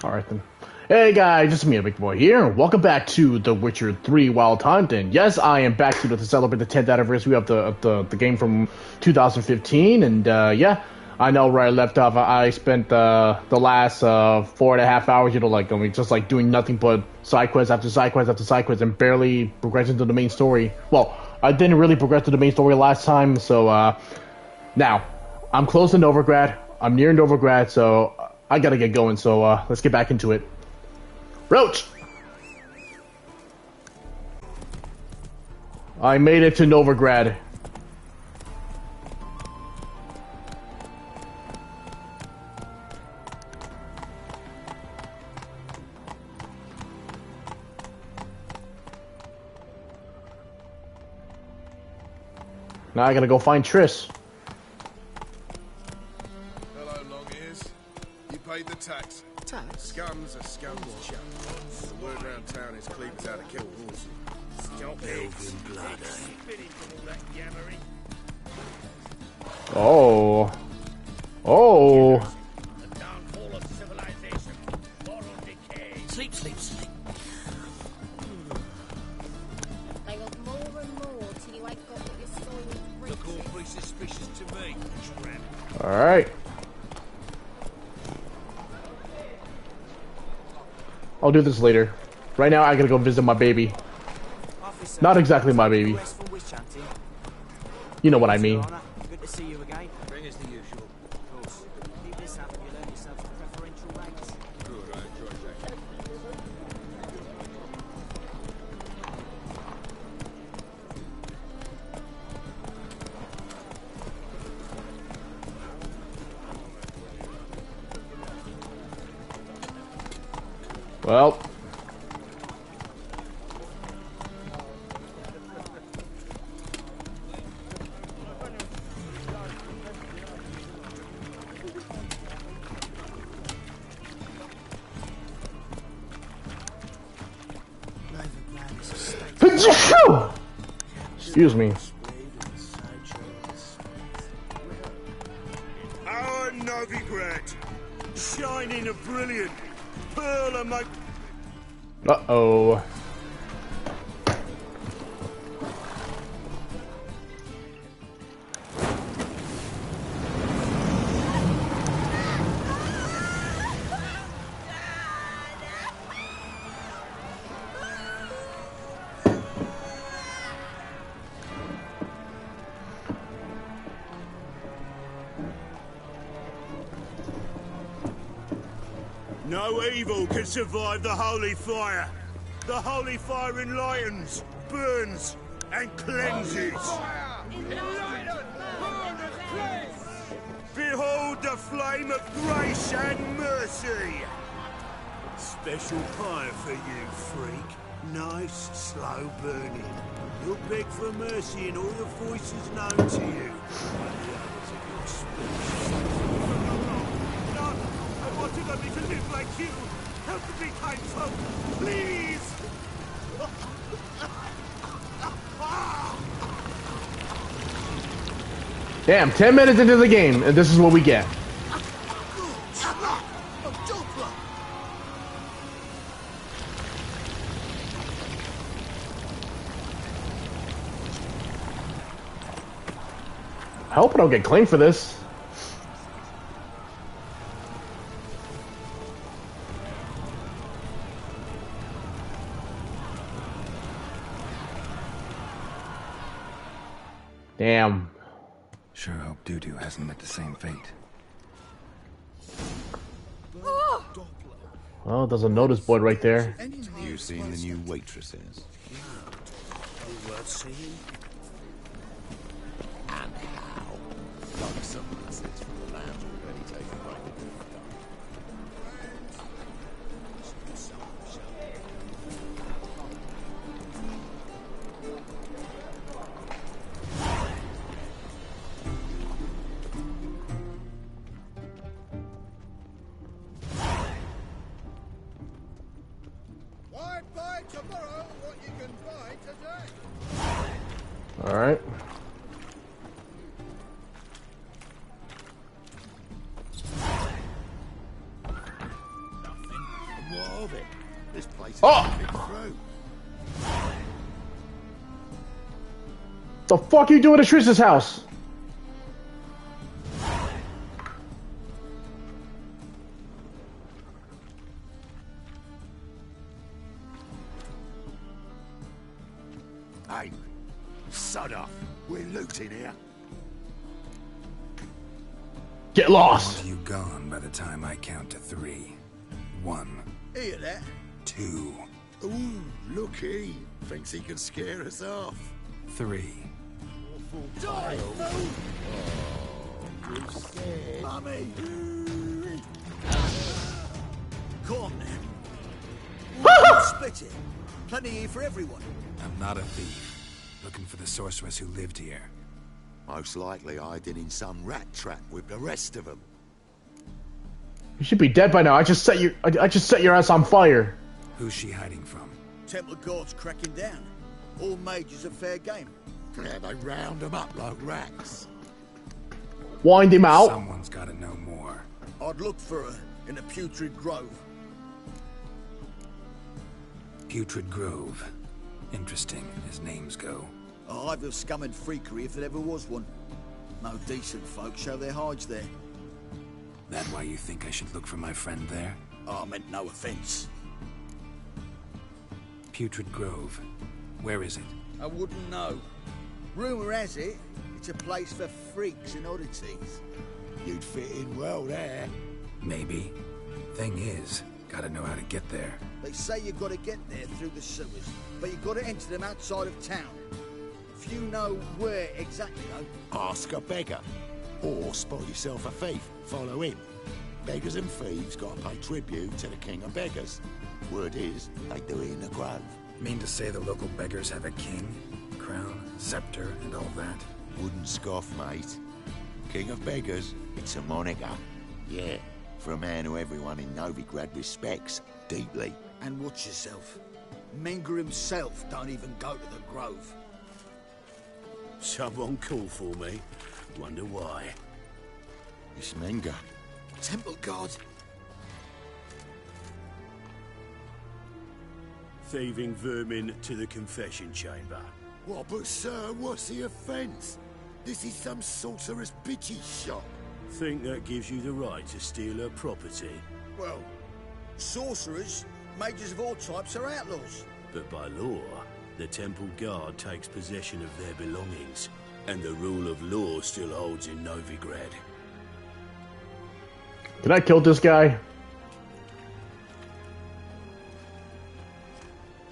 Alright then. Hey guys, just me, NOVIGRAD here, and welcome back to The Witcher 3 Wild Hunt. And yes, I am back to celebrate the 10th anniversary of the game from 2015. And yeah, I know where I left off. I spent the last 4.5 hours, just like doing nothing but side quest after side quest after side quest, and barely progressing to the main story. Well, I didn't really progress to the main story last time, so now I'm close to Novigrad. I'm near Novigrad, so I gotta get going. So let's get back into it. Roach! I made it to Novigrad. Now I gotta go find Triss. Hello, long ears. You paid the tax. Tax? Scum's a scum's chap. The word around town is Cleve's out of killed horses. Elven blood, Oh. Oh. The downfall of civilization, moral decay. Sleep, sleep, sleep. They want more and more till you ain't got what your soul Look reaches. awfully suspicious to me. Tramp. Alright. I'll do this later. Right now, I gotta go visit my baby. Officer, Not exactly my baby. request for witch hunting. You know what I mean. Your Honour, good to see you again. Bring us the usual. Of course. Keep this up and you'll earn yourself some preferential rates. Good, I enjoyed that. Well. Novigrad is a state Excuse me. Our Novigrad! Shining and brilliant! Pearl and my... Uh-oh. No evil can survive the holy fire. The holy fire enlightens, burns, and cleanses. Behold the flame of grace and mercy. Special fire for you, freak. Nice, slow burning. You'll beg for mercy in all the voices known to you. No, I wanted only to live like you. Help me, kind folk, please. Damn, 10 minutes into the game, and this is what we get. I hope I don't get claimed for this. Damn. Sure hope Dudu hasn't met the same fate. Well, there's a notice board right there. You seen the new waitresses? worth seeing. And how? Like some assets from the lands already taken by the Why buy tomorrow what you can buy today? All right. what of it? This place is Oh! big through. The fuck you doing at Trish's house? Hey, sod off. We're looting here. Get lost. Want you gone by the time I count to 3. 1, Hear that? 2, Ooh, looky. Thinks he can scare us off. 3. Die, you scared? Mummy! Come on now. Split it. Plenty here for everyone. I'm not a thief. Looking for the sorceress who lived here. Most likely hiding in some rat trap with the rest of them. You should be dead by now. I just set your ass on fire. Who's she hiding from? Temple guards cracking down. All mages are fair game. Yeah, they round them up like rats. Wind him out. Someone's gotta know more. I'd look for her in a putrid grove. Putrid Grove. Interesting, as names go. A hive of scum and freakery if there ever was one. No decent folk show their hides there. That why you think I should look for my friend there? I meant no offence. Putrid Grove. Where is it? I wouldn't know. Rumour has it, it's a place for freaks and oddities. You'd fit in well there. Maybe. Thing is, gotta know how to get there. They say you've got to get there through the sewers, but you've got to enter them outside of town. If you know where exactly, though. Ask a beggar. Or spot yourself a thief. Follow him. Beggars and thieves gotta pay tribute to the king of beggars. Word is, they do it in the grove. Mean to say the local beggars have a king, crown, scepter, and all that? Wouldn't scoff, mate. King of beggars, it's a moniker. Yeah, for a man who everyone in Novigrad respects deeply. And watch yourself. Menger himself don't even go to the grove. Someone call for me. Wonder why. It's Menger. Temple guard. Thieving vermin to the confession chamber. What, but sir, what's the offence? This is some sorcerer's bitchy shop. Think that gives you the right to steal her property? Well, sorcerers, mages of all types are outlaws. But by law, the temple guard takes possession of their belongings, and the rule of law still holds in Novigrad. Can I kill this guy?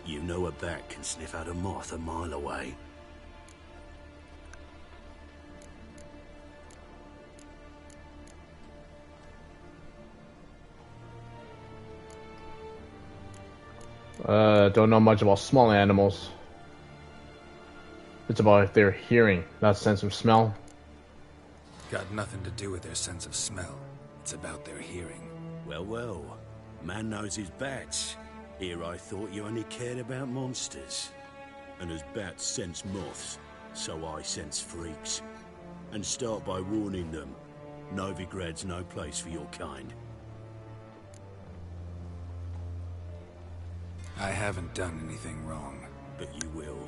You know a bat can sniff out a moth a mile away. Don't know much about small animals. It's about their hearing, not sense of smell. Got nothing to do with their sense of smell. It's about their hearing. Well, well. Man knows his bats. Here I thought you only cared about monsters. And as bats sense moths, so I sense freaks. And start by warning them. Novigrad's no place for your kind. I haven't done anything wrong. But you will.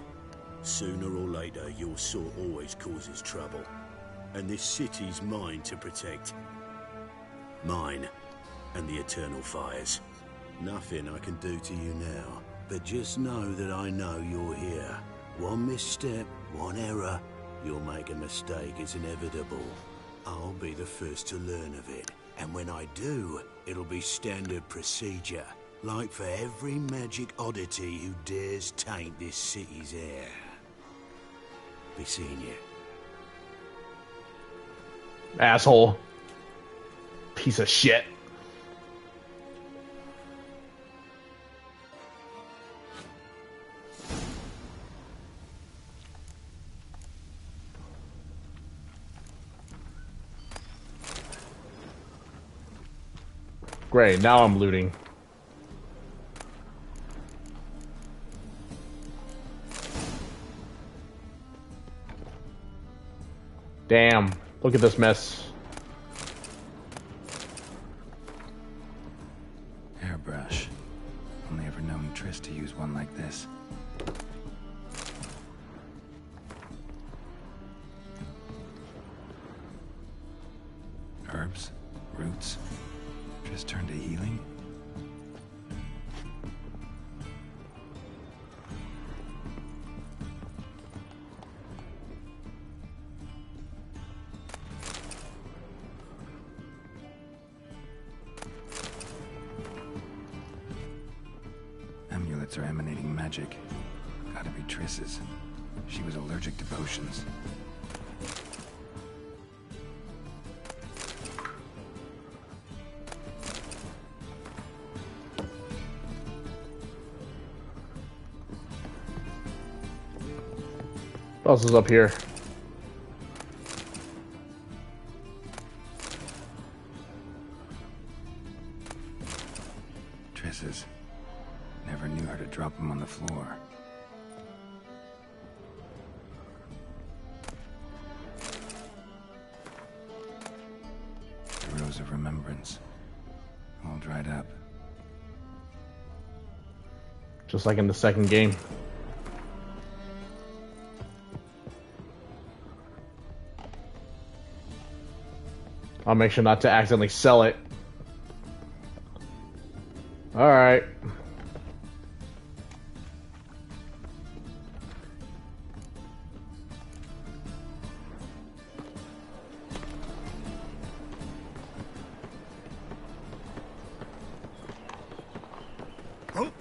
Sooner or later, your sort always causes trouble. And this city's mine to protect. Mine. And the eternal fires. Nothing I can do to you now. But just know that I know you're here. One misstep, one error, you'll make a mistake. It's inevitable. I'll be the first to learn of it. And when I do, it'll be standard procedure. Like for every magic oddity who dares taint this city's air. Be seeing you. Asshole. Piece of shit. Great, now I'm looting. Damn, look at this mess. Hairbrush. Only ever known Triss to use one like this. Herbs, roots. Triss turned to healing. Amulets are emanating magic. Gotta be Triss's. She was allergic to potions. What else is up here? Triss's. Never knew her to drop them on the floor. The Rose of Remembrance. All dried up. Just like in the second game. I'll make sure not to accidentally sell it. Alright. Oh,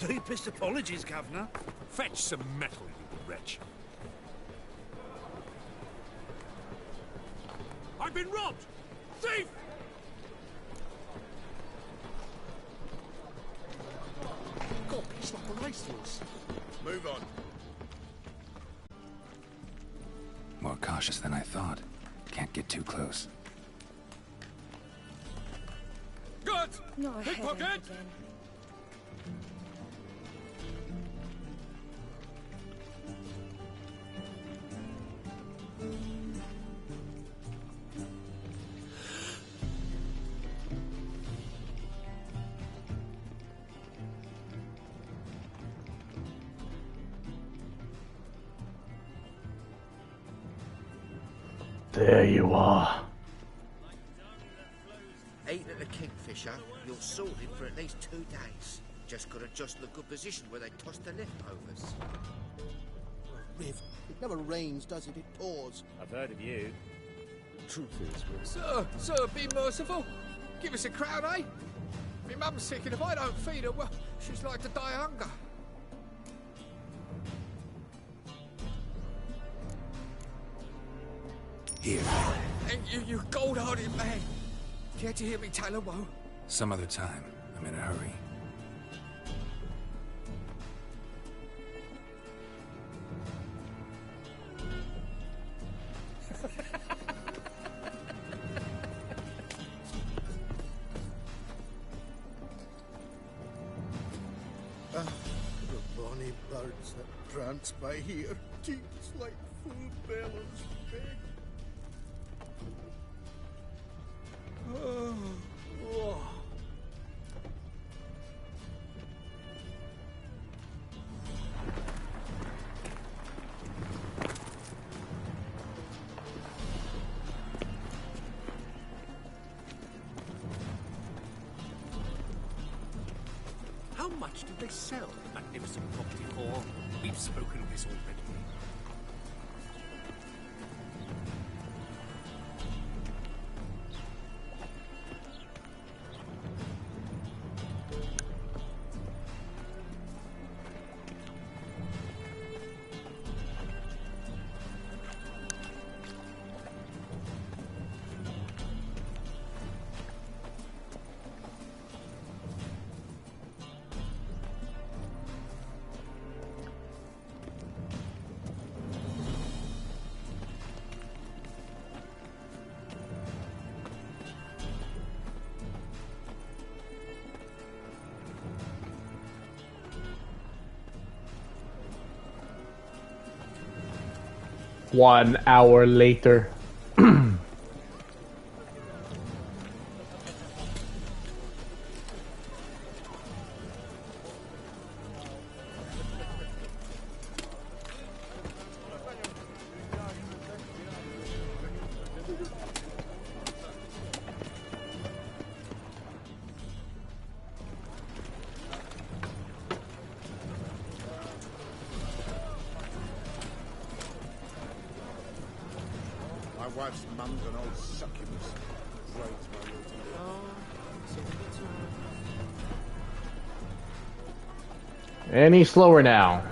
deepest apologies, Governor. Fetch some metal, you wretch. I've been robbed! Thief! God, it's like a racehorse. Move on. More cautious than I thought. Can't get too close. Good! No, I Pickpocket! haven't again. There you are. Ate at the Kingfisher, you're sorted for at least 2 days. Just gotta adjust in a good position where they toss the leftovers. Riv, it never rains, does it? It pours. I've heard of you. Truth is, Sir, be merciful. Give us a crown, eh? My mum's sick, and if I don't feed her, well, she's like to die of hunger. Here. And you gold-hearted man. Care to hear me tell her woe? Some other time. I'm in a hurry. the bonny birds that prance by here, teeth like full bellows big. Oh. How much did they sell the magnificent property for? We've spoken of this already. One hour later. My wife's mum's an old succubus. Drains my water. Any slower now.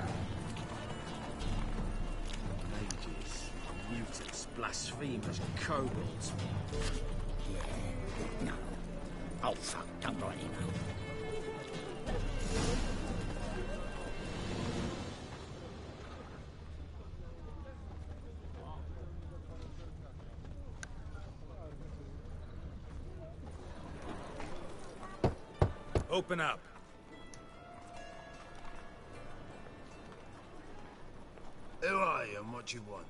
Mages, mutants, blasphemers, kobolds. No. Oh, fuck. Don't write email. Open up. Who are you and what you want?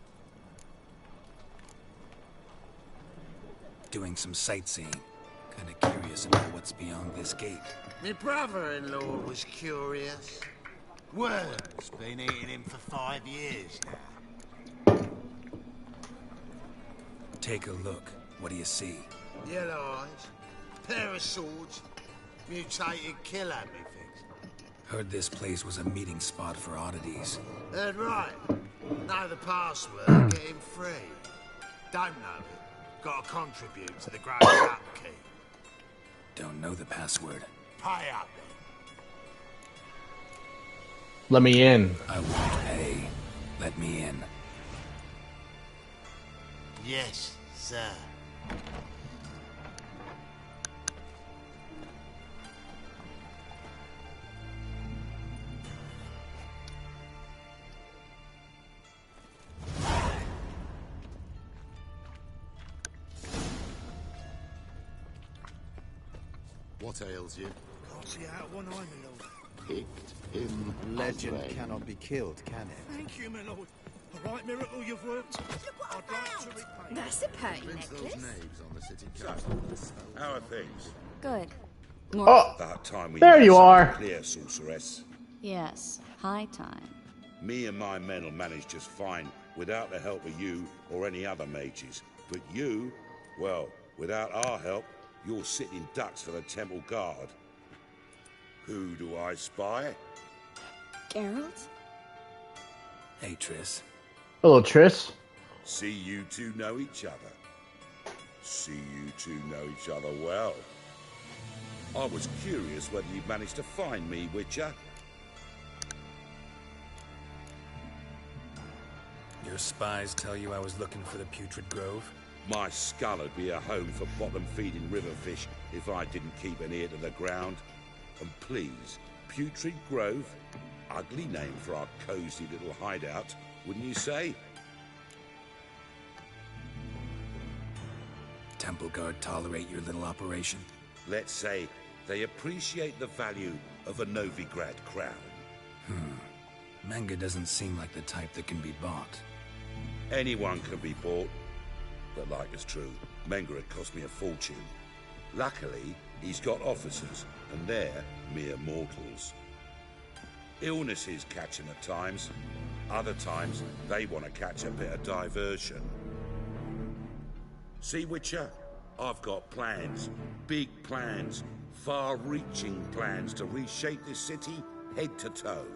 Doing some sightseeing. Kinda curious about what's beyond this gate. My brother-in-law was curious. Worm's been eating him for 5 years now. Take a look. What do you see? Yellow eyes, pair of swords, mutated killer methinks. Heard this place was a meeting spot for oddities. Heard right. Know the password, get him free. Don't know it. Gotta contribute to the Great Upkeep. Don't know the password. Pay up. Let me in. I won't pay. Let me in. Yes, sir. What ails you? Can't see out one eye, my lord. Picked him. Legend as cannot be killed, can it? Thank you, my lord. A right miracle you've worked. I'd like to repay. That's a pay Rinse those necklace. knaves on the city council. How are things? Good. Oh, About time we there made you something are. Clear, sorceress. Yes, high time. Me and my men will manage just fine without the help of you or any other mages. But you, well, without our help, you're sitting ducks for the temple guard. Who do I spy? Geralt? Hey, Triss. Hello, Triss. See you two know each other. See you two know each other well. I was curious whether you'd managed to find me, Witcher. Your spies tell you I was looking for the Putrid Grove? My skull would be a home for bottom-feeding river fish if I didn't keep an ear to the ground. And please, Putrid Grove? Ugly name for our cozy little hideout, wouldn't you say? Temple Guard tolerate your little operation? Let's say they appreciate the value of a Novigrad crown. Manga doesn't seem like the type that can be bought. Anyone can be bought. But like it's true, Menger had cost me a fortune. Luckily, he's got officers, and they're mere mortals. Illnesses catch him at times. Other times, they want to catch a bit of diversion. See, Witcher? I've got plans. Big plans. Far-reaching plans to reshape this city head to toe.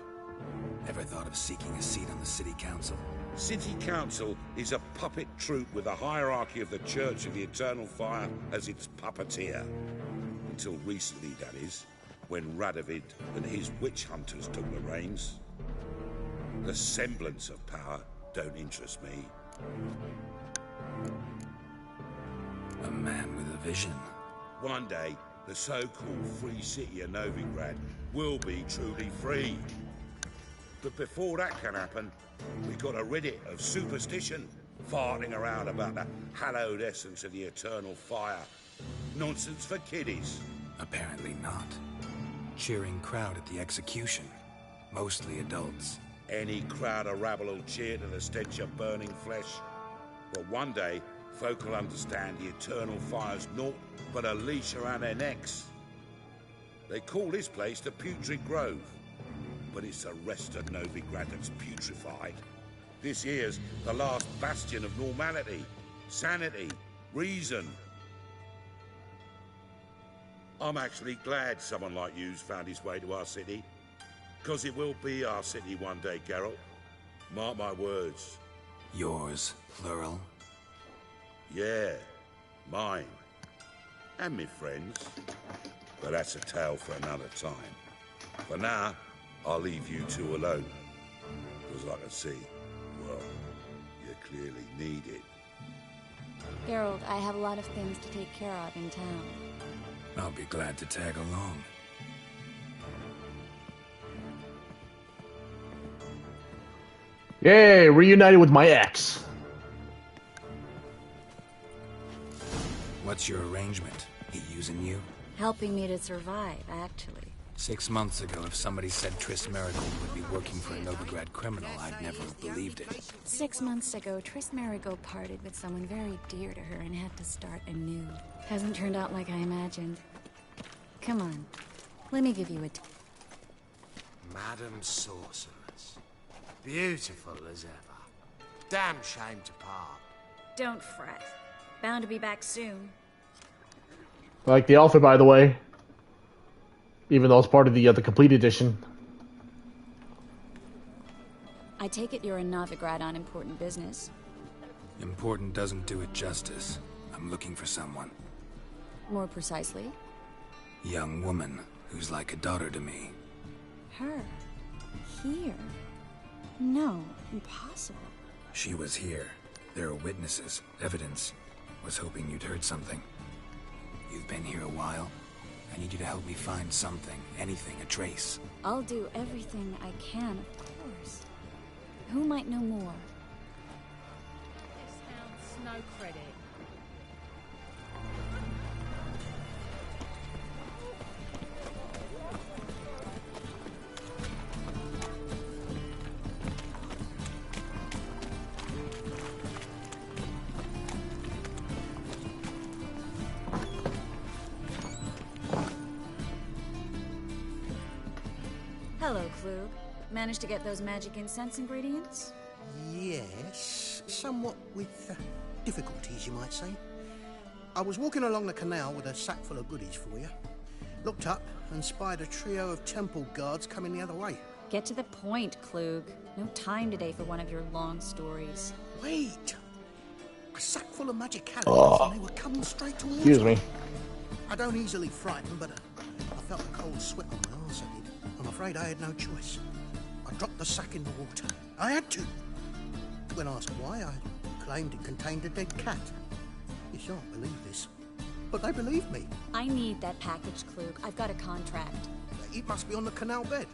Ever thought of seeking a seat on the city council? City Council is a puppet troupe with a hierarchy of the Church of the Eternal Fire as its puppeteer. Until recently, that is, when Radovid and his witch hunters took the reins. The semblance of power don't interest me. A man with a vision. One day, the so-called free city of Novigrad will be truly free. But before that can happen, we've got to rid it of superstition, farting around about the hallowed essence of the eternal fire. Nonsense for kiddies. Apparently not. Cheering crowd at the execution. Mostly adults. Any crowd of rabble will cheer to the stench of burning flesh. But one day, folk will understand the eternal fire's naught but a leash around their necks. They call this place the Putrid Grove. But it's the rest of Novigrad that's putrefied. This here's the last bastion of normality, sanity, reason. I'm actually glad someone like you's found his way to our city. Because it will be our city one day, Geralt. Mark my words. Yours, plural. Yeah, mine. And me friends. But that's a tale for another time. For now, I'll leave you two alone. Because I can see, well, you clearly need it. Geralt, I have a lot of things to take care of in town. I'll be glad to tag along. Yay, reunited with my ex. What's your arrangement? He using you? Helping me to survive, actually. 6 months ago, if somebody said Triss Merigold would be working for a Novigrad criminal, I'd never have believed it. 6 months ago, Triss Merigold parted with someone very dear to her and had to start anew. Hasn't turned out like I imagined. Come on, let me give you a Madam Sorceress. Beautiful as ever. Damn shame to part. Don't fret. Bound to be back soon. I like the outfit, by the way. Even though it's part of the complete edition. I take it you're in Novigrad on important business. Important doesn't do it justice. I'm looking for someone. More precisely? Young woman who's like a daughter to me. Her? Here? No, impossible. She was here. There are witnesses, evidence. Was hoping you'd heard something. You've been here a while. I need you to help me find something, anything, a trace. I'll do everything I can, of course. Who might know more? Discounts, no credit. Hello, Klug. Managed to get those magic incense ingredients? Yes, somewhat with difficulties, you might say. I was walking along the canal with a sack full of goodies for you. Looked up and spied a trio of temple guards coming the other way. Get to the point, Klug. No time today for one of your long stories. Wait! A sack full of magic calories and they were coming straight towards me. Excuse me. I don't easily frighten, but I felt a cold sweat on my arse, I did. I'm afraid I had no choice. I dropped the sack in the water. I had to. When asked why, I claimed it contained a dead cat. You shan't believe this, but they believed me. I need that package, Klug. I've got a contract. It must be on the canal bed.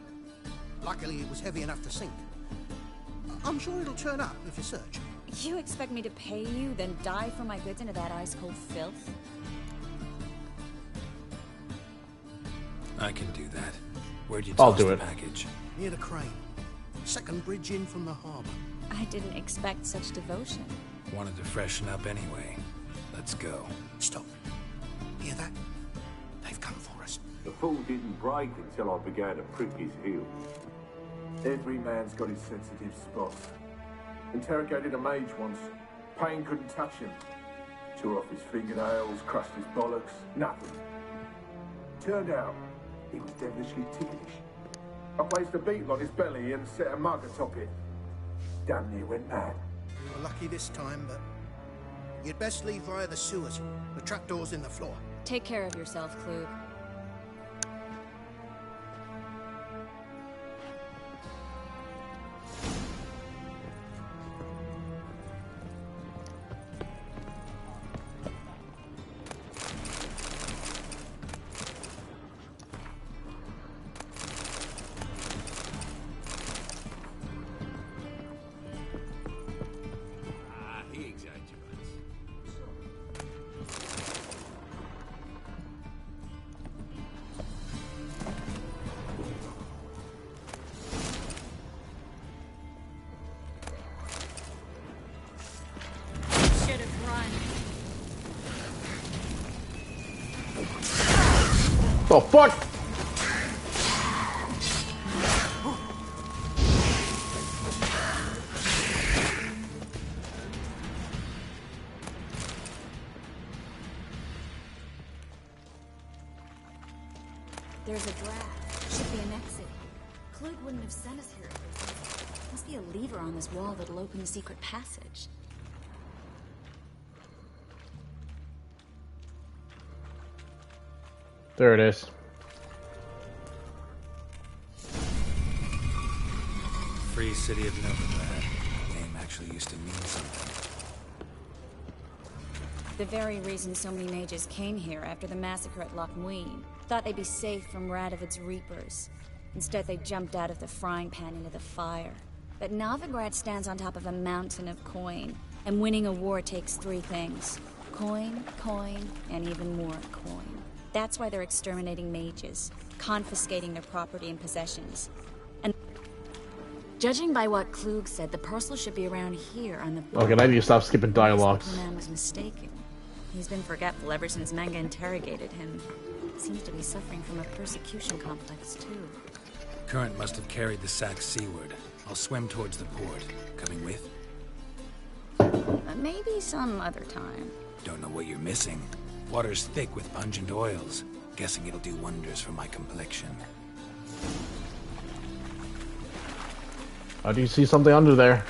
Luckily, it was heavy enough to sink. I'm sure it'll turn up if you search. You expect me to pay you, then dive for my goods into that ice-cold filth? I can do that. Where'd you I'll toss do the it. package? Near the crane. Second bridge in from the harbour. I didn't expect such devotion. Wanted to freshen up anyway. Let's go. Stop. Hear that? They've come for us. The fall didn't break until I began to prick his heels. Every man's got his sensitive spots. Interrogated a mage once. Pain couldn't touch him. Tore off his fingernails, crushed his bollocks. Nothing. Turned out, he was devilishly ticklish. I placed a beetle on his belly and set a mug atop it. Damn near went mad. You were lucky this time, but you'd best leave via the sewers. The trapdoor's in the floor. Take care of yourself, Klug. The fuck? There's a draft. Should be an exit. Klug wouldn't have sent us here if there wasn't. Must be a lever on this wall that'll open a secret passage. There it is. Free city of Novigrad. The name actually used to mean something. The very reason so many mages came here after the massacre at Loch Muin. Thought they'd be safe from Radovid's reapers. Instead, they jumped out of the frying pan into the fire. But Novigrad stands on top of a mountain of coin, and winning a war takes 3 things. Coin, coin, and even more coin. That's why they're exterminating mages, confiscating their property and possessions. And judging by what Klug said, the parcel should be around here on the... Okay, I need to stop skipping dialogues. The man was mistaken. He's been forgetful ever since Manga interrogated him. Seems to be suffering from a persecution complex, too. Current must have carried the sack seaward. I'll swim towards the port. Coming with? Maybe some other time. Don't know what you're missing. Water's thick with pungent oils. Guessing it'll do wonders for my complexion. Do you see something under there?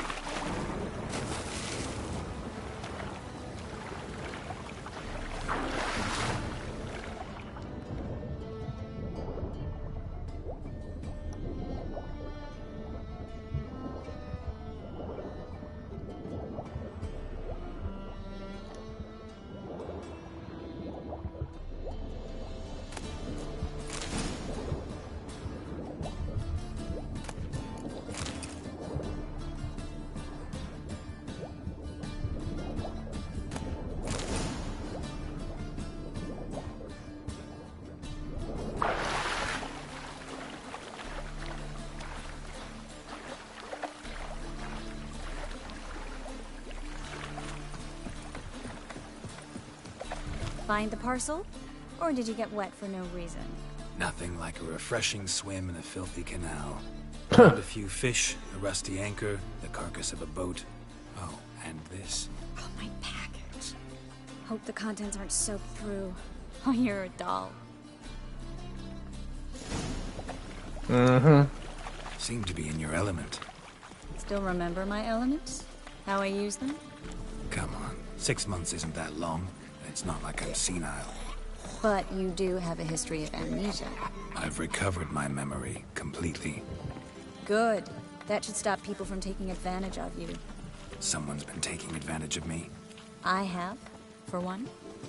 Find the parcel? Or did you get wet for no reason? Nothing like a refreshing swim in a filthy canal. Found a few fish, a rusty anchor, the carcass of a boat. Oh, and this. Oh, my package. Hope the contents aren't soaked through. Oh, you're a doll. Mm-hmm. Seem to be in your element. Still remember my elements? How I use them? Come on, 6 months isn't that long. It's not like I'm senile. But you do have a history of amnesia. I've recovered my memory completely. Good. That should stop people from taking advantage of you. Someone's been taking advantage of me. I have, for one.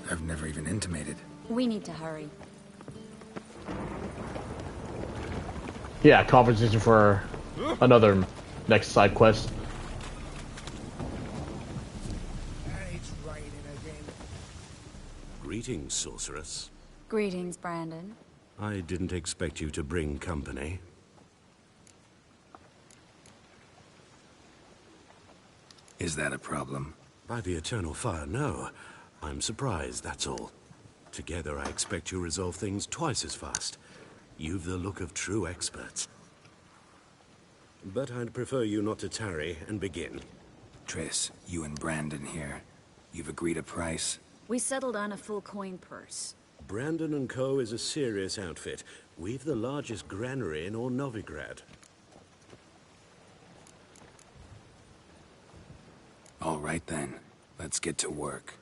I've never even intimated. We need to hurry. Yeah, conversation for another next side quest. Greetings, sorceress. Greetings, Brandon. I didn't expect you to bring company. Is that a problem? By the eternal fire, no. I'm surprised, that's all. Together, I expect you resolve things twice as fast. You've the look of true experts. But I'd prefer you not to tarry and begin. Triss, you and Brandon here. You've agreed a price? We settled on a full coin purse. Brandon & Co. is a serious outfit. We've the largest granary in all Novigrad. All right then. Let's get to work.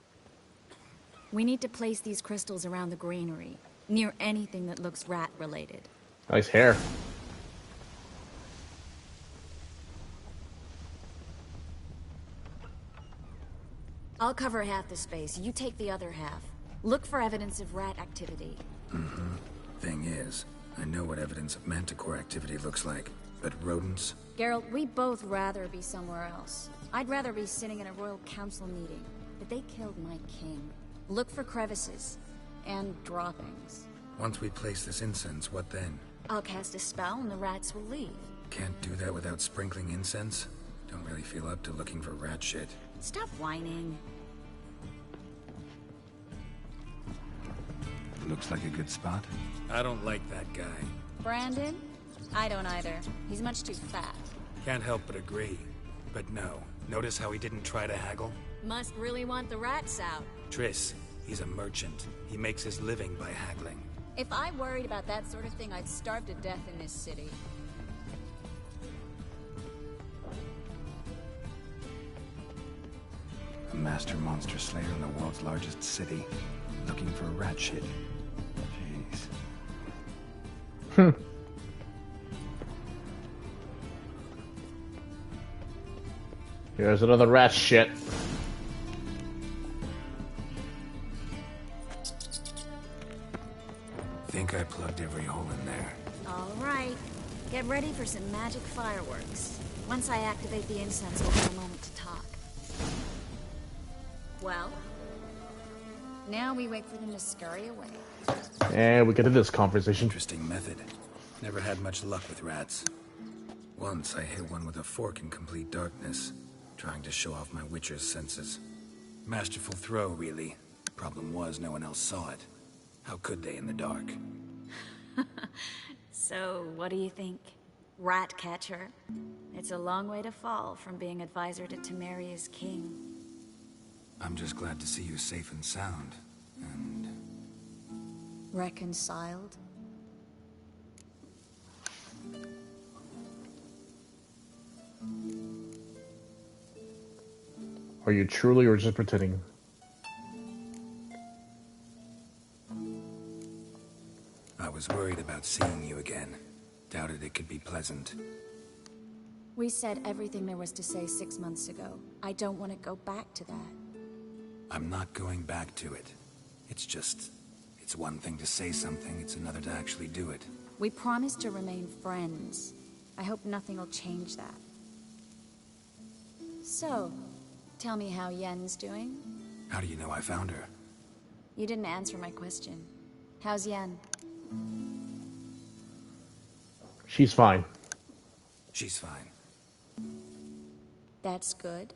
We need to place these crystals around the granary, near anything that looks rat-related. Nice hair. I'll cover half the space, you take the other half. Look for evidence of rat activity. Mm-hmm. Thing is, I know what evidence of manticore activity looks like, but rodents? Geralt, we'd both rather be somewhere else. I'd rather be sitting in a royal council meeting, but they killed my king. Look for crevices, and droppings. Once we place this incense, what then? I'll cast a spell and the rats will leave. Can't do that without sprinkling incense? Don't really feel up to looking for rat shit. Stop whining. Looks like a good spot. I don't like that guy. Brandon? I don't either. He's much too fat. Can't help but agree. But no. Notice how he didn't try to haggle? Must really want the rats out. Triss, he's a merchant. He makes his living by haggling. If I worried about that sort of thing, I'd starve to death in this city. A master monster slayer in the world's largest city. Looking for rat shit. Jeez. Here's another rat shit. Think I plugged every hole in there. All right. Get ready for some magic fireworks. Once I activate the incense, we'll have a moment to talk. Well, now we wait for them to scurry away. And we get to this conversation. Interesting method. Never had much luck with rats. Once I hit one with a fork in complete darkness, trying to show off my witcher's senses. Masterful throw, really. Problem was, no one else saw it. How could they in the dark? So, what do you think? Rat catcher? It's a long way to fall from being advisor to Temeria's king. I'm just glad to see you safe and sound. And... reconciled? Are you truly or just pretending? I was worried about seeing you again. Doubted it could be pleasant. We said everything there was to say 6 months ago. I don't want to go back to that. I'm not going back to it. It's just... it's one thing to say something, it's another to actually do it. We promised to remain friends. I hope nothing will change that. So, tell me how Yen's doing? How do you know I found her? You didn't answer my question. How's Yen? She's fine. She's fine. That's good.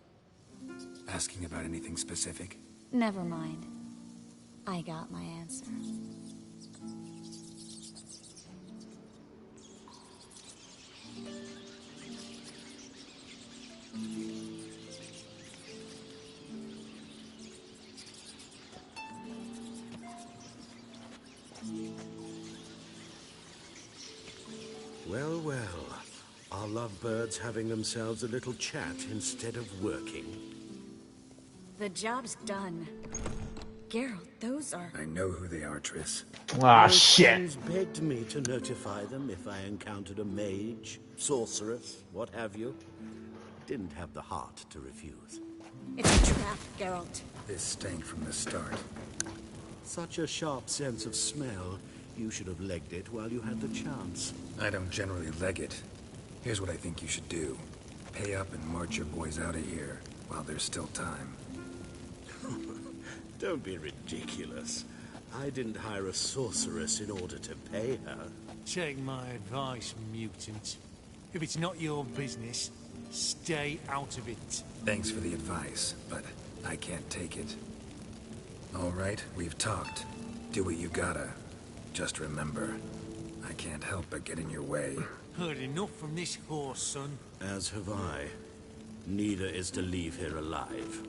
Asking about anything specific? Never mind. I got my answer. Well, well. Are lovebirds having themselves a little chat instead of working? The job's done. Geralt, those are... I know who they are, Triss. Ah, Those shit. friends begged me to notify them if I encountered a mage, sorceress, what have you. Didn't have the heart to refuse. It's a trap, Geralt. This stank from the start. Such a sharp sense of smell. You should have legged it while you had the chance. I don't generally leg it. Here's what I think you should do. Pay up and march your boys out of here while there's still time. Don't be ridiculous. I didn't hire a sorceress in order to pay her. Take my advice, mutant. If it's not your business, stay out of it. Thanks for the advice, but I can't take it. All right, we've talked. Do what you gotta. Just remember, I can't help but get in your way. Heard enough from this horse, son. As have I. Neither is to leave here alive.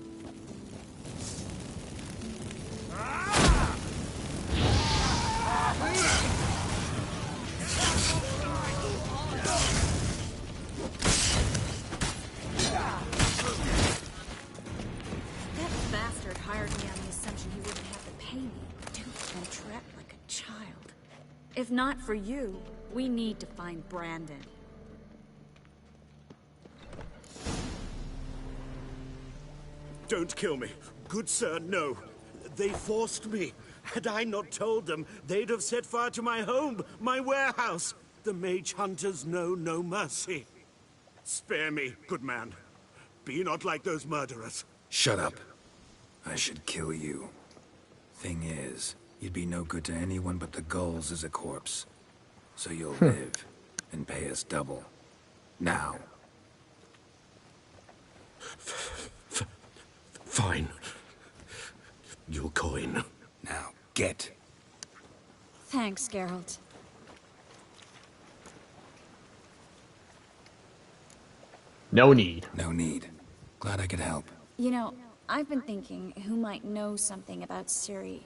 That bastard hired me on the assumption he wouldn't have to pay me. Duped and trapped like a child. If not for you, we need to find Brandon. Don't kill me. Good sir, no. They forced me. Had I not told them, they'd have set fire to my home, my warehouse. The mage hunters know no mercy. Spare me, good man. Be not like those murderers. Shut up. I should kill you. Thing is, you'd be no good to anyone but the gulls as a corpse. So you'll live and pay us double. Now. Fine. Your coin. Now, get. Thanks, Geralt. No need. No need. Glad I could help. You know, I've been thinking who might know something about Ciri.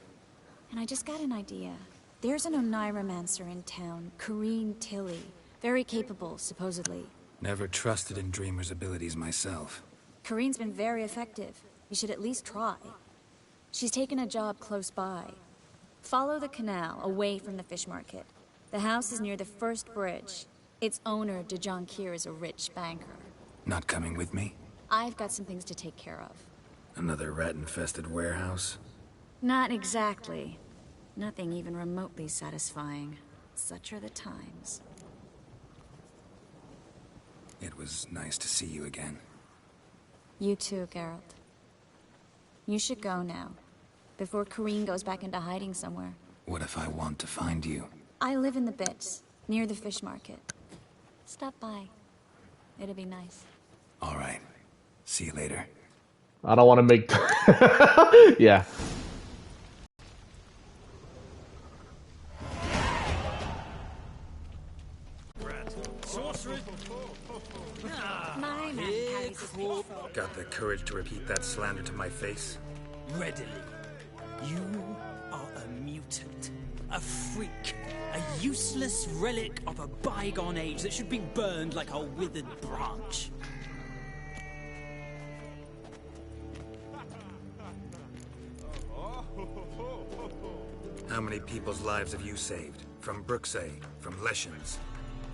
And I just got an idea. There's an Oneiromancer in town, Corrine Tilly. Very capable, supposedly. Never trusted in Dreamer's abilities myself. Corrine's been very effective. You should at least try. She's taken a job close by. Follow the canal, away from the fish market. The house is near the first bridge. Its owner, DeJohn Kier, is a rich banker. Not coming with me? I've got some things to take care of. Another rat-infested warehouse? Not exactly. Nothing even remotely satisfying. Such are the times. It was nice to see you again. You too, Geralt. You should go now, before Corrine goes back into hiding somewhere. What if I want to find you? I live in the Bits, near the fish market. Stop by. It'll be nice. All right. See you later. I don't want to make... yeah. Got the courage to repeat that slander to my face? Readily. You are a mutant. A freak. A useless relic of a bygone age that should be burned like a withered branch. How many people's lives have you saved? From Brooksay? From Leshens?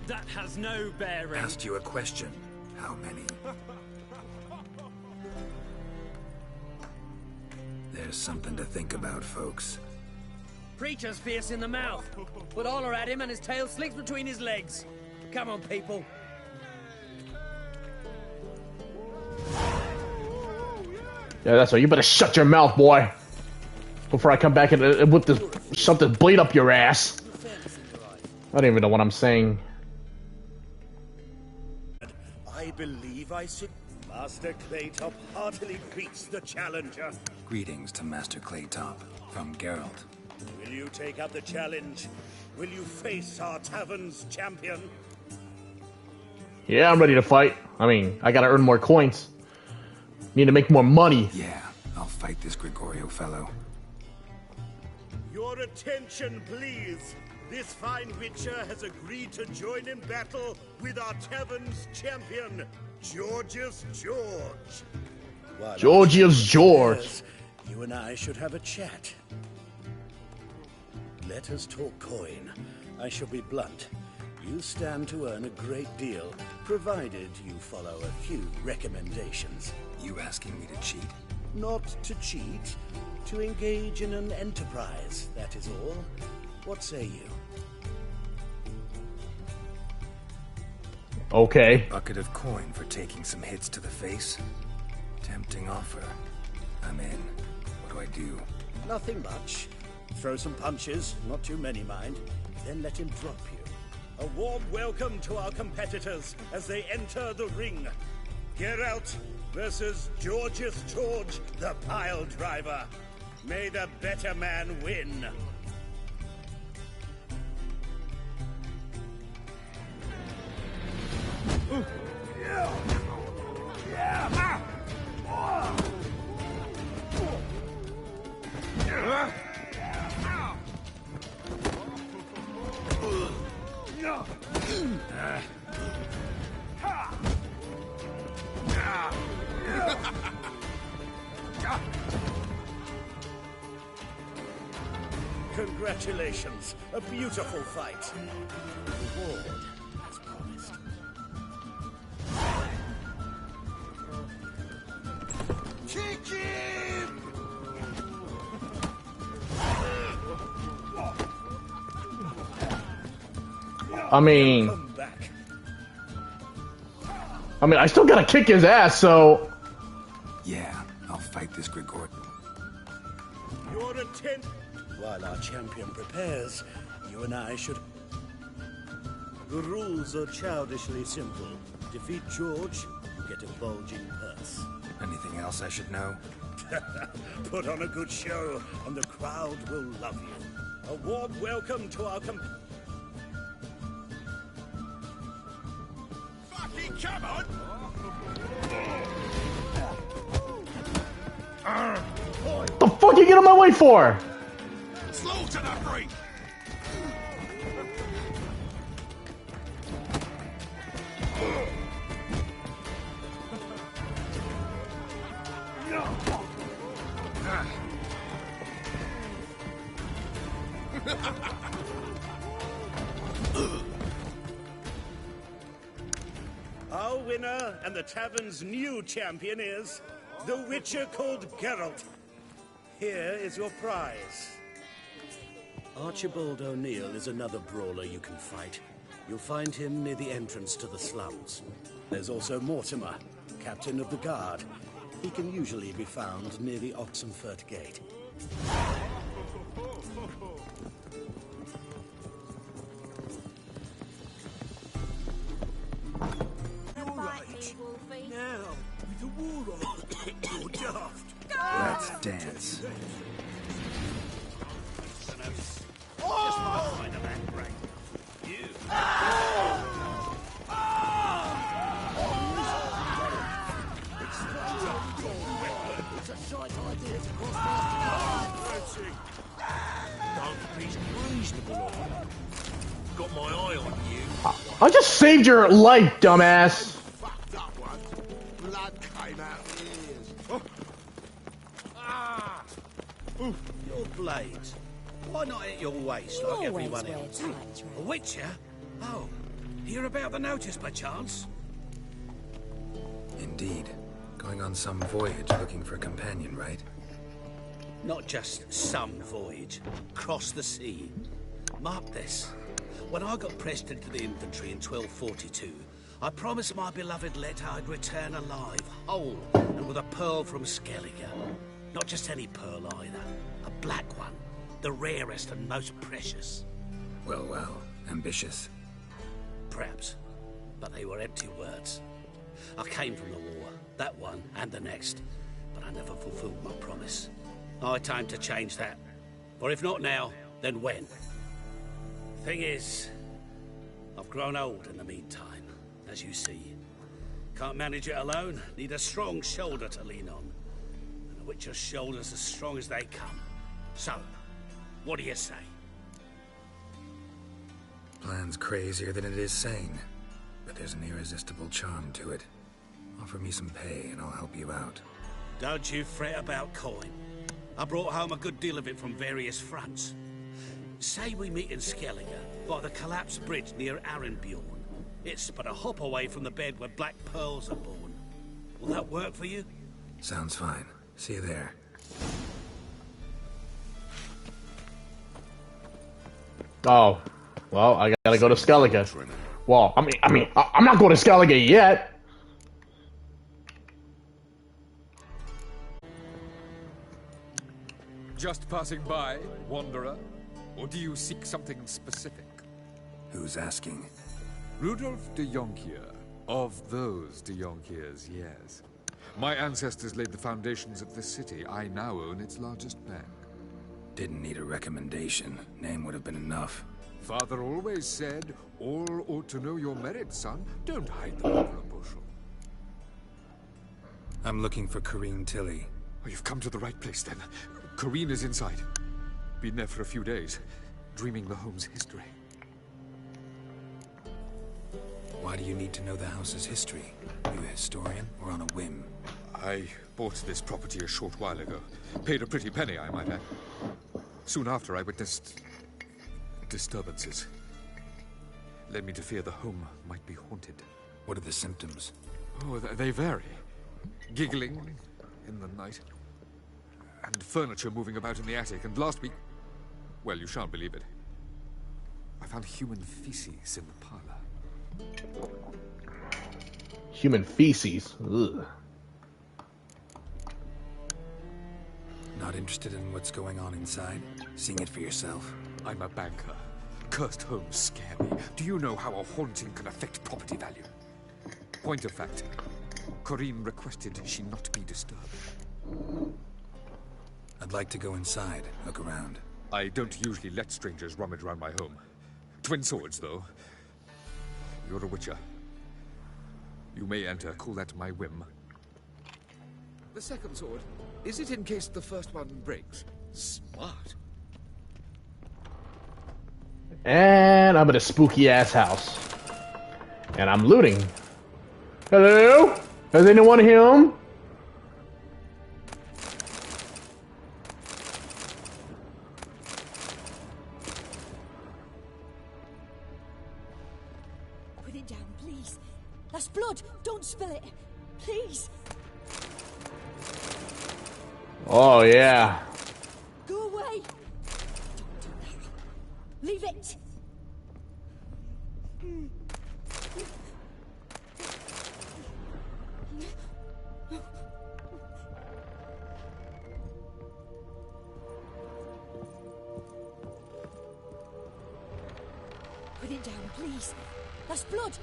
That has no bearing. Asked you a question. How many? There's something to think about, folks. Preacher's fierce in the mouth. Put Oller at him and his tail slinks between his legs. Come on, people. Yeah, that's right. You better shut your mouth, boy. Before I come back and whip this, shove this blade up your ass. I don't even know what I'm saying. I believe I should. Master Claytop heartily greets the challenger. Greetings to Master Claytop from Geralt. Will you take up the challenge? Will you face our tavern's champion? Yeah, I'm ready to fight. I mean, I gotta earn more coins. Need to make more money. Yeah, I'll fight this Gregorio fellow. Your attention, please. This fine witcher has agreed to join in battle with our tavern's champion, Georgius George. While Georgius George. You and I should have a chat. Let us talk coin. I shall be blunt. You stand to earn a great deal, provided you follow a few recommendations. You asking me to cheat? Not to cheat, to engage in an enterprise, that is all. What say you? Okay. Bucket of coin for taking some hits to the face. Tempting offer. I'm in. What do I do? Nothing much. Throw some punches, not too many, mind. Then let him drop you. A warm welcome to our competitors as they enter the ring. Geralt versus Georgius George, the pile driver. May the better man win. Congratulations, a beautiful fight. Reward as promised. Kick him! I mean, I still gotta kick his ass, so... Yeah, I'll fight this Grigor. Your attention. While our champion prepares, you and I should... The rules are childishly simple. Defeat George, you get a bulging purse. Anything else I should know? Put on a good show, and the crowd will love you. A warm welcome to our Fucking come on! The fuck you get in my way for? Slaughter the freak! Our winner and the tavern's new champion is the Witcher called Geralt. Here is your prize. Archibald O'Neill is another brawler you can fight. You'll find him near the entrance to the slums. There's also Mortimer, captain of the guard. He can usually be found near the Oxenfurt Gate. Now, with the war on, you're daft. Let's dance. Got my eye on you. I just saved your life, dumbass. Blood came out of his ears. Your blades. Why not at your waist like everyone else? A Witcher? Oh, hear about the notice by chance? Indeed. Going on some voyage looking for a companion, right? Not just some voyage. Cross the sea. Mark this. When I got pressed into the infantry in 1242, I promised my beloved Let I'd return alive, whole, and with a pearl from Skellige. Not just any pearl either. A black one. The rarest and most precious. Well, well. Ambitious. Perhaps. But they were empty words. I came from the war. That one and the next. But I never fulfilled my promise. High time to change that. Or if not now, then when? Thing is, I've grown old in the meantime, as you see. Can't manage it alone. Need a strong shoulder to lean on. And a Witcher's shoulder's as strong as they come. So, what do you say? Plan's crazier than it is sane. But there's an irresistible charm to it. Offer me some pay and I'll help you out. Don't you fret about coin. I brought home a good deal of it from various fronts. Say we meet in Skellige, by the collapsed bridge near Arenbjorn. It's but a hop away from the bed where black pearls are born. Will that work for you? Sounds fine. See you there. Oh, well, I gotta go to Skellige. Well, I'm not going to Skellige yet. Just passing by, wanderer? Or do you seek something specific? Who's asking? Rudolf de Jonkier. Of those de Jonkiers, yes. My ancestors laid the foundations of this city. I now own its largest bank. Didn't need a recommendation. Name would have been enough. Father always said, all ought to know your merit, son. Don't hide them under a bushel. I'm looking for Corrine Tilly. Oh, you've come to the right place, then. Corrine is inside. Been there for a few days, dreaming the home's history. Why do you need to know the house's history? You a historian, or on a whim? I bought this property a short while ago. Paid a pretty penny, I might add. Soon after, I witnessed disturbances. Led me to fear the home might be haunted. What are the symptoms? Oh, they vary. Giggling in the night. And furniture moving about in the attic. And last week... Well, you shan't believe it. I found human feces in the parlor. Human feces? Ugh. Not interested in what's going on inside? Seeing it for yourself? I'm a banker. Cursed homes scare me. Do you know how a haunting can affect property value? Point of fact, Corrine requested she not be disturbed. I'd like to go inside, look around. I don't usually let strangers rummage around my home. Twin swords, though. You're a witcher. You may enter, call that my whim. The second sword, is it in case the first one breaks? Smart. And I'm at a spooky-ass house. And I'm looting. Hello? Is anyone home? Put it down, please. That's blood. Don't spill it. Please. Oh, yeah. Go away. Don't do that. Leave it. Put it down, please. That's blood.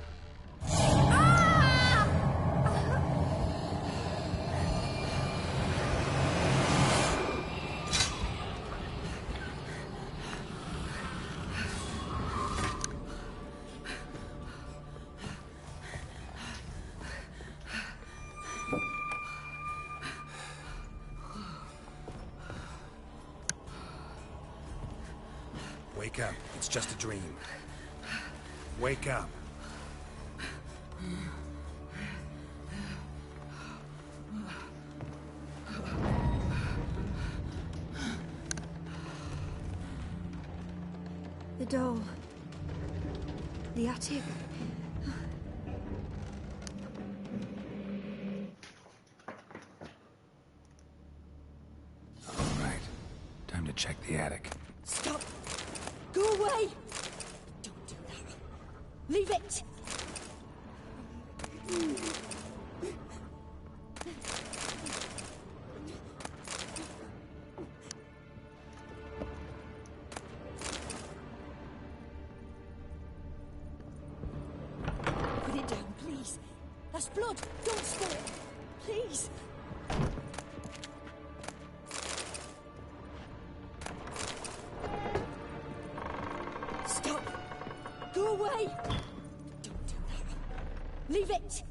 Wake up. It's just a dream. Wake up. The doll. The attic. All right. Time to check the attic. Stop. Go away. Don't do that. Leave it. Put it down, please. That's blood. Don't spill it. Please. Stop. Go away. Don't do that. Leave it.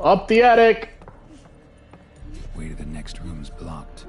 Up the attic. Way to the next room's blocked.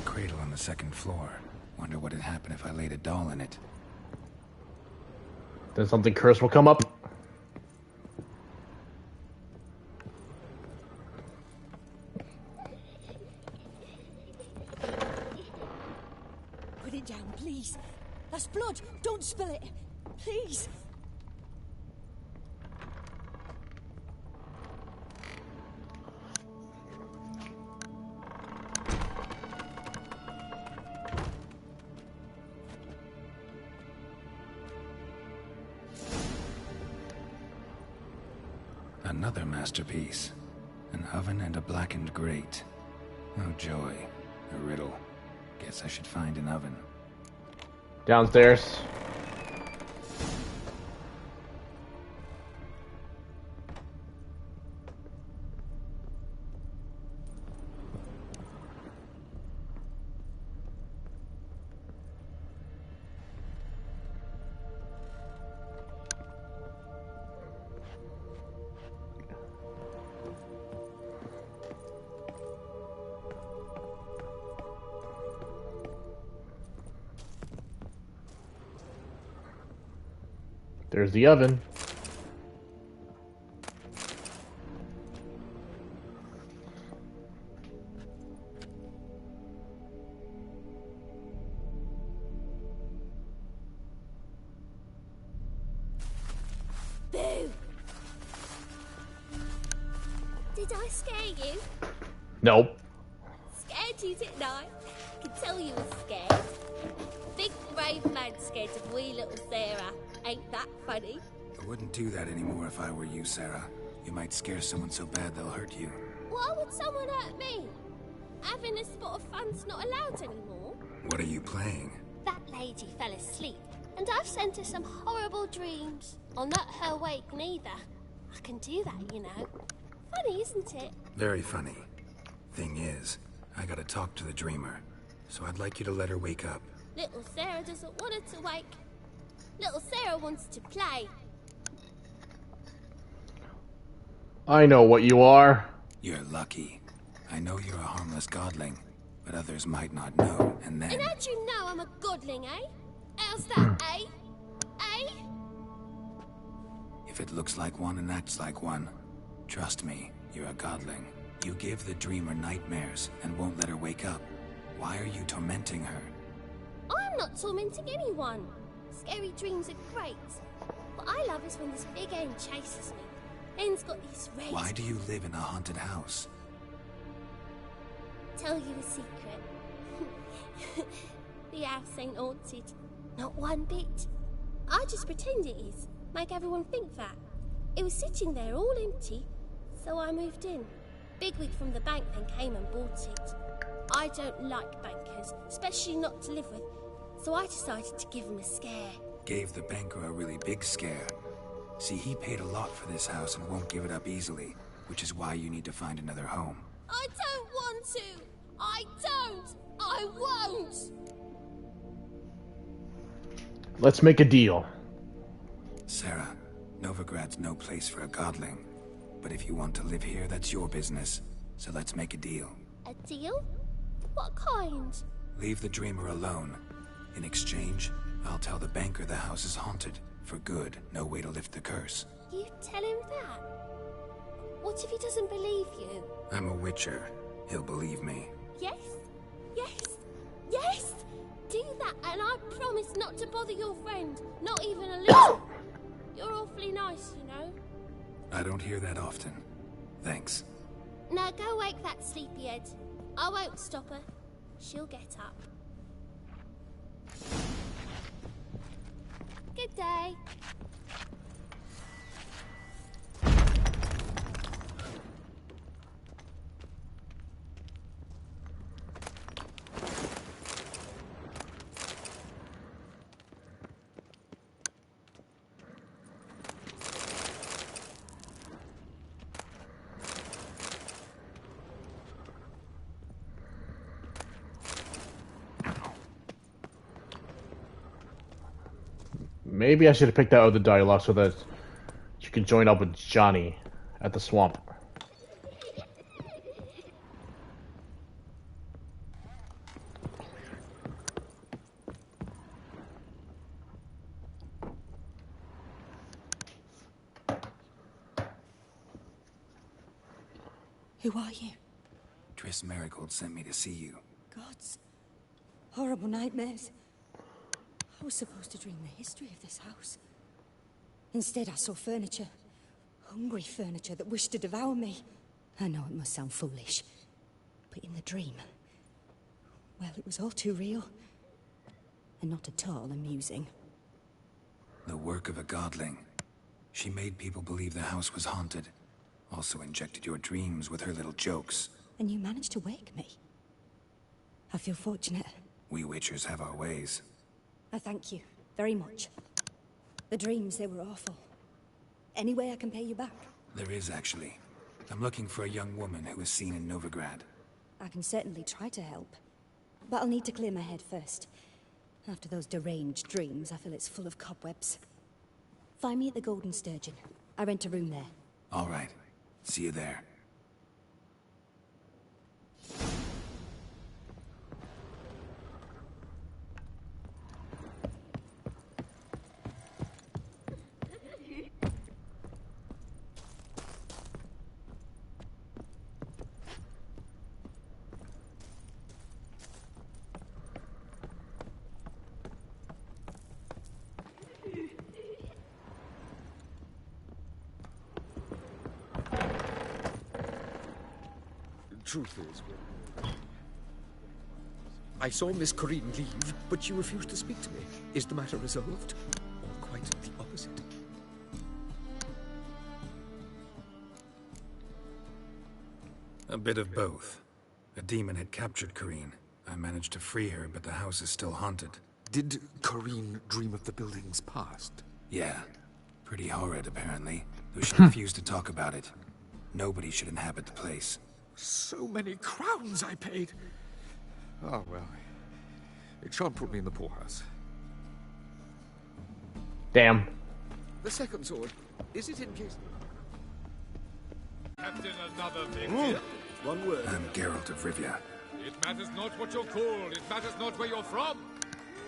Cradle on the second floor. Wonder what would happen if I laid a doll in it. Then something cursed will come up. Put it down, please. That's blood. Don't spill it. Please. Another masterpiece. An oven and a blackened grate. Oh joy. A riddle. Guess I should find an oven. Downstairs. There's the oven. Boo! Did I scare you? Nope. Scared you, didn't I? Could tell you were scared. Big red brave man scared of wee little Sarah. Ain't that funny? I wouldn't do that anymore if I were you, Sarah. You might scare someone so bad they'll hurt you. Why would someone hurt me? Having a spot of fun's not allowed anymore. What are you playing? That lady fell asleep, and I've sent her some horrible dreams. I'll not her wake neither. I can do that, you know. Funny, isn't it? Very funny. Thing is, I gotta talk to the dreamer, so I'd like you to let her wake up. Little Sarah doesn't want her to wake. Little Sarah wants to play. I know what you are. You're lucky. I know you're a harmless godling, but others might not know, and then... And how'd you know I'm a godling, eh? How's that, eh? Eh? If it looks like one and acts like one, trust me, you're a godling. You give the dreamer nightmares and won't let her wake up. Why are you tormenting her? I'm not tormenting anyone. Scary dreams are great. What I love is when this big end chases me. End's got these rays. Why do you live in a haunted house? Tell you a secret. The house ain't haunted. Not one bit. I just pretend it is. Make everyone think that. It was sitting there all empty, so I moved in. Bigwig from the bank then came and bought it. I don't like bankers, especially not to live with, so I decided to give him a scare. Gave the banker a really big scare. See, he paid a lot for this house and won't give it up easily, which is why you need to find another home. I don't want to! I don't! I won't! Let's make a deal. Sarah, Novigrad's no place for a godling. But if you want to live here, that's your business. So let's make a deal. A deal? What kind? Leave the dreamer alone. In exchange, I'll tell the banker the house is haunted. For good, no way to lift the curse. You tell him that? What if he doesn't believe you? I'm a witcher. He'll believe me. Yes? Yes? Yes! Do that and I promise not to bother your friend. Not even a little. You're awfully nice, you know. I don't hear that often. Thanks. Now go wake that sleepyhead. I won't stop her. She'll get up. Good day. Maybe I should have picked out other dialogue so that you can join up with Johnny at the swamp. Who are you? Triss Marigold sent me to see you. Gods. Horrible nightmares. I was supposed to dream the history of this house. Instead, I saw furniture. Hungry furniture that wished to devour me. I know it must sound foolish, but in the dream, well, it was all too real. And not at all amusing. The work of a godling. She made people believe the house was haunted. Also injected your dreams with her little jokes. And you managed to wake me. I feel fortunate. We witchers have our ways. I thank you very much. The dreams, they were awful. Any way I can pay you back? There is, actually. I'm looking for a young woman who was seen in Novigrad. I can certainly try to help. But I'll need to clear my head first. After those deranged dreams, I feel it's full of cobwebs. Find me at the Golden Sturgeon. I rent a room there. All right. See you there. Truth is, I saw Miss Corrine leave, but she refused to speak to me. Is the matter resolved? Or quite the opposite? A bit of both. A demon had captured Corrine. I managed to free her, but the house is still haunted. Did Corrine dream of the building's past? Yeah. Pretty horrid, apparently. Though she refused to talk about it. Nobody should inhabit the place. So many crowns I paid. Oh, well. It shan't put me in the poorhouse. Damn. The second sword, is it in case... Captain, another victim. One word. I'm Geralt of Rivia. It matters not what you're called. It matters not where you're from.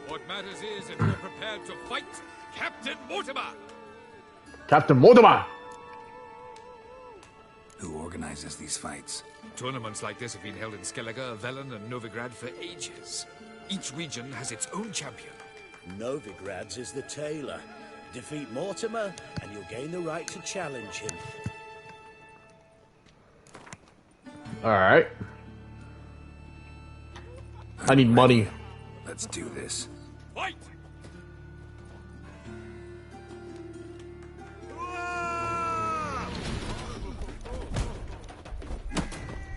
What matters is if you're prepared to fight Captain Mortimer. Captain Mortimer! Who organizes these fights? Tournaments like this have been held in Skellige, Velen, and Novigrad for ages. Each region has its own champion. Novigrad's is the tailor. Defeat Mortimer, and you'll gain the right to challenge him. Alright. I need money. Let's do this. Fight!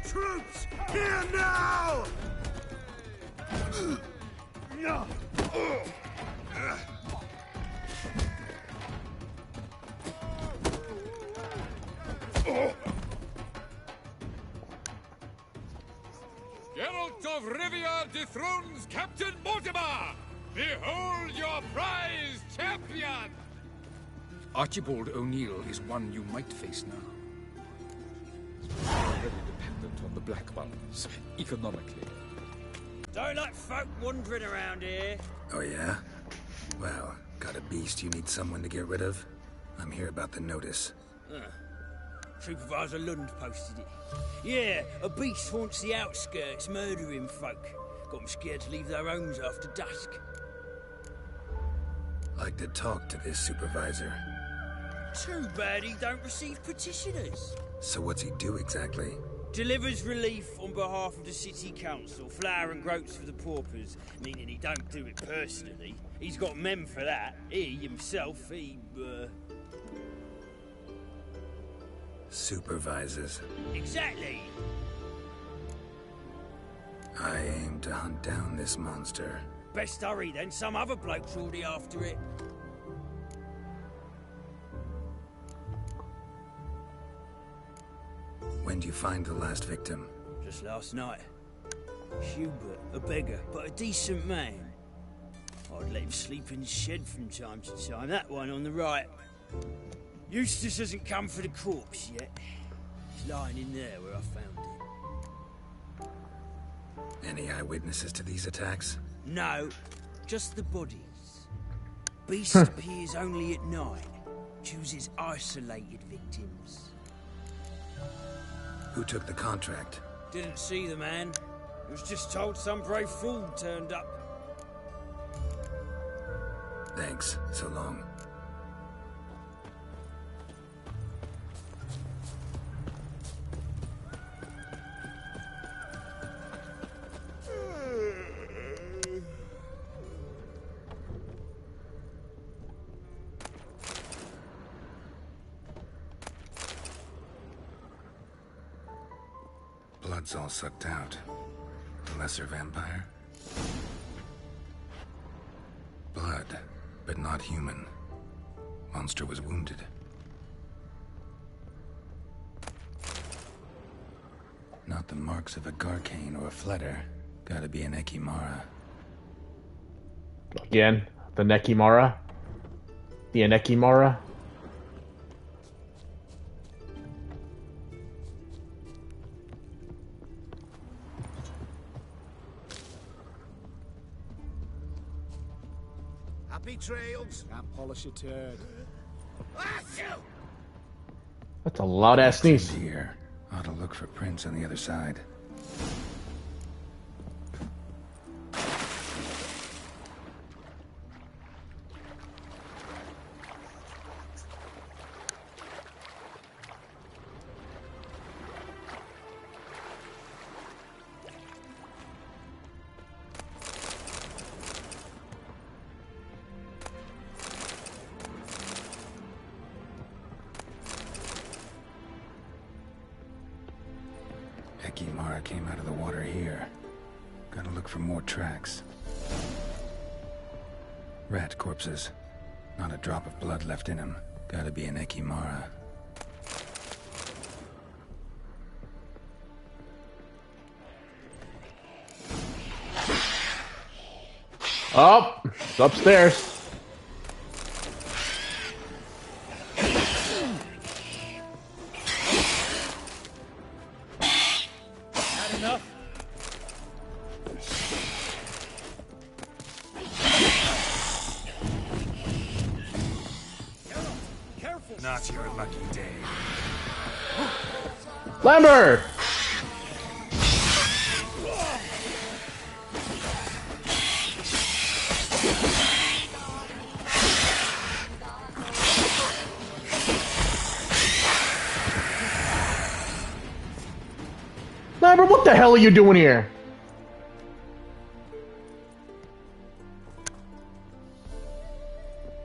Troops, here now! Geralt of Rivia dethrones Captain Mortimer! Behold your prize champion! Archibald O'Neill is one you might face now. Already dependent on the Black Ones, economically. Don't like folk wandering around here. Oh yeah? Well, got a beast you need someone to get rid of? I'm here about the notice. Supervisor Lund posted it. Yeah, a beast haunts the outskirts, murdering folk. Got them scared to leave their homes after dusk. Like to talk to this supervisor. Too bad he don't receive petitioners. So what's he do exactly? Delivers relief on behalf of the city council, flour and groats for the paupers, meaning he don't do it personally. He's got men for that. He himself, Supervises. Exactly. I aim to hunt down this monster. Best hurry then, some other bloke's already after it. When do you find the last victim? Just last night. Hubert, a beggar, but a decent man. I'd let him sleep in his shed from time to time. That one on the right. Eustace hasn't come for the corpse yet. He's lying in there where I found him. Any eyewitnesses to these attacks? No, just the bodies. Beast appears only at night. Chooses isolated victims. Who took the contract? Didn't see the man. Was just told some brave fool turned up. Thanks. So long. Blood's all sucked out. A lesser vampire? Blood, but not human. Monster was wounded. Not the marks of a Garcane or a Fletter. Gotta be an Ekimara. Again, the Nekimara? The Anekimara? Happy trails. Can't polish a turd. That's a loud ass sneeze. Here. Ought to look for prints on the other side. Ekimara came out of the water here. Gotta look for more tracks. Rat corpses. Not a drop of blood left in them. Gotta be an Ekimara. Oh, it's upstairs. Had enough? Careful! Not your lucky day. Lambert! Lambert, what the hell are you doing here?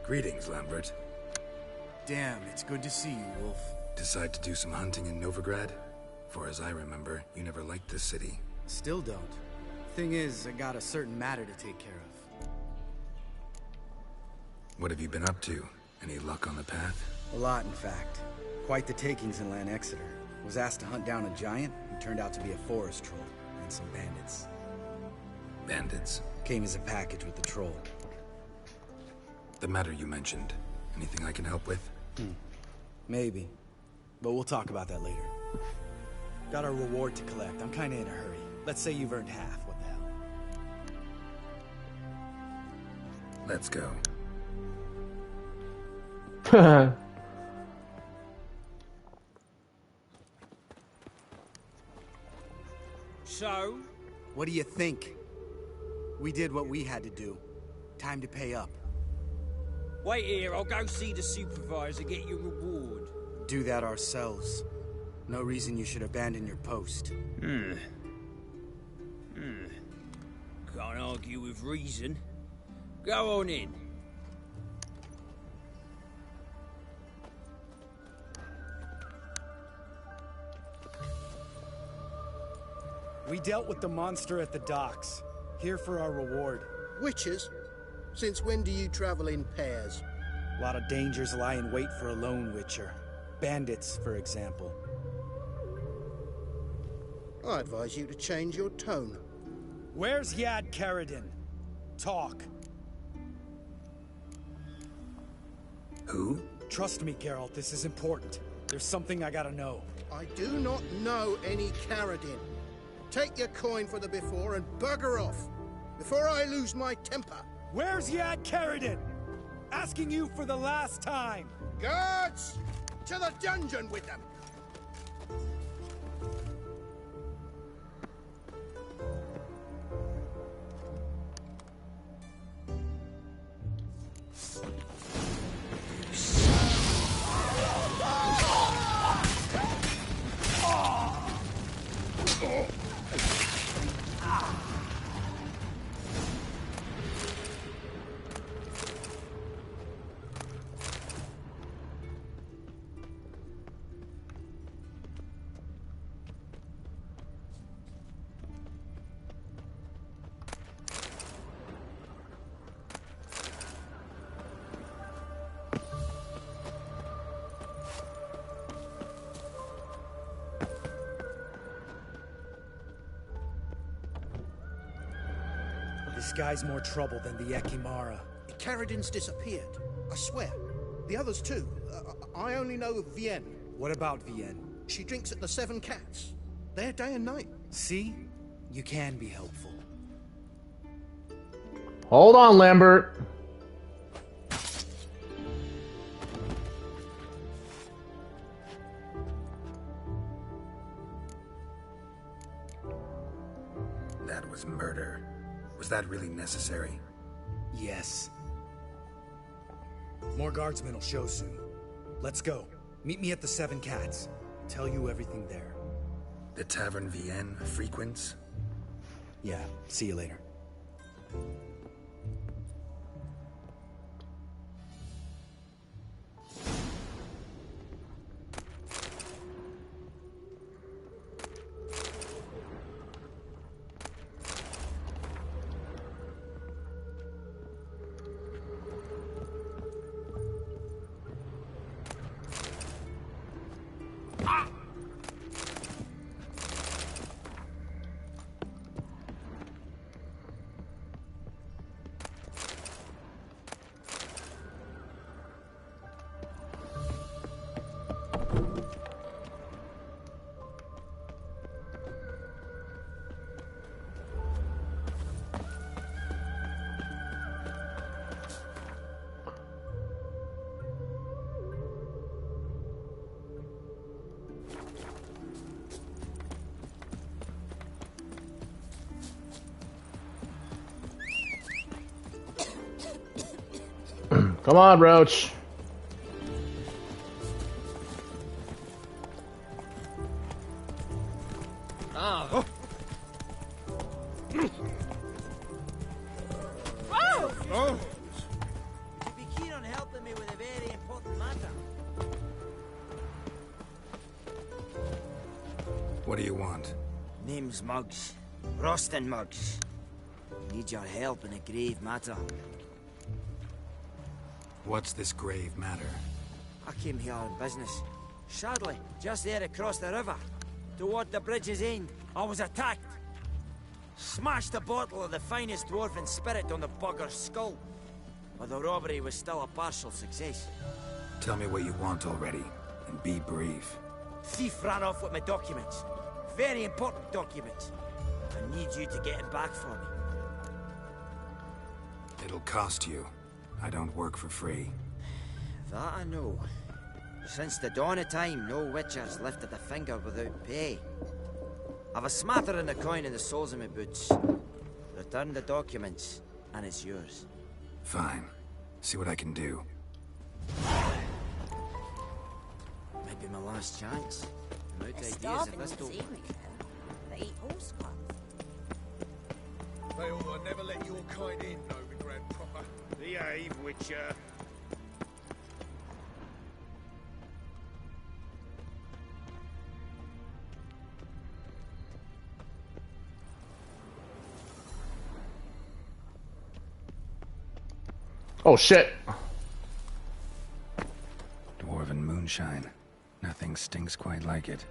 Greetings, Lambert. Damn, it's good to see you, Wolf. Decide to do some hunting in Novigrad? For as I remember, you never liked this city. Still don't. Thing is, I got a certain matter to take care of. What have you been up to? Any luck on the path? A lot, in fact. Quite the takings in Lan Exeter. Was asked to hunt down a giant, who turned out to be a forest troll, and some bandits. Bandits? Came as a package with the troll. The matter you mentioned. Anything I can help with? Maybe. But we'll talk about that later. Got a reward to collect. I'm kinda in a hurry. Let's say you've earned half. What the hell? Let's go. So? What do you think? We did what we had to do. Time to pay up. Wait here, I'll go see the supervisor, get your reward. Do that ourselves. No reason you should abandon your post. Can't argue with reason. Go on in. We dealt with the monster at the docks. Here for our reward. Witches? Since when do you travel in pairs? A lot of dangers lie in wait for a lone witcher. Bandits, for example. I advise you to change your tone. Where's Yad Karadin? Talk. Who? Trust me, Geralt, this is important. There's something I gotta know. I do not know any Karadin. Take your coin for the before and bugger off, before I lose my temper. Where's Yad Karadin? Asking you for the last time. Guards! To the dungeon with them! This guy's more trouble than the Ekimara. Karadin's disappeared. I swear. The others too. I only know of Vienne. What about Vienne? She drinks at the Seven Cats. There day and night. See? You can be helpful. Hold on, Lambert. That was murder. Was that really necessary? Yes. More guardsmen will show soon. Let's go. Meet me at the Seven Cats. Tell you everything there. The Tavern Vienne frequents? Yeah, see you later. Come on, Roach. Oh. Oh. You'd be keen on helping me with a very important matter. What do you want? Name's Muggs. Rostin Muggs. Need your help in a grave matter. What's this grave matter? I came here on business. Sadly, just there across the river, toward the bridge's end, I was attacked. Smashed a bottle of the finest dwarven spirit on the bugger's skull. But the robbery was still a partial success. Tell me what you want already, and be brief. Thief ran off with my documents. Very important documents. I need you to get him back for me. It'll cost you. I don't work for free. That I know. Since the dawn of time, no witcher's lifted a finger without pay. I've a smattering of coin in the soles of my boots. Return the documents, and it's yours. Fine. See what I can do. Might be my last chance. I'm out of ideas if this don't... They eat horse guts. They ought to never let your kind in, Novigrad proper. Behave, Witcher. Oh shit. Dwarven moonshine. Nothing stinks quite like it.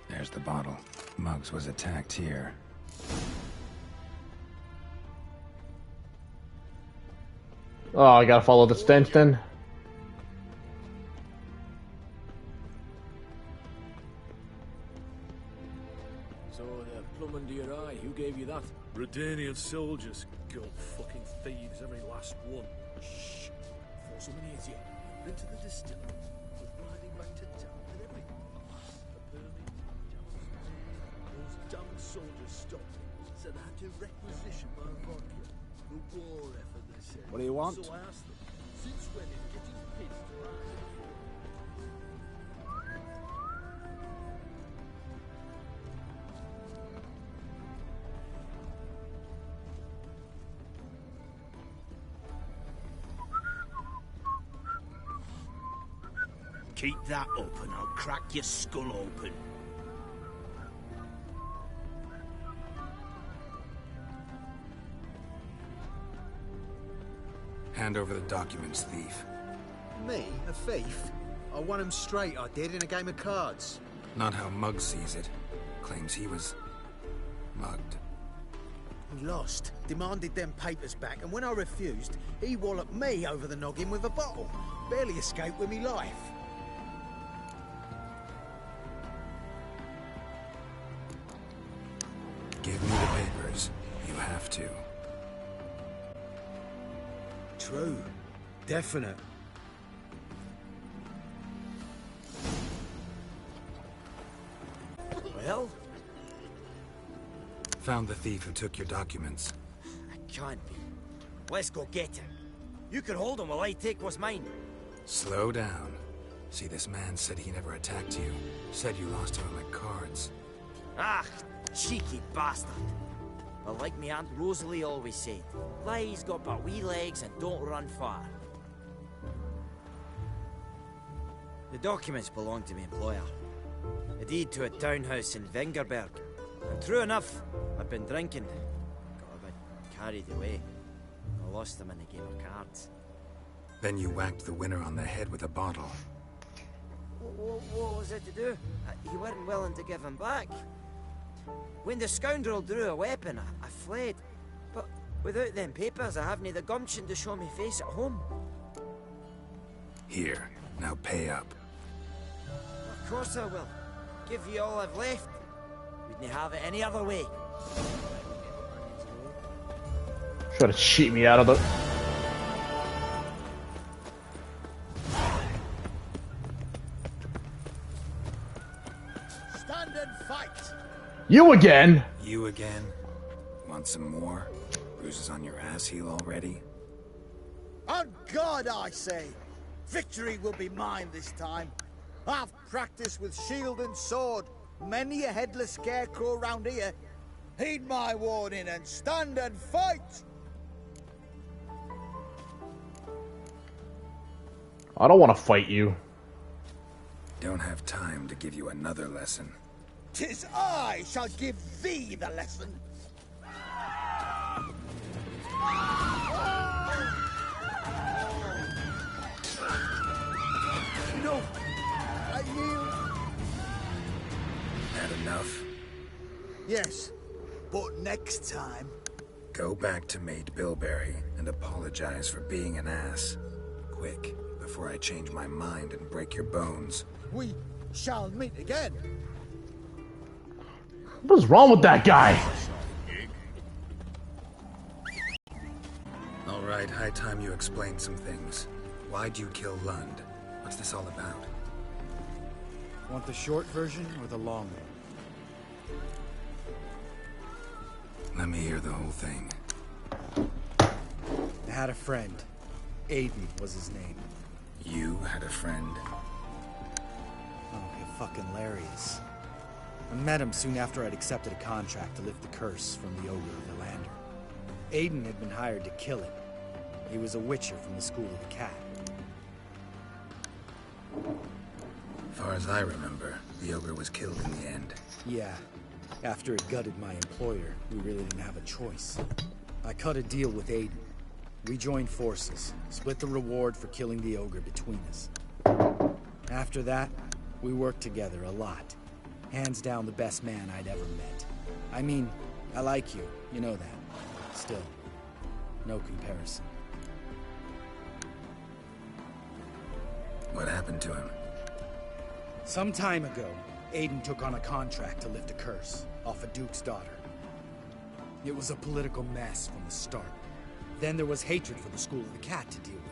There's the bottle. Muggs was attacked here. Oh, I gotta follow the stench then. So the plum under your eye, who gave you that? Redanian soldiers. God, fucking thieves, every last one. Shh. For someone hears you. Been to the distillery. Was riding back to town and everything. The permit, those damn soldiers stopped me. Said I had to requisition my vodka. The war effort, they said. What do you want? So I asked them, since when is getting pissed around? Keep that up and I'll crack your skull open. Hand over the documents, thief. Me? A thief? I won him straight, I did, in a game of cards. Not how Muggs sees it. Claims he was mugged. He lost, demanded them papers back, and when I refused, he walloped me over the noggin with a bottle. Barely escaped with me life. Give me the papers. You have to. True. Definite. Well? Found the thief who took your documents. I can't be. Let's go get him. You can hold him while I take what's mine. Slow down. See, this man said he never attacked you. Said you lost him at cards. Ah, cheeky bastard. But like me Aunt Rosalie always said, lies got but wee legs and don't run far. The documents belong to my employer. A deed to a townhouse in Vingerberg. And true enough, I've been drinking. Got a bit carried away. I lost them in a game of cards. Then you whacked the winner on the head with a bottle. What was it to do? You weren't willing to give him back. When the scoundrel drew a weapon, I fled. But without them papers, I haven't the gumption to show me face at home. Here, now pay up. Of course I will. Give you all I've left. Wouldn't have it any other way. Try to cheat me out of the... Stand and fight! You again? You again? Want some more? Bruises on your ass heel already? On God, I say, victory will be mine this time. I've practiced with shield and sword. Many a headless scarecrow round here. Heed my warning and stand and fight! I don't want to fight you. Don't have time to give you another lesson. 'Tis I shall give thee the lesson. No, I yield. Had enough? Yes, but next time. Go back to Maid Bilberry and apologize for being an ass. Quick, before I change my mind and break your bones. We shall meet again. What's wrong with that guy? All right, high time you explain some things. Why'd you kill Lund? What's this all about? Want the short version or the long one? Let me hear the whole thing. I had a friend. Aiden was his name. You had a friend? Oh, you're fucking hilarious. I met him soon after I'd accepted a contract to lift the curse from the Ogre of the Lander. Aiden had been hired to kill him. He was a witcher from the School of the Cat. As far as I remember, the Ogre was killed in the end. Yeah. After it gutted my employer, we really didn't have a choice. I cut a deal with Aiden. We joined forces, split the reward for killing the Ogre between us. After that, we worked together a lot. Hands down the best man I'd ever met. I mean, I like you, you know that. Still, no comparison. What happened to him? Some time ago, Aiden took on a contract to lift a curse off a duke's daughter. It was a political mess from the start. Then there was hatred for the School of the Cat to deal with.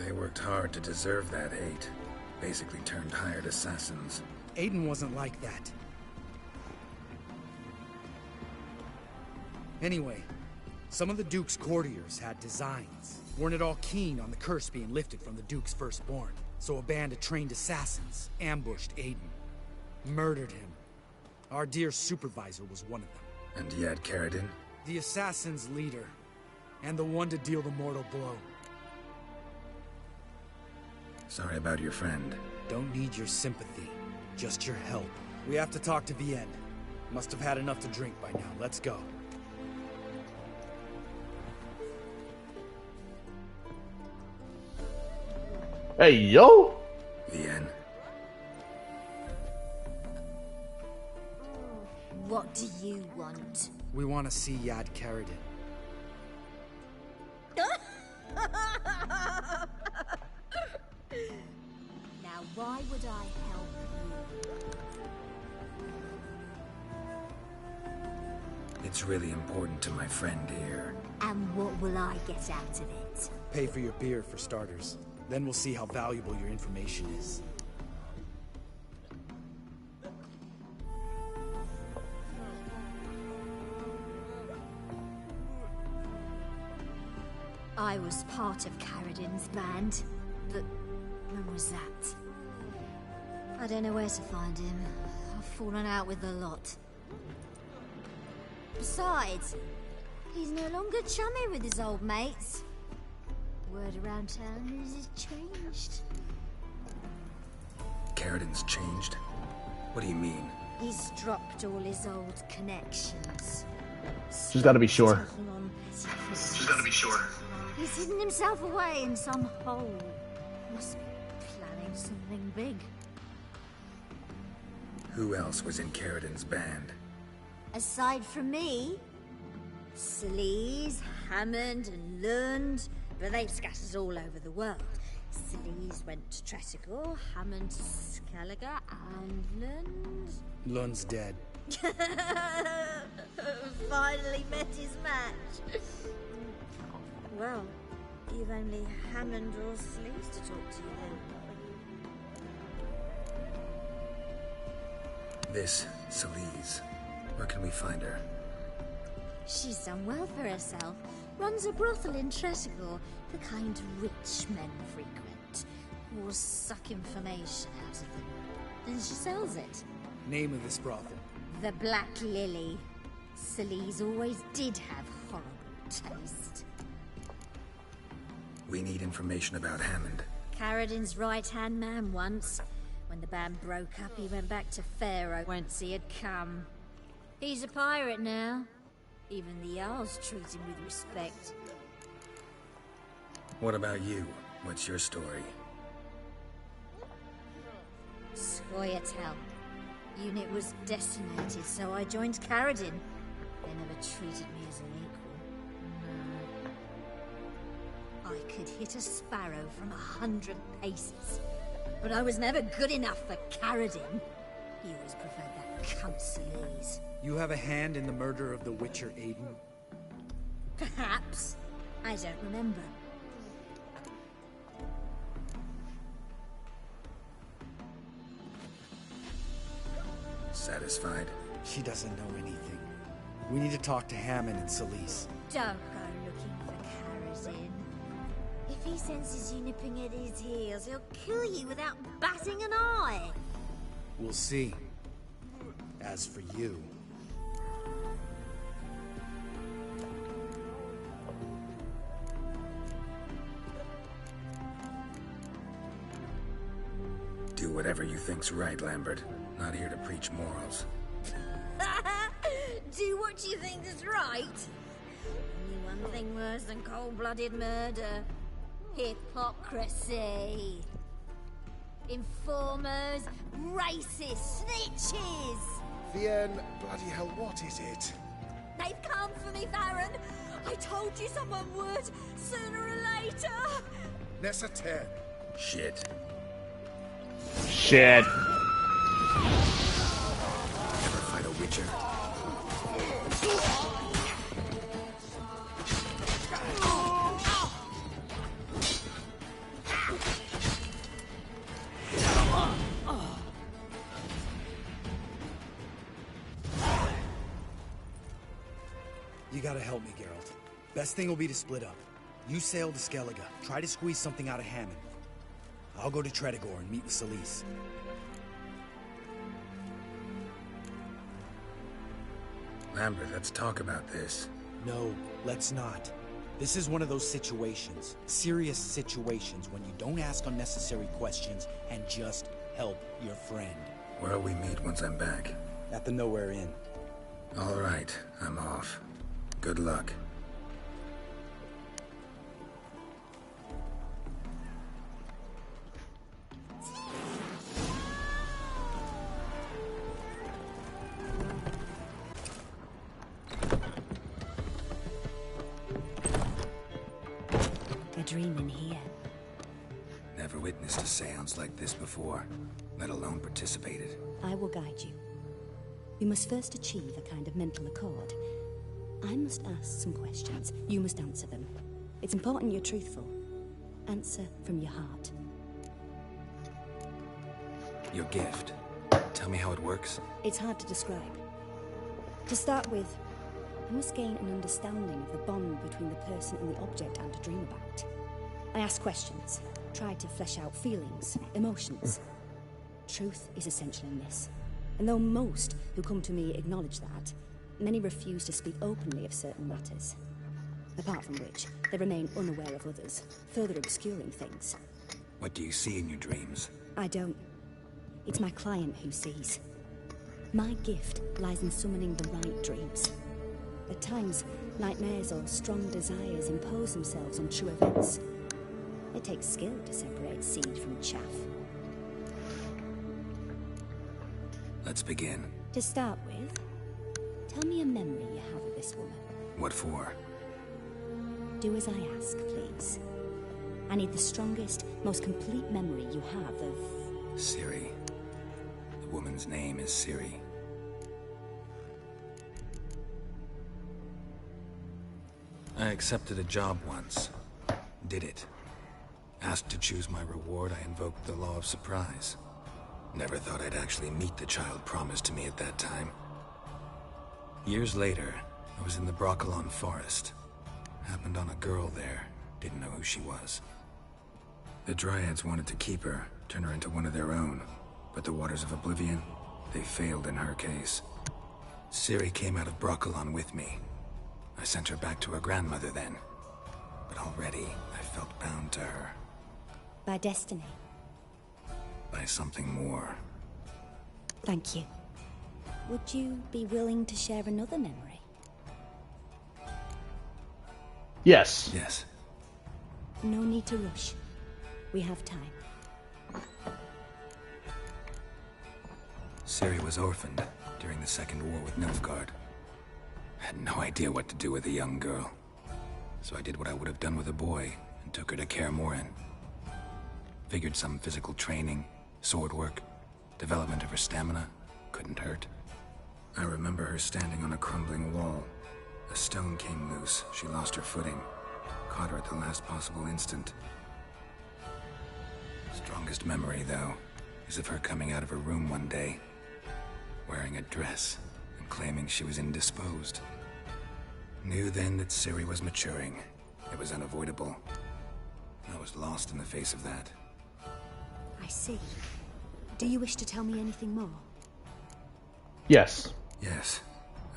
They worked hard to deserve that hate. Basically turned hired assassins. Aiden wasn't like that. Anyway, some of the Duke's courtiers had designs. Weren't at all keen on the curse being lifted from the Duke's firstborn. So a band of trained assassins ambushed Aiden. Murdered him. Our dear supervisor was one of them. And you had Carradine? The assassin's leader. And the one to deal the mortal blow. Sorry about your friend. Don't need your sympathy. Just your help. We have to talk to Vienne. Must have had enough to drink by now. Let's go. Hey, yo! Vienne. What do you want? We want to see Yad Carradine. Now, why would I help you? It's really important to my friend here. And what will I get out of it? Pay for your beer, for starters. Then we'll see how valuable your information is. I was part of Carradine's band, but when was that? I don't know where to find him. I've fallen out with a lot. Besides, he's no longer chummy with his old mates. Word around town is he's changed. Carradine's changed? What do you mean? He's dropped all his old connections. She's gotta be sure. She's gotta be sure. He's hidden himself away in some hole. Must be planning something big. Who else was in Carradine's band? Aside from me, Sleaze, Hammond and Lund, but they've scattered all over the world. Sleaze went to Tresigor, Hammond to Skellige, and Lund... Lund's dead. Finally met his match. Well, you've only Hammond or Sleaze to talk to then. This Sleaze. Where can we find her? She's done well for herself. Runs a brothel in Tresigor. The kind rich men frequent, or suck information out of them. Then she sells it. Name of this brothel. The Black Lily. Celise always did have horrible taste. We need information about Hammond. Carradin's right-hand man once. When the band broke up, he went back to Pharaoh whence he had come. He's a pirate now. Even the Jarls treat him with respect. What about you? What's your story? Scoia'tael. Unit was decimated, so I joined Carradin. They never treated me as an equal. No. I could hit a sparrow from 100 paces, but I was never good enough for Carradin. He always preferred that cunt Celise. You have a hand in the murder of the Witcher Aiden? Perhaps. I don't remember. Satisfied? She doesn't know anything. We need to talk to Hammond and Celise. Don't go looking for Carradin. If he senses you nipping at his heels, he'll kill you without batting an eye. We'll see. As for you... Do whatever you think's right, Lambert. Not here to preach morals. Do what you think is right. Only one thing worse than cold-blooded murder. Hypocrisy. Informers, racist snitches. Vienne, bloody hell, what is it? They've come for me, Baron. I told you someone would, sooner or later. Nessa 10. Shit. Shit. Ever fight a Witcher? You gotta help me, Geralt. Best thing will be to split up. You sail to Skellige. Try to squeeze something out of Hammond. I'll go to Tredegor and meet with Celise. Lambert, let's talk about this. No, let's not. This is one of those situations, serious situations, when you don't ask unnecessary questions and just help your friend. Where'll we meet once I'm back? At the Nowhere Inn. All right, I'm off. Good luck. A dream in here. Never witnessed a seance like this before, let alone participated. I will guide you. We must first achieve a kind of mental accord. I must ask some questions. You must answer them. It's important you're truthful. Answer from your heart. Your gift. Tell me how it works. It's hard to describe. To start with, I must gain an understanding of the bond between the person and the object I'm to dream about. I ask questions, try to flesh out feelings, emotions. Truth is essential in this. And though most who come to me acknowledge that, many refuse to speak openly of certain matters. Apart from which, they remain unaware of others, further obscuring things. What do you see in your dreams? I don't. It's my client who sees. My gift lies in summoning the right dreams. At times, nightmares or strong desires impose themselves on true events. It takes skill to separate seed from chaff. Let's begin. To start with, tell me a memory you have of this woman. What for? Do as I ask, please. I need the strongest, most complete memory you have of... Ciri. The woman's name is Ciri. I accepted a job once. Did it. Asked to choose my reward, I invoked the law of surprise. Never thought I'd actually meet the child promised to me at that time. Years later, I was in the Broccolon forest. Happened on a girl there. didn't know who she was. The Dryads wanted to keep her, turn her into one of their own, but the Waters of Oblivion, they failed in her case. Ciri came out of Brokilon with me. I sent her back to her grandmother then, but already I felt bound to her. By destiny. By something more. Thank you. Would you be willing to share another memory? Yes. Yes. No need to rush. We have time. Ciri was orphaned during the Second War with Nilfgaard. I had no idea what to do with a young girl. So I did what I would have done with a boy and took her to Kaer Morhen. Figured some physical training, sword work, development of her stamina couldn't hurt. I remember her standing on a crumbling wall. A stone came loose, she lost her footing. Caught her at the last possible instant. Strongest memory, though, is of her coming out of her room one day, wearing a dress and claiming she was indisposed. Knew then that Ciri was maturing. It was unavoidable. I was lost in the face of that. I see. Do you wish to tell me anything more? Yes. Yes,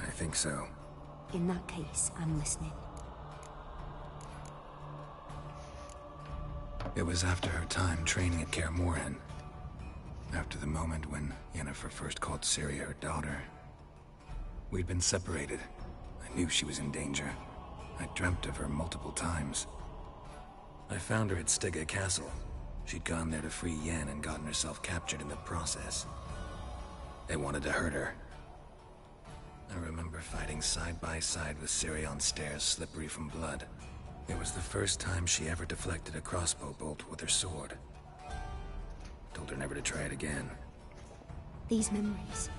I think so. In that case, I'm listening. It was after her time training at Kaer Morhen. After the moment when Yennefer first called Ciri her daughter. We'd been separated. I knew she was in danger. I dreamt of her multiple times. I found her at Stege Castle. She'd gone there to free Yen and gotten herself captured in the process. They wanted to hurt her. I remember fighting side by side with Ciri on stairs slippery from blood. It was the first time she ever deflected a crossbow bolt with her sword. Told her never to try it again. These memories,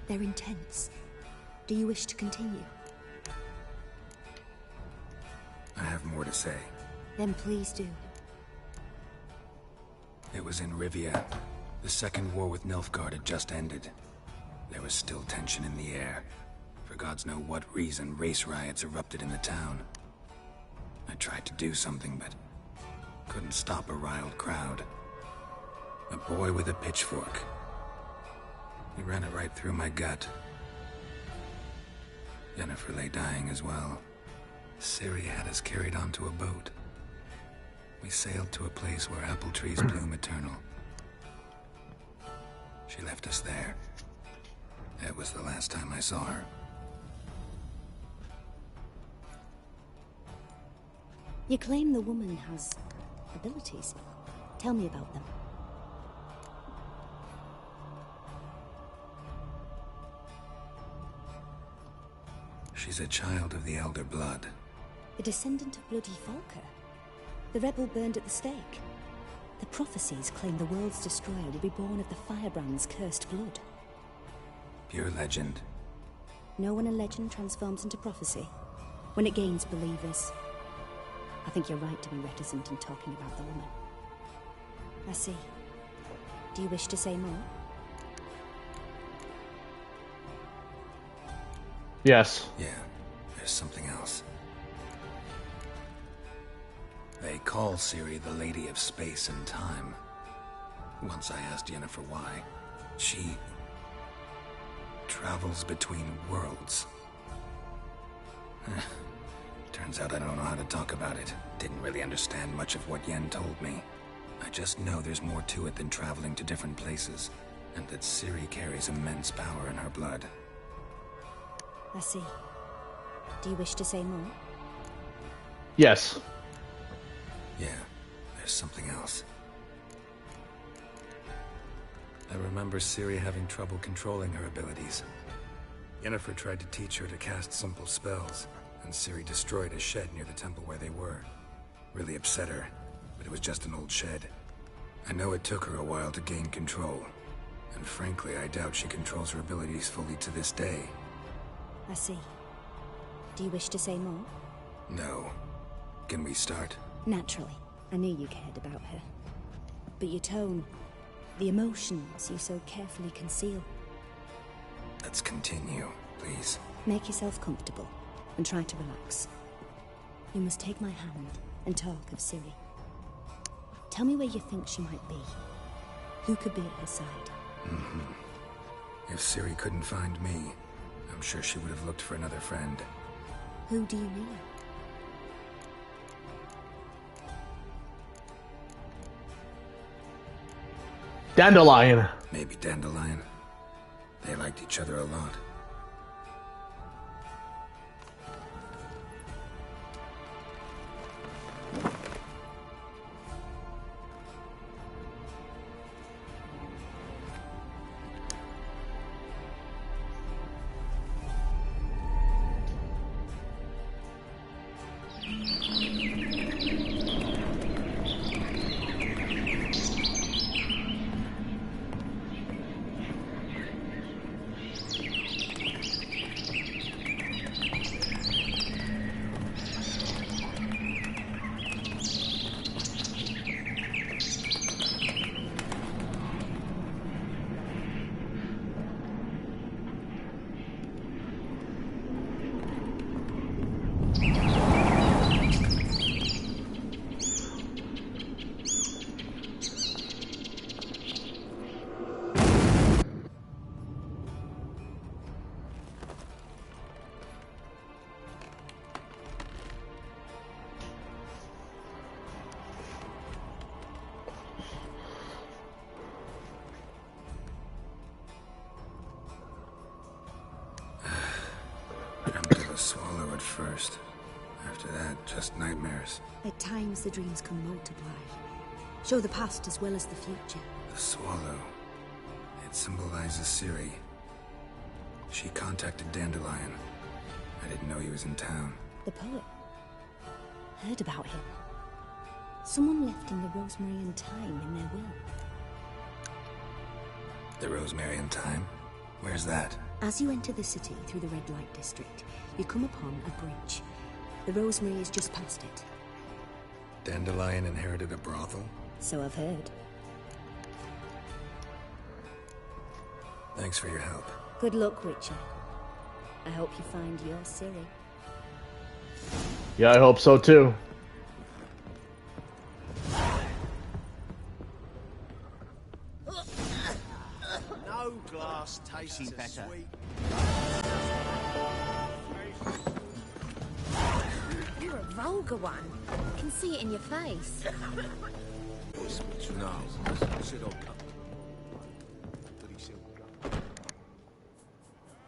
they're intense. Do you wish to continue? I have more to say. Then please do. It was in Rivia. The Second War with Nilfgaard had just ended. There was still tension in the air. For gods know what reason, race riots erupted in the town. I tried to do something, but couldn't stop a riled crowd. A boy with a pitchfork. He ran it right through my gut. Yennefer lay dying as well. Ciri had us carried onto a boat. We sailed to a place where apple trees bloom eternal. She left us there. That was the last time I saw her. You claim the woman has abilities. Tell me about them. She's a child of the Elder Blood. A descendant of bloody Falker. The rebel burned at the stake. The prophecies claim the world's destroyer will be born of the Firebrand's cursed blood. Pure legend. Know when a legend transforms into prophecy? When it gains believers. I think you're right to be reticent in talking about the woman. I see. Do you wish to say more? Yes. Yeah, there's something else. They call Ciri the Lady of Space and Time. Once I asked Yennefer why. She travels between worlds. Turns out I don't know how to talk about it. Didn't really understand much of what Yen told me. I just know there's more to it than traveling to different places, and that Ciri carries immense power in her blood. I see. Do you wish to say more? Yes. Yeah, there's something else. I remember Ciri having trouble controlling her abilities. Yennefer tried to teach her to cast simple spells, and Ciri destroyed a shed near the temple where they were. Really upset her, but it was just an old shed. I know it took her a while to gain control, and frankly, I doubt she controls her abilities fully to this day. I see. Do you wish to say more? No. Can we start? Naturally. I knew you cared about her. But your tone, the emotions you so carefully conceal. Let's continue, please. Make yourself comfortable and try to relax. You must take my hand and talk of Ciri. Tell me where you think she might be. Who could be at her side? If Ciri couldn't find me, I'm sure she would have looked for another friend. Who do you mean? Dandelion. Maybe Dandelion. They liked each other a lot. Swallow at first. After that, just nightmares. At times, the dreams can multiply. Show the past as well as the future. The swallow. It symbolizes Ciri. She contacted Dandelion. I didn't know he was in town. The poet. Heard about him. Someone left him the rosemary and thyme in their will. The rosemary and thyme? Where's that? As you enter the city through the red light district, you come upon a bridge. The rosemary is just past it. Dandelion inherited a brothel? So I've heard. Thanks for your help. Good luck, Witcher. I hope you find your Ciri. Yeah, I hope so too. No glass tasting better. You're a vulgar one. I can see it in your face.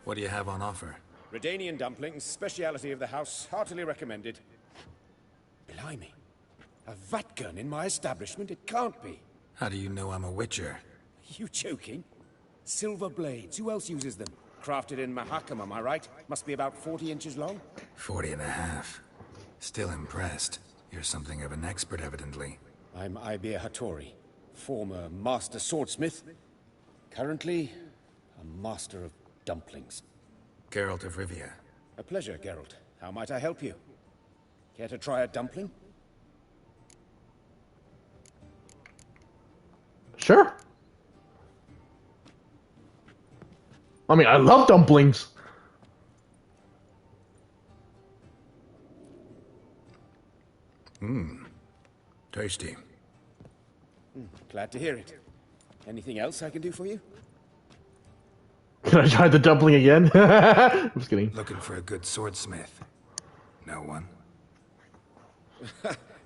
What do you have on offer? Redanian dumplings, speciality of the house, heartily recommended. Blimey. A vatgun in my establishment? It can't be. How do you know I'm a witcher? You joking? Silver blades, who else uses them? Crafted in Mahakam, am I right? Must be about 40 inches long? 40 and a half. Still impressed. You're something of an expert, evidently. I'm Ibir Hattori, former master swordsmith. Currently, a master of dumplings. Geralt of Rivia. A pleasure, Geralt. How might I help you? Care to try a dumpling? Sure. I mean, I love dumplings. Tasty. Glad to hear it. Anything else I can do for you? Can I try the dumpling again? I'm just kidding. Looking for a good swordsmith. No one?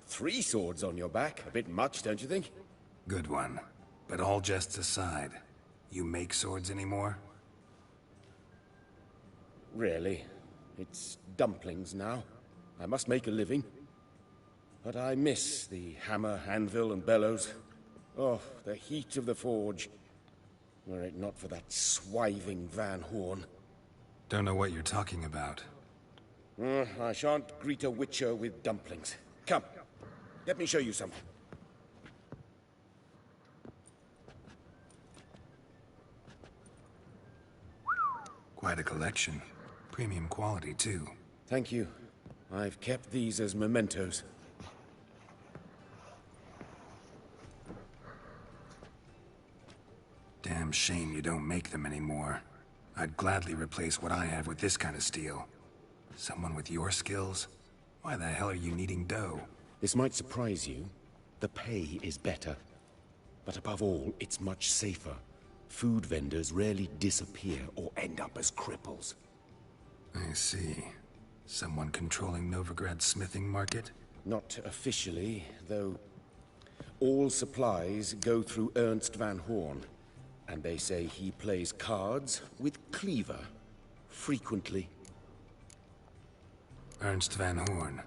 3 swords on your back. A bit much, don't you think? Good one. But all jests aside, you make swords anymore? Really? It's dumplings now. I must make a living. But I miss the hammer, anvil, and bellows. Oh, the heat of the forge. Were it not for that swiving Van Horn. Don't know what you're talking about. I shan't greet a witcher with dumplings. Come, let me show you something. Quite a collection. Premium quality, too. Thank you. I've kept these as mementos. Damn shame you don't make them anymore. I'd gladly replace what I have with this kind of steel. Someone with your skills? Why the hell are you needing dough? This might surprise you. The pay is better. But above all, it's much safer. Food vendors rarely disappear or end up as cripples. I see. Someone controlling Novigrad's smithing market? Not officially, though all supplies go through Ernst van Horn. And they say he plays cards with Cleaver. Frequently. Ernst van Horn.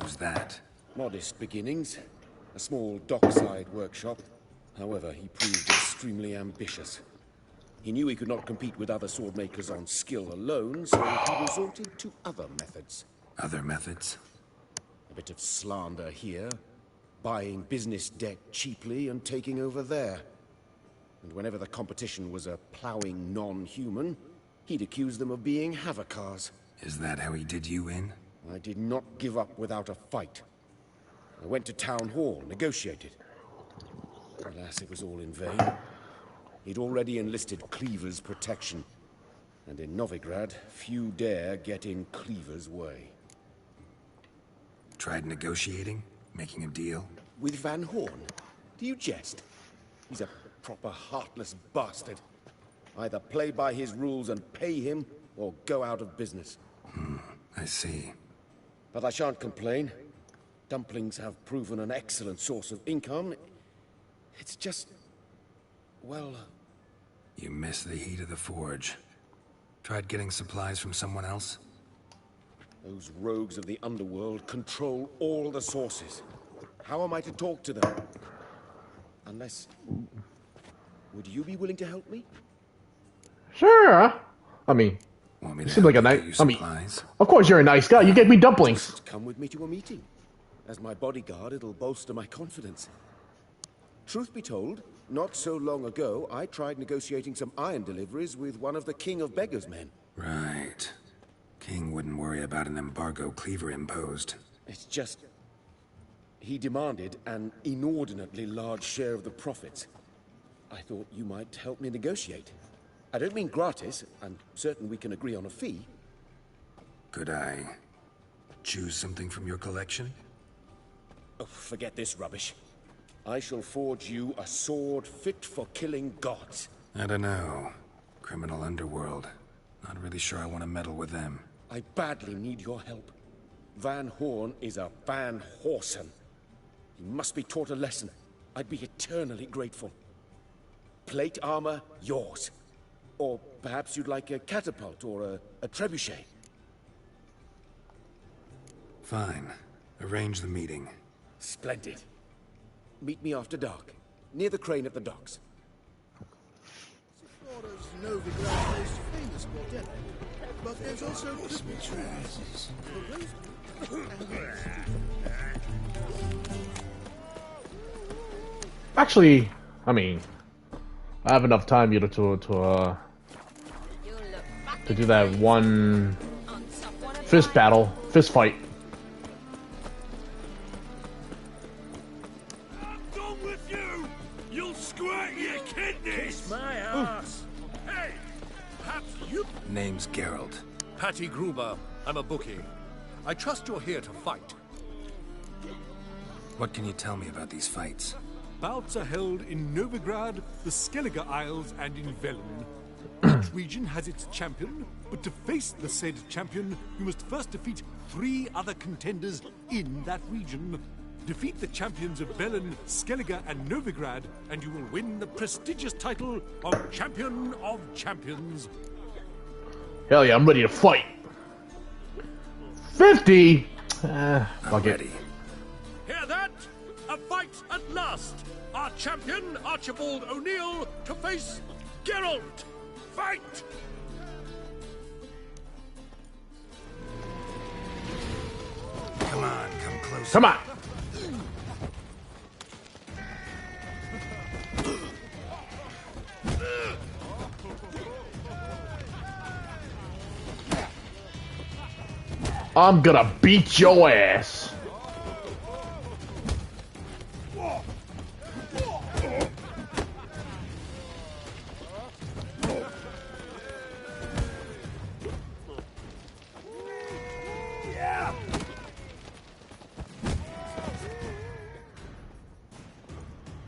Who's that? Modest beginnings. A small dockside workshop. However, he proved extremely ambitious. He knew he could not compete with other swordmakers on skill alone, so he resorted to other methods. Other methods? A bit of slander here, buying business debt cheaply and taking over there. And whenever the competition was a ploughing non-human, he'd accuse them of being Havocars. Is that how he did you in? I did not give up without a fight. I went to Town Hall, negotiated. Alas, it was all in vain. He'd already enlisted Cleaver's protection. And in Novigrad, few dare get in Cleaver's way. Tried negotiating? Making a deal? With Van Horn? Do you jest? He's a proper heartless bastard. Either play by his rules and pay him, or go out of business. I see. But I shan't complain. Dumplings have proven an excellent source of income. It's just... well... You miss the heat of the forge. Tried getting supplies from someone else? Those rogues of the underworld control all the sources. How am I to talk to them? Unless... Would you be willing to help me? Sure. I mean, you seem like a nice... I mean, of course you're a nice guy. You get me dumplings. Just come with me to a meeting. As my bodyguard, it'll bolster my confidence. Truth be told, not so long ago, I tried negotiating some iron deliveries with one of the King of Beggars' men. Right. King wouldn't worry about an embargo Cleaver imposed. It's just... he demanded an inordinately large share of the profits. I thought you might help me negotiate. I don't mean gratis. I'm certain we can agree on a fee. Could I choose something from your collection? Oh, forget this rubbish. I shall forge you a sword fit for killing gods. I don't know. Criminal underworld. Not really sure I want to meddle with them. I badly need your help. Van Horn is a Van Horsen. He must be taught a lesson. I'd be eternally grateful. Plate armor, yours. Or perhaps you'd like a catapult or a trebuchet. Fine. Arrange the meeting. Splendid. Meet me after dark, near the crane at the docks. Florida's Novigrad is famous for death, but there's also Christmas trees. Actually, I mean, I have enough time, you know, to do that one fist fight. Kiss my ass! Hey! Perhaps you... Name's Geralt. Patty Gruber. I'm a bookie. I trust you're here to fight. What can you tell me about these fights? Bouts are held in Novigrad, the Skellige Isles, and in Velen. Each region has its champion, but to face the said champion, you must first defeat 3 other contenders in that region. Defeat the champions of Velen, Skellige, and Novigrad, and you will win the prestigious title of Champion of Champions. Hell yeah, I'm ready to fight. 50? Fuck it. Hear that? A fight at last! Our champion, Archibald O'Neill, to face Geralt! Fight! Come on, come closer. Come on! I'm gonna beat your ass.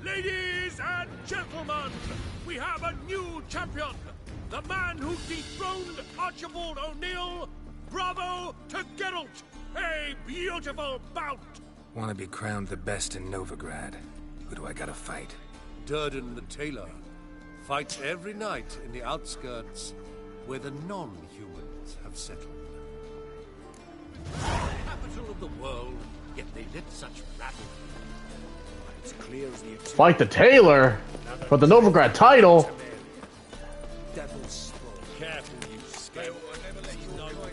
Ladies and gentlemen, we have a new champion. The man who dethroned Archibald O'Neill. Bravo to Geralt. A beautiful bout. Want to be crowned the best in Novigrad. Who do I gotta fight? Durden the Tailor fights every night in the outskirts where the non-humans have settled. Capital of the world, yet they let such rabble. It's clear as the Fight the Tailor for the Novigrad title. devil's spawn. Careful, you scale. I'll never let you know where.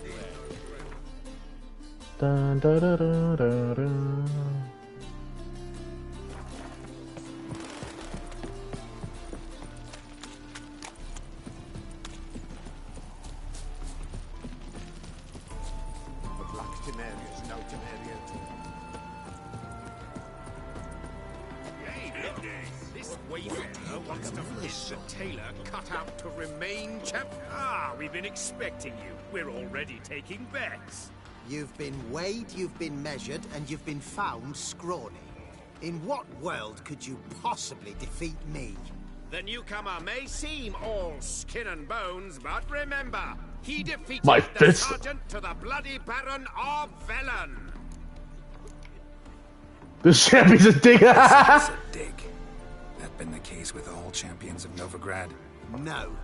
Dun, dun, dun, dun, dun, dun. The Black Temeria's no Temeria at all. Hey, this wayfarer wants to get the tailor cut out to remain champ. Ah, we've been expecting you. We're already taking bets. You've been weighed, you've been measured, and you've been found scrawny. In what world could you possibly defeat me? The newcomer may seem all skin and bones, but remember, he defeated My the fist. sergeant to the bloody Baron of Velen. This champion's a dig. It's a dig. That been the case with all champions of Novigrad? No,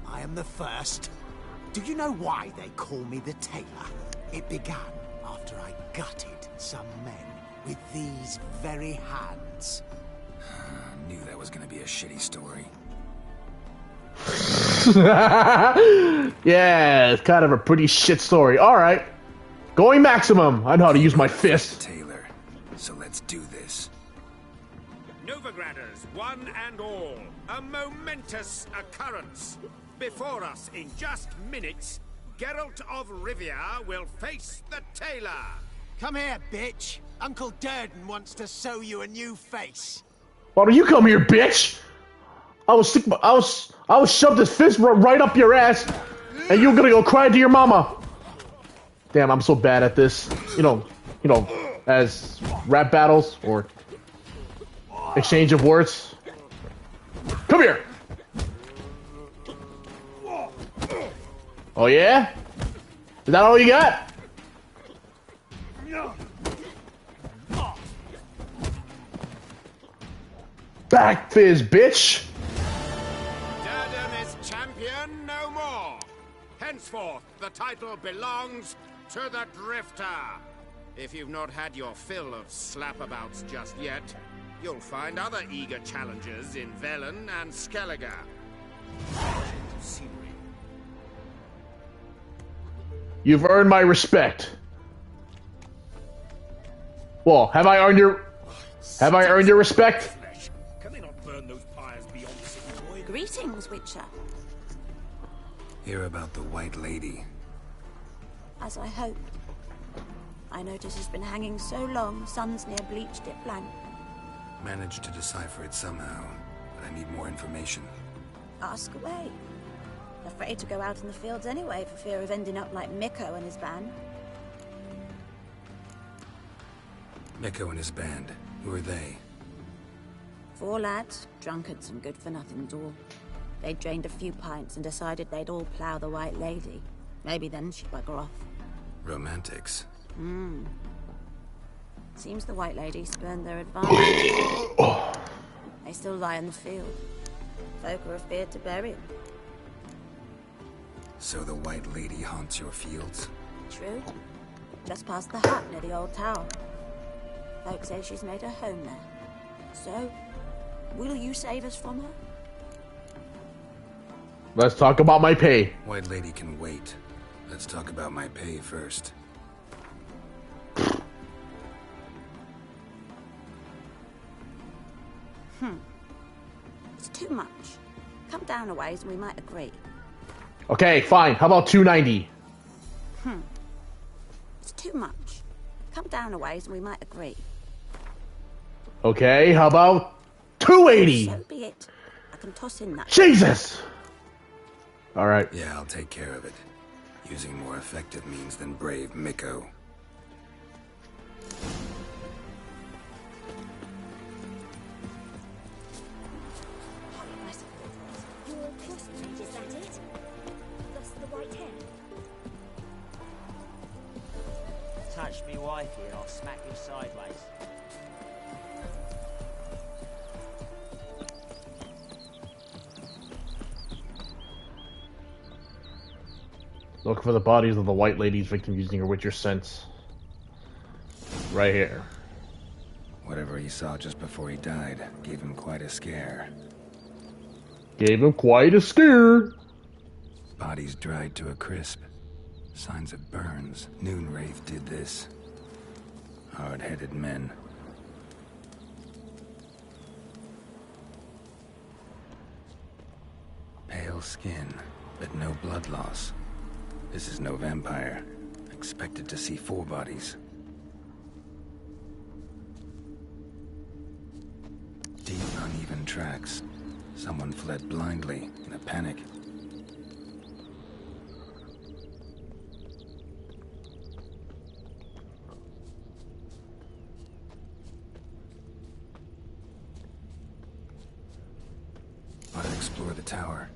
I am the first. Do you know why they call me the Tailor? It began after I gutted some men with these very hands. Knew that was gonna be a shitty story. Yeah, it's kind of a pretty shit story. All right, going maximum. I know how to use my fist. Tailor, so let's do this. Novigraders, one and all, a momentous occurrence. Before us, in just minutes, Geralt of Rivia will face the tailor. Come here, bitch. Uncle Durden wants to sew you a new face. Why don't you come here, bitch? I was shove this fist right up your ass, and you're gonna go cry to your mama. Damn, I'm so bad at this. You know, as rap battles or exchange of words. Come here. Oh yeah? Is that all you got? Back fizz, bitch! Durden is champion no more. Henceforth, the title belongs to the Drifter. If you've not had your fill of slapabouts just yet, you'll find other eager challengers in Velen and Skellige. You've earned my respect. Well, have I earned your respect? Can they not burn those pyres beyond the city void? Greetings, Witcher. Hear about the White Lady. As I hoped. I notice it's been hanging so long, sun's near bleached it blank. Managed to decipher it somehow, but I need more information. Ask away. Afraid to go out in the fields anyway for fear of ending up like Mikko and his band. Mikko and his band. Who are they? 4 lads, drunkards and good-for-nothings all. They'd drained a few pints and decided they'd all plough the White Lady. Maybe then she'd bugger off. Romantics. Seems the White Lady spurned their advantage. They still lie in the field. Folk are afeard to bury them. So the White Lady haunts your fields? True. Just past the hut near the old tower. Folk say she's made her home there. So, will you save us from her? Let's talk about my pay. White Lady can wait. Let's talk about my pay first. It's too much. Come down a ways and we might agree. Okay, fine. How about 290? It's too much. Come down a ways and we might agree. Okay, how about 280? So be it. I can toss in that. Jesus! Alright. Yeah, I'll take care of it. Using more effective means than brave Mikko. touch me wifey and I'll smack you sideways. Look for the bodies of the white lady's victim using her Witcher sense. Right here. Whatever he saw just before he died gave him quite a scare. Gave him quite a scare. Bodies dried to a crisp. Signs of burns. Noonwraith did this. Hard-headed men. Pale skin, but no blood loss. This is no vampire. Expected to see 4 bodies. Deep, uneven tracks. Someone fled blindly in a panic. Ought to explore the tower.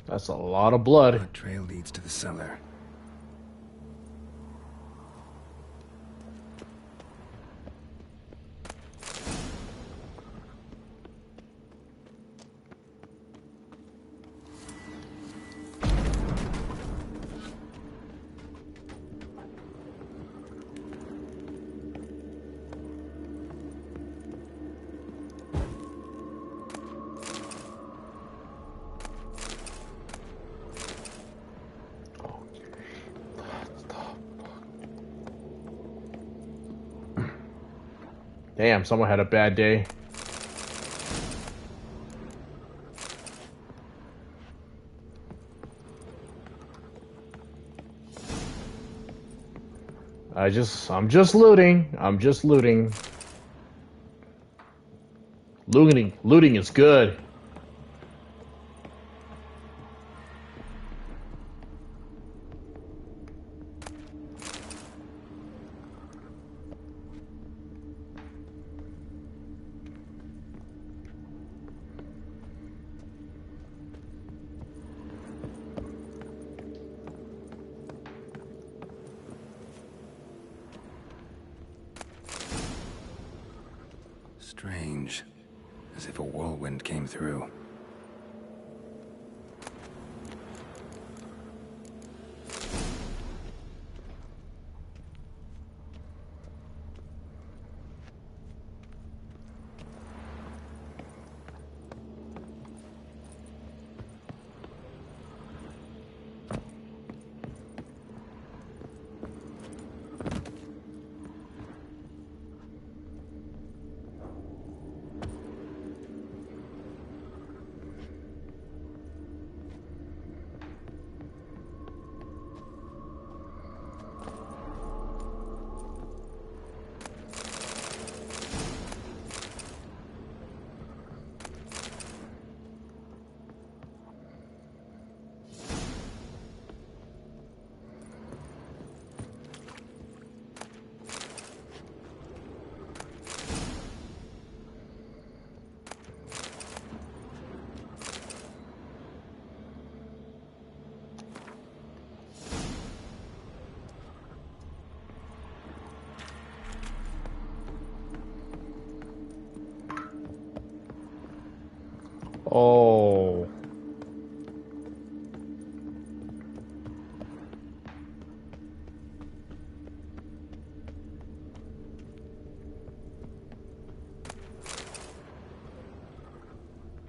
That's a lot of blood. The trail leads to the cellar. Damn, someone had a bad day. I'm just looting. I'm just looting. Looting is good. Strange. As if a whirlwind came through. Oh.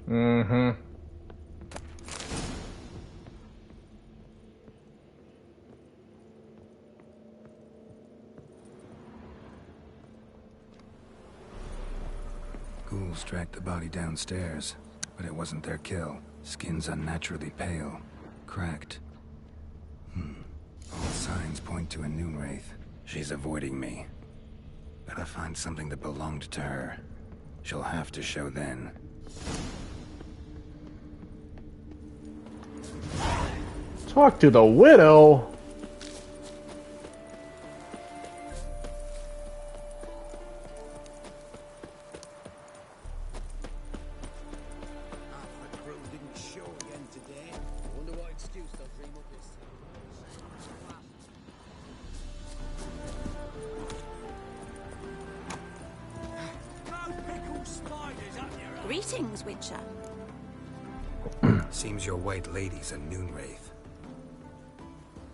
Mm-hmm. Ghouls tracked the body downstairs, but it wasn't their kill. Skin's unnaturally pale, cracked. All signs point to a Noonwraith. She's avoiding me. Gotta find something that belonged to her. She'll have to show then. Talk to the widow. Half the crew didn't show again Greetings, Witcher. Seems your white lady's a noon wraith.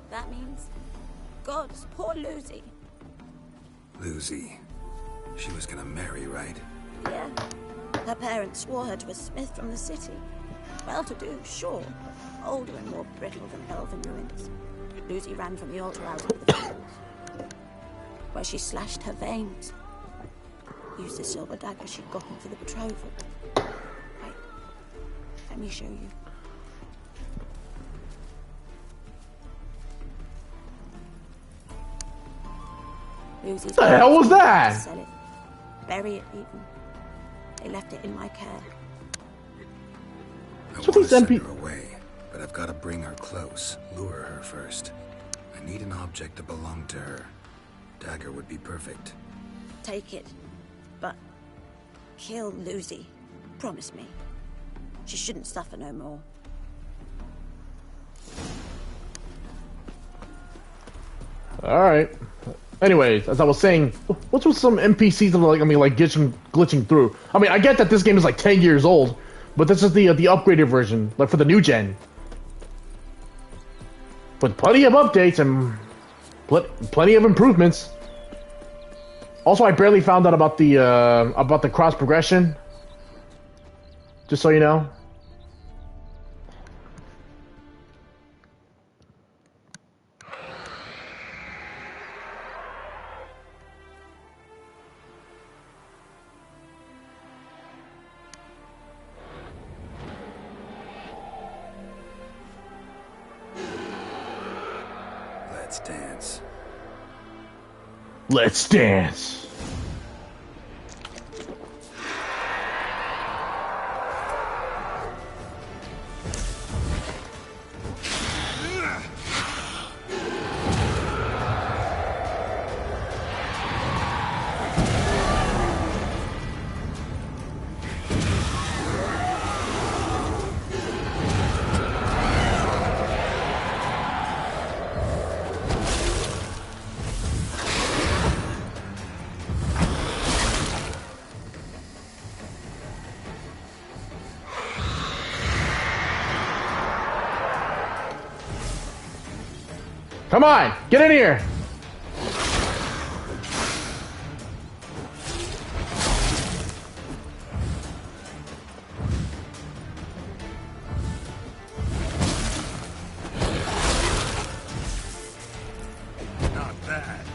That means... Gods, poor Lucy. Lucy. She was gonna marry, right? Yeah. Her parents swore her to a smith from the city. Well-to-do, sure. Older and more brittle than elven ruins. Lucy ran from the altar out into the fields, where she slashed her veins. Used the silver dagger she'd gotten for the betrothal. Wait, let me show you. Lucy's the hell was that? Sell it. Bury it even. They left it in my care. I want to send her away, but I've got to bring her close, lure her first. I need an object to belong to her. Dagger would be perfect. Take it, but kill Lucy. Promise me. She shouldn't suffer no more. Alright. Anyways, as I was saying, what's with some NPCs that are like glitching through? I mean, I get that this game is like 10 years old, but this is the upgraded version, like for the new gen. With plenty of updates and plenty of improvements. Also, I barely found out about the cross progression. Just so you know. Let's dance. Let's dance. Come on, get in here. Not bad.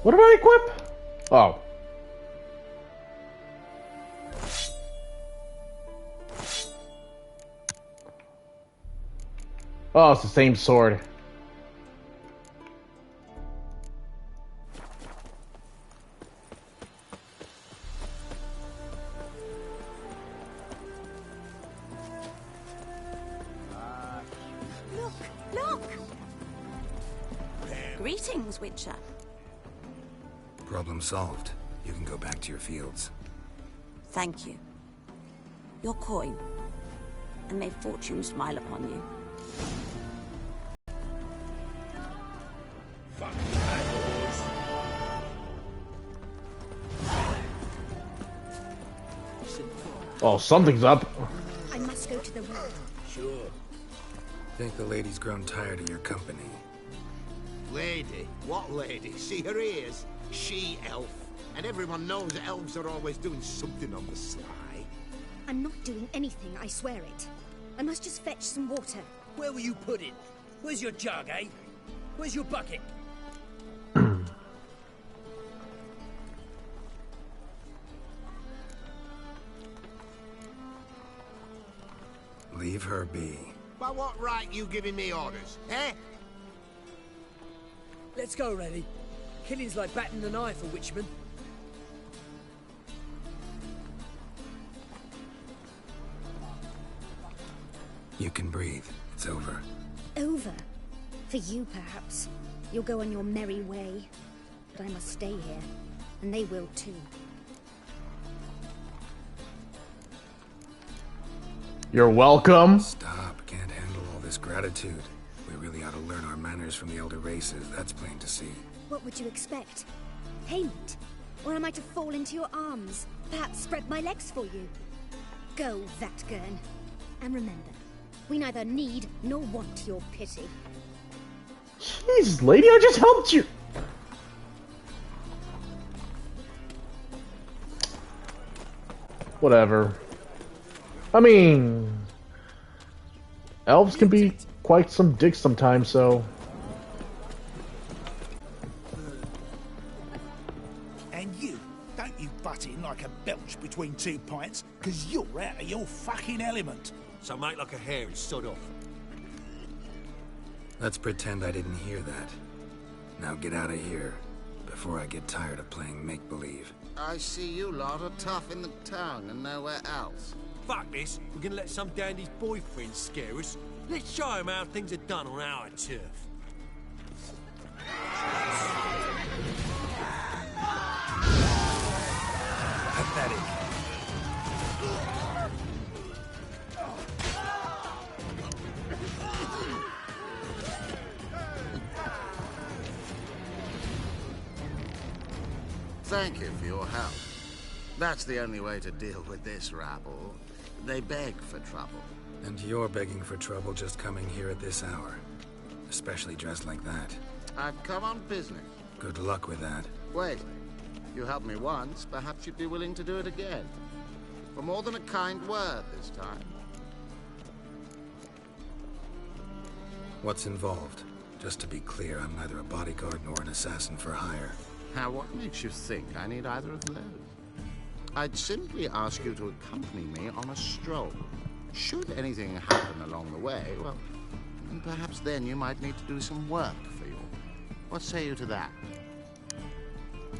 What did I equip? Oh. Oh, it's the same sword. Look! Greetings, Witcher. Problem solved. You can go back to your fields. Thank you. Your coin. And may fortune smile upon you. Oh, something's up. I must go to the road. Sure. Think the lady's grown tired of your company. Lady? What lady? See her ears? She-elf. And everyone knows elves are always doing something on the sly. I'm not doing anything, I swear it. I must just fetch some water. Where were you putting? Where's your jug, eh? Where's your bucket? Leave her be. By what right you giving me orders, eh? Let's go, Reddy. Killing's like batting an eye for witchmen. You can breathe. It's over. Over? For you, perhaps. You'll go on your merry way. But I must stay here. And they will too. You're welcome. Stop. Can't handle all this gratitude. We really ought to learn our manners from the elder races. That's plain to see. What would you expect? Payment? Or am I to fall into your arms? Perhaps spread my legs for you? Go, Vatgern. And remember, we neither need nor want your pity. Jesus, lady, I just helped you. Whatever. I mean, elves can be quite some dicks sometimes, so. And you, don't you butt in like a belch between 2 pints, because you're out of your fucking element. So make like a hare and sod off. Let's pretend I didn't hear that. Now get out of here, before I get tired of playing make-believe. I see you lot are tough in the tongue and nowhere else. Fuck this. We're gonna let some dandy's boyfriend scare us. Let's show him how things are done on our turf. Pathetic. Thank you for your help. That's the only way to deal with this rabble. They beg for trouble. And you're begging for trouble just coming here at this hour. Especially dressed like that. I've come on business. Good luck with that. Wait. You helped me once, perhaps you'd be willing to do it again. For more than a kind word this time. What's involved? Just to be clear, I'm neither a bodyguard nor an assassin for hire. Now, what makes you think I need either of those? I'd simply ask you to accompany me on a stroll. Should anything happen along the way, well, perhaps then you might need to do some work for you. What say you to that?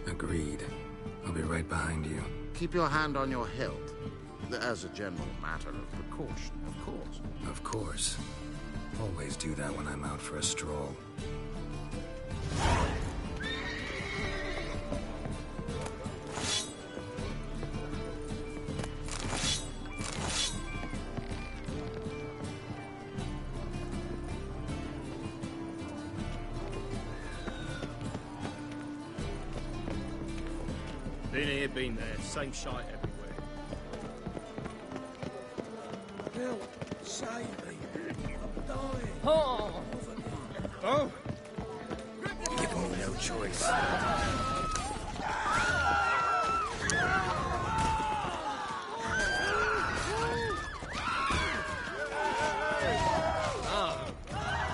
Agreed. I'll be right behind you. Keep your hand on your hilt. As a general matter of precaution, of course. Of course. Always do that when I'm out for a stroll. Been here, been there. Same shite everywhere. Help! Save me! I'm dying! Oh! Oh! Give me no choice.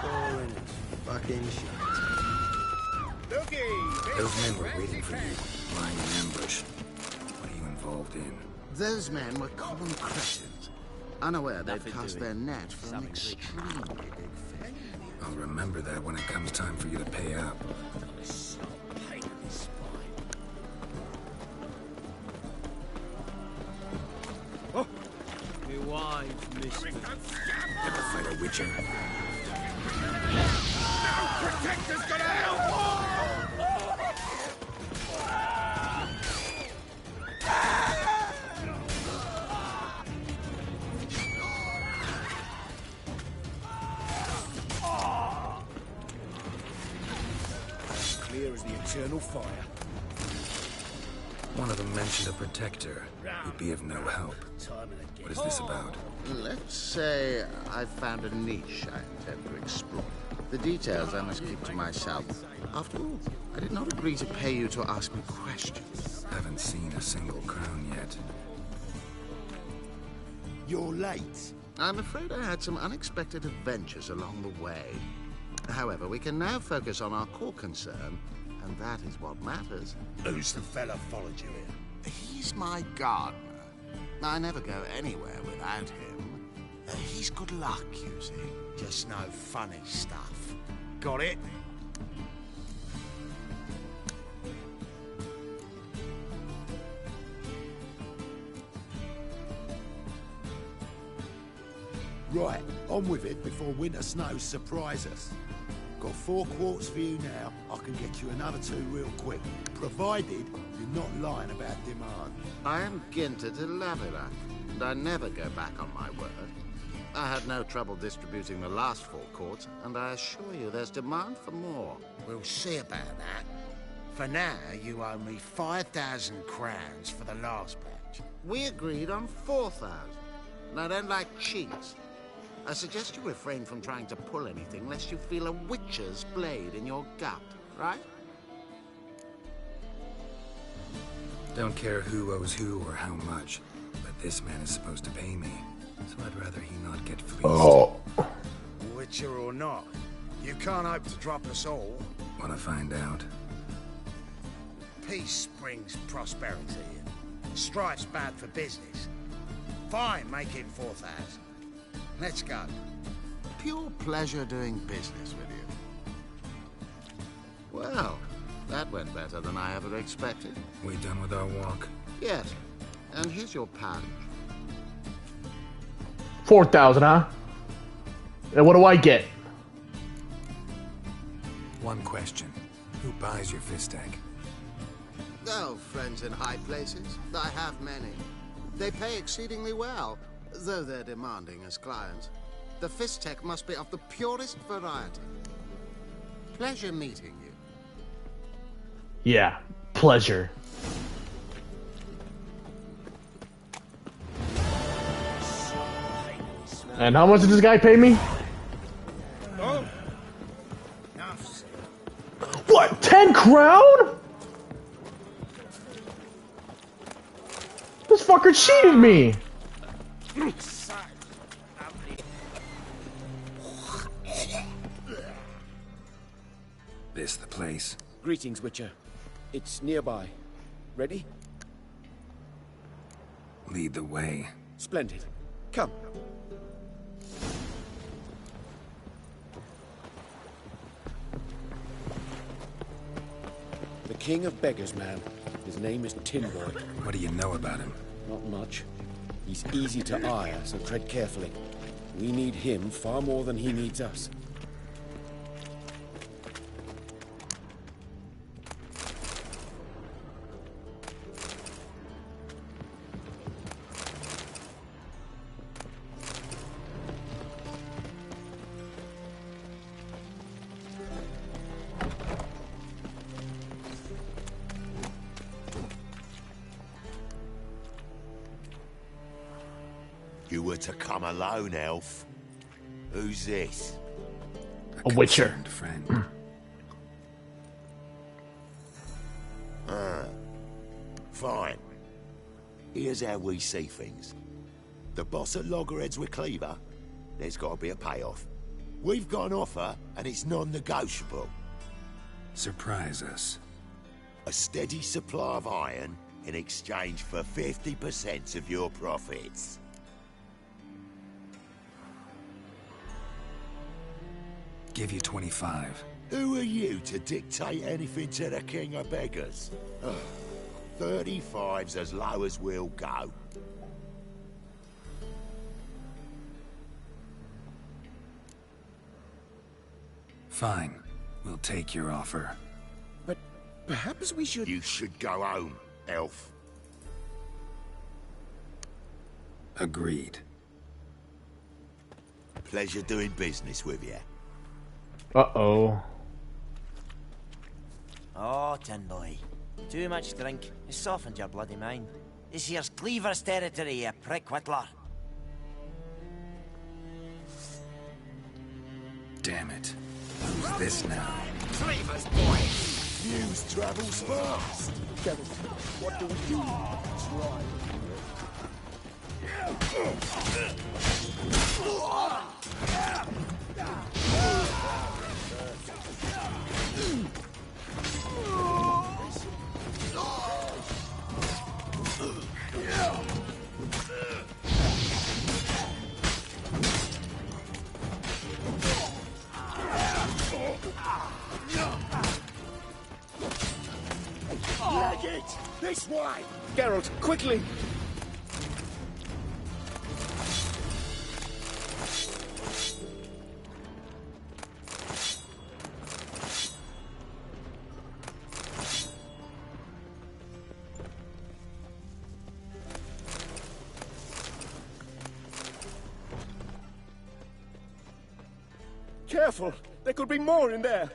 Boring fucking shit. Those men were waiting for you, lying in ambush. What are you involved in? Those men were common cretins, unaware they'd cast their net for an extremely big fish. I'll remember that when it comes time for you to pay up. Oh! My wife, mister. Ever fight a witcher? Protector's gonna help! Clear as the eternal fire. One of them mentioned a protector. You'd be of no help. What is this about? Let's say I've found a niche I intend to explore. The details I must keep to myself. After all, I did not agree to pay you to ask me questions. Haven't seen a single crown yet. You're late. I'm afraid I had some unexpected adventures along the way. However, we can now focus on our core concern, and that is what matters. Who's the fella followed you here? He's my gardener. I never go anywhere without him. He's good luck, you see. Just no funny stuff. Got it? Right, on with it before winter snows surprise us. Got 4 quarts for you now. I can get you another 2 real quick, provided you're not lying about demand. I am Ginter de Lavilac, and I never go back on my word. I had no trouble distributing the last 4 quarts, and I assure you there's demand for more. We'll see about that. For now, you owe me 5,000 crowns for the last batch. We agreed on 4,000, and I don't like cheats. I suggest you refrain from trying to pull anything lest you feel a witcher's blade in your gut, right? Don't care who owes who or how much, but this man is supposed to pay me, so I'd rather he not get fleeced. Oh. Witcher or not, you can't hope to drop us all. Wanna find out? Peace brings prosperity, and strife's bad for business. Fine, make it 4,000. Let's go. Pure pleasure doing business with you. Well, that went better than I ever expected. We done with our walk? Yes. And here's your pouch. 4,000, huh? And what do I get? One question. Who buys your Fistek? Oh, friends in high places. I have many. They pay exceedingly well, though they're demanding as clients. The Fistek must be of the purest variety. Pleasure meeting you. Yeah, pleasure. And how much did this guy pay me? Oh. What, 10 crown? This fucker cheated me. This the place? Greetings, Witcher. It's nearby. Ready? Lead the way. Splendid. Come. The King of Beggars, man. His name is Tinboy. What do you know about him? Not much. He's easy to ire, so tread carefully. We need him far more than he needs us. You were to come alone, elf. Who's this? A witcher. Friend. Fine. Here's how we see things. The boss at Loggerheads with Cleaver, there's got to be a payoff. We've got an offer, and it's non-negotiable. Surprise us. A steady supply of iron in exchange for 50% of your profits. Give you 25. Who are you to dictate anything to the King of Beggars? 35's as low as we'll go. Fine. We'll take your offer. But perhaps we should... You should go home, elf. Agreed. Pleasure doing business with you. Uh-oh. Oh, Tinboy. Too much drink has softened your bloody mind. This here's Cleaver's territory, you prick whittler. Damn it. Who's this now? Cleaver's boy! News travels fast! Kevin, what do we do? Try. This way! Geralt, quickly! Careful! There could be more in there!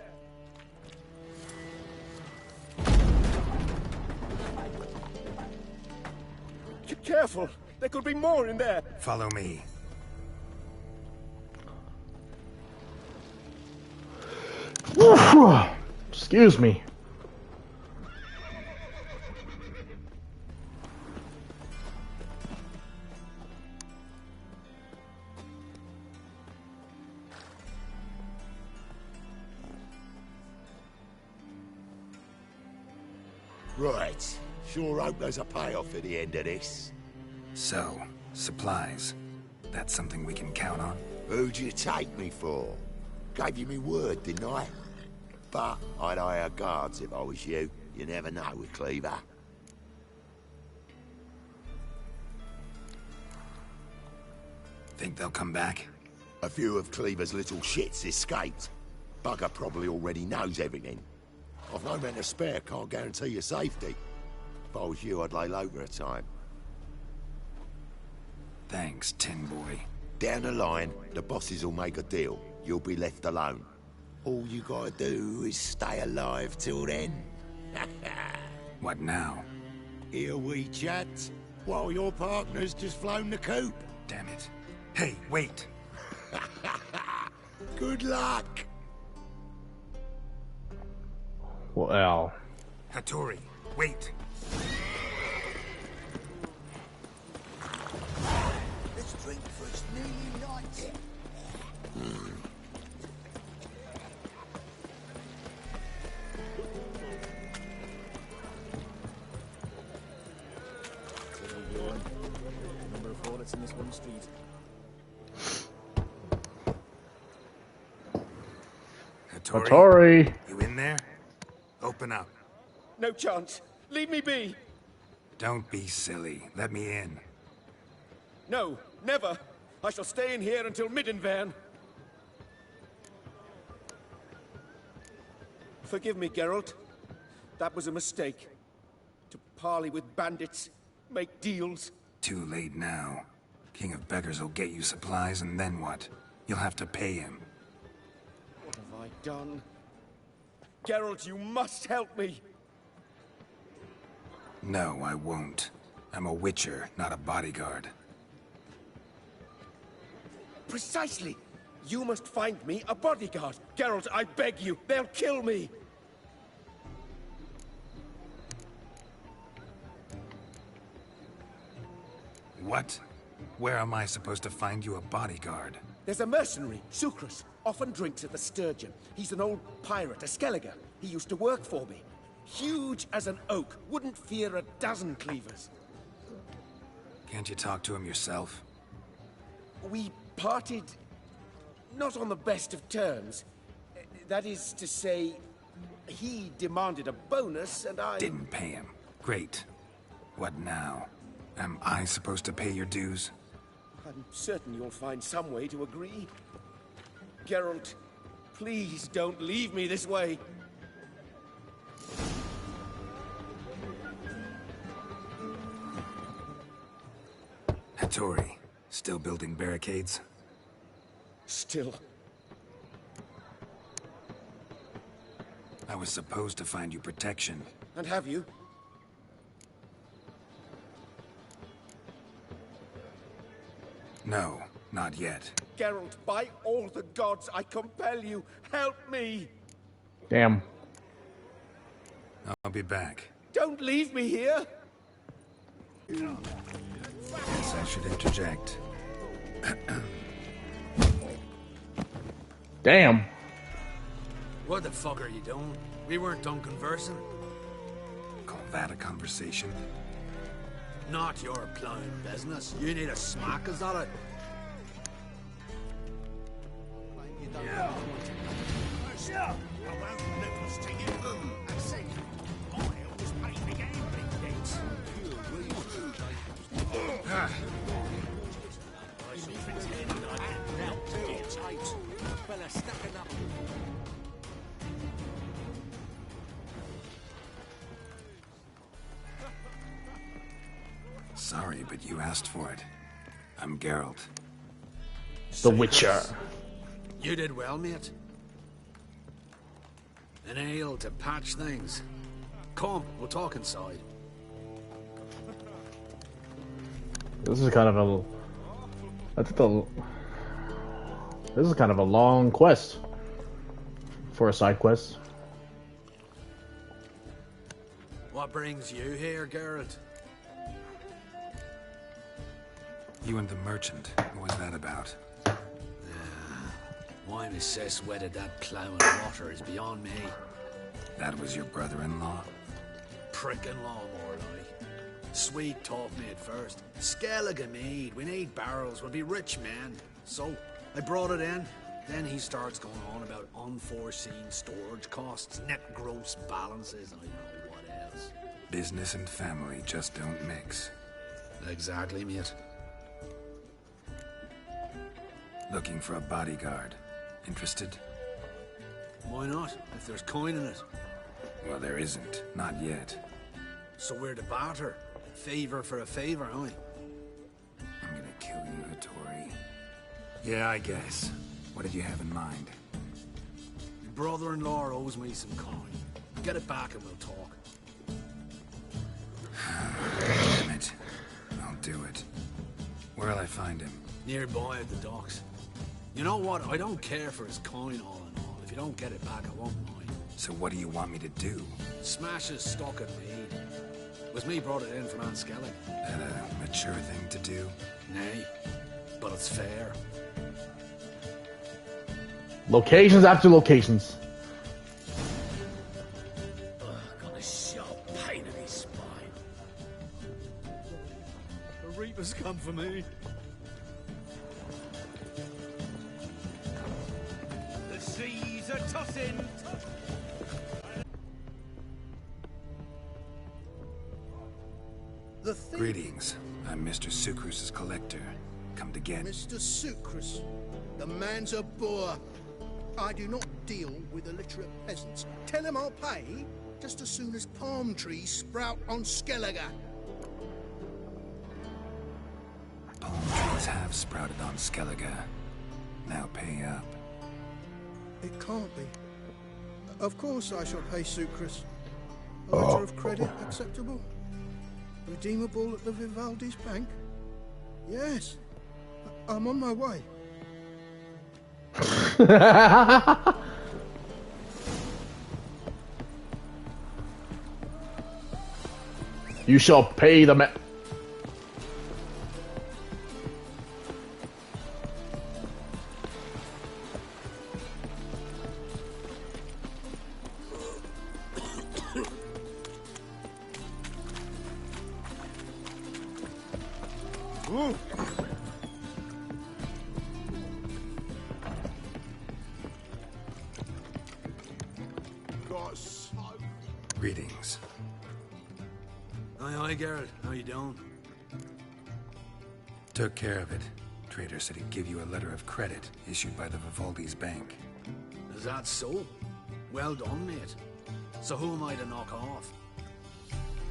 Careful! There could be more in there! Follow me. Excuse me. Right. Sure hope there's a payoff at the end of this. So, supplies. That's something we can count on? Who'd you take me for? Gave you me word, didn't I? But I'd hire guards if I was you. You never know with Cleaver. Think they'll come back? A few of Cleaver's little shits escaped. Bugger probably already knows everything. I've no men to spare, can't guarantee your safety. If I was you, I'd lay low for a time. Thanks, Tin Boy. Down the line, the bosses will make a deal. You'll be left alone. All you gotta do is stay alive till then. What now? Here we chat, while your partner's just flown the coop. Damn it. Hey, wait! Good luck! Well... Hattori, wait! Let's drink for its nearly night. Number of bullets in this one street. Hattori! You in there? Open up. No chance. Leave me be. Don't be silly. Let me in. No, never. I shall stay in here until Middenvern. Forgive me, Geralt. That was a mistake. To parley with bandits, make deals. Too late now. King of Beggars will get you supplies, and then what? You'll have to pay him. What have I done? Geralt, you must help me! No, I won't. I'm a witcher, not a bodyguard. Precisely! You must find me a bodyguard. Geralt, I beg you, they'll kill me! What? Where am I supposed to find you a bodyguard? There's a mercenary, Sucrus. Often drinks at the Sturgeon. He's an old pirate, a Skelliger. He used to work for me. Huge as an oak. Wouldn't fear a dozen cleavers. Can't you talk to him yourself? We parted... not on the best of terms. That is to say, he demanded a bonus, and I... Didn't pay him. Great. What now? Am I supposed to pay your dues? I'm certain you'll find some way to agree. Geralt, please don't leave me this way. Hattori, still building barricades? Still. I was supposed to find you protection. And have you? No, not yet. Geralt, by all the gods, I compel you, help me! Damn. I'll be back. Don't leave me here! Guess I should interject. Damn. What the fuck are you doing? We weren't done conversing. Call that a conversation? Not your plowing business. You need a smack, is that it? Yeah. Sure. I won't lose to you. I say, I always paid the gambling debt. Sorry, but you asked for it. I'm Geralt. The Witcher. You did well, mate. An ale to patch things. Come, we'll talk inside. This is kind of a... This is kind of a long quest. For a side quest. What brings you here, Geralt? You and the merchant. What was that about? Why Miss Cess wedded that plough and water is beyond me. That was your brother-in-law? Prick-in-law, more like. Sweet talked me at first. Skellige mead, we need barrels, we'll be rich men. So, I brought it in. Then he starts going on about unforeseen storage costs, net gross balances, I know what else. Business and family just don't mix. Exactly, mate. Looking for a bodyguard. Interested? Why not, if there's coin in it? Well, there isn't. Not yet. So we're to barter. Favor for a favor, aren't we? I'm gonna kill you, Hattori. Yeah, I guess. What did you have in mind? Your brother-in-law owes me some coin. Get it back and we'll talk. Damn it. I'll do it. Where'll I find him? Nearby at the docks. You know what? I don't care for his coin all in all. If you don't get it back, I won't mind. So what do you want me to do? Smash his stock of mead. Was me brought it in from Aunt Skellig. That a mature thing to do? Nay, but it's fair. Locations after locations. Got a sharp pain in his spine. The Reapers come for me. The seas are tossing. The thing... Greetings. I'm Mr. Sucrus's collector. Come to get... Mr. Sucrus, the man's a boor. I do not deal with illiterate peasants. Tell him I'll pay just as soon as palm trees sprout on Skellige. Palm trees have sprouted on Skellige. Now pay up. It can't be. Of course I shall pay Sucrus. A letter of credit acceptable? Redeemable at the Vivaldi's bank? Yes. I'm on my way. You shall pay the man. Greetings. Aye, Geralt. How you doing? Took care of it. Trader said he'd give you a letter of credit issued by the Vivaldi's bank. Is that so? Well done, mate. So who am I to knock off?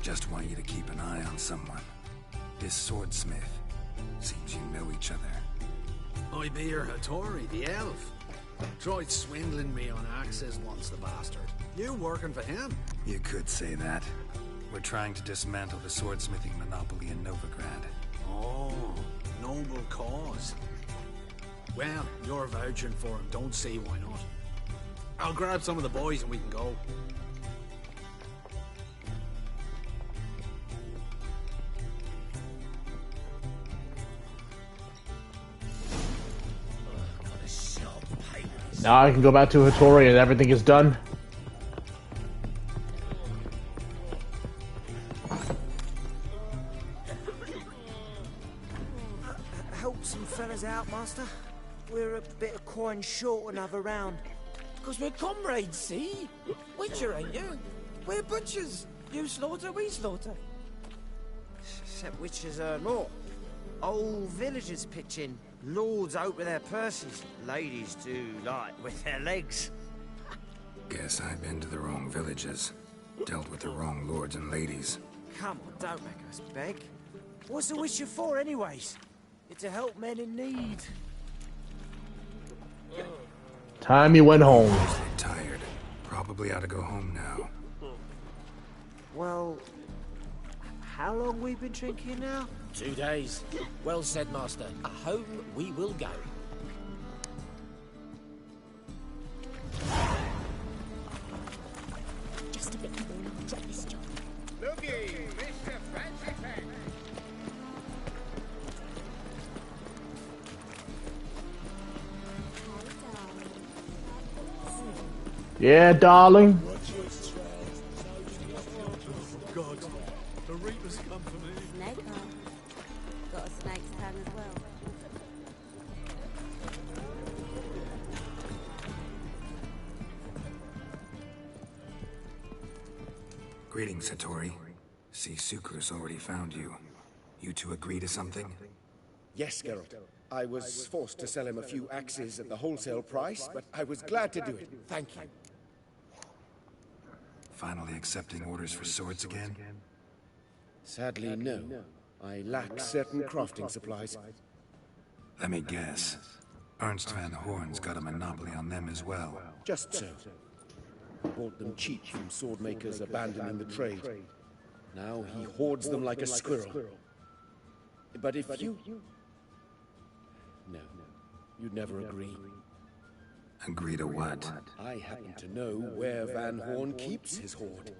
Just want you to keep an eye on someone. This swordsmith. Seems you know each other. I be your Hattori, the elf. Tried swindling me on axes once, the bastard. You working for him? You could say that. We're trying to dismantle the swordsmithing monopoly in Novigrad. Oh, noble cause. Well, you're vouching for him. Don't see why not. I'll grab some of the boys and we can go. Now I can go back to Hattori and everything is done. Help some fellas out, master. We're a bit of coin short another round. Because we're comrades, see? Witcher, ain't you? We're butchers. You slaughter, we slaughter. Except witches earn more. Old villagers pitch in. Lords out with their purses. Ladies do like with their legs. Guess I've been to the wrong villages. Dealt with the wrong lords and ladies. Come on, don't make us beg. What's a witcher for, anyways? It's to help men in need. Time you went home. I'm tired. Probably ought to go home now. Well, how long we been drinking now? 2 days. Well said, Master. Home we will go. Just a bit more and I'll drop this job. Looky, Mr. Fancy Pants. Yeah, darling. God, the Reapers come for me. Snake arm. Got a snake's tongue as well. Greetings, Satori. See, Sucru's already found you. You two agree to something? Yes, Geralt. I was forced to sell him a few axes at the wholesale price, but I was glad to do it. Thank you. Finally accepting orders for swords again? Sadly, no. I lack certain crafting supplies. Let me guess. Ernst van Horn's got a monopoly on them as well. Just so. Bought them cheap from sword makers abandoning the trade. Now he hoards them like a squirrel. But if you... No, you'd never agree. Agree to what? I happen to know where Van Horn keeps his hoard.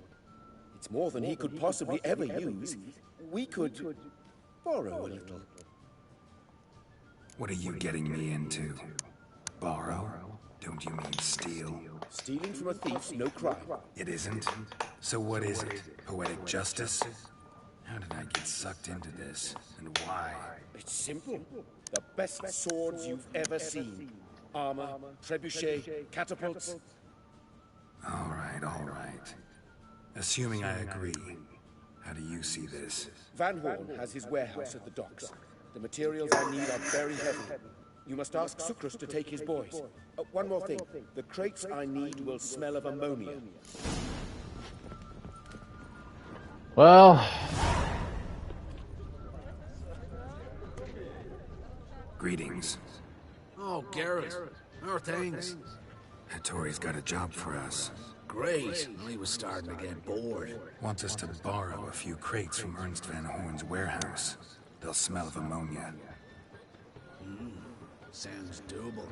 It's more than he could possibly ever use. We could borrow a little. What are you getting me into? Borrow? Don't you mean steal? Stealing from a thief's no crime. It isn't? So what is it? Poetic justice? How did I get sucked into this? And why? It's simple. The best swords you've ever seen. Armor, trebuchet, catapults. All right. Assuming I agree, how do you see this? Van Horn has his warehouse at the docks. The materials I need are very heavy. You must ask Sucrus to take his boys. One more thing. The crates I need will smell of ammonia. Well... Greetings. Oh, Garrett. How are things? Hattori's got a job for us. Great. I was starting to get bored. Wants us to borrow a few crates from Ernst van Horn's warehouse. They'll smell of ammonia. Sounds doable.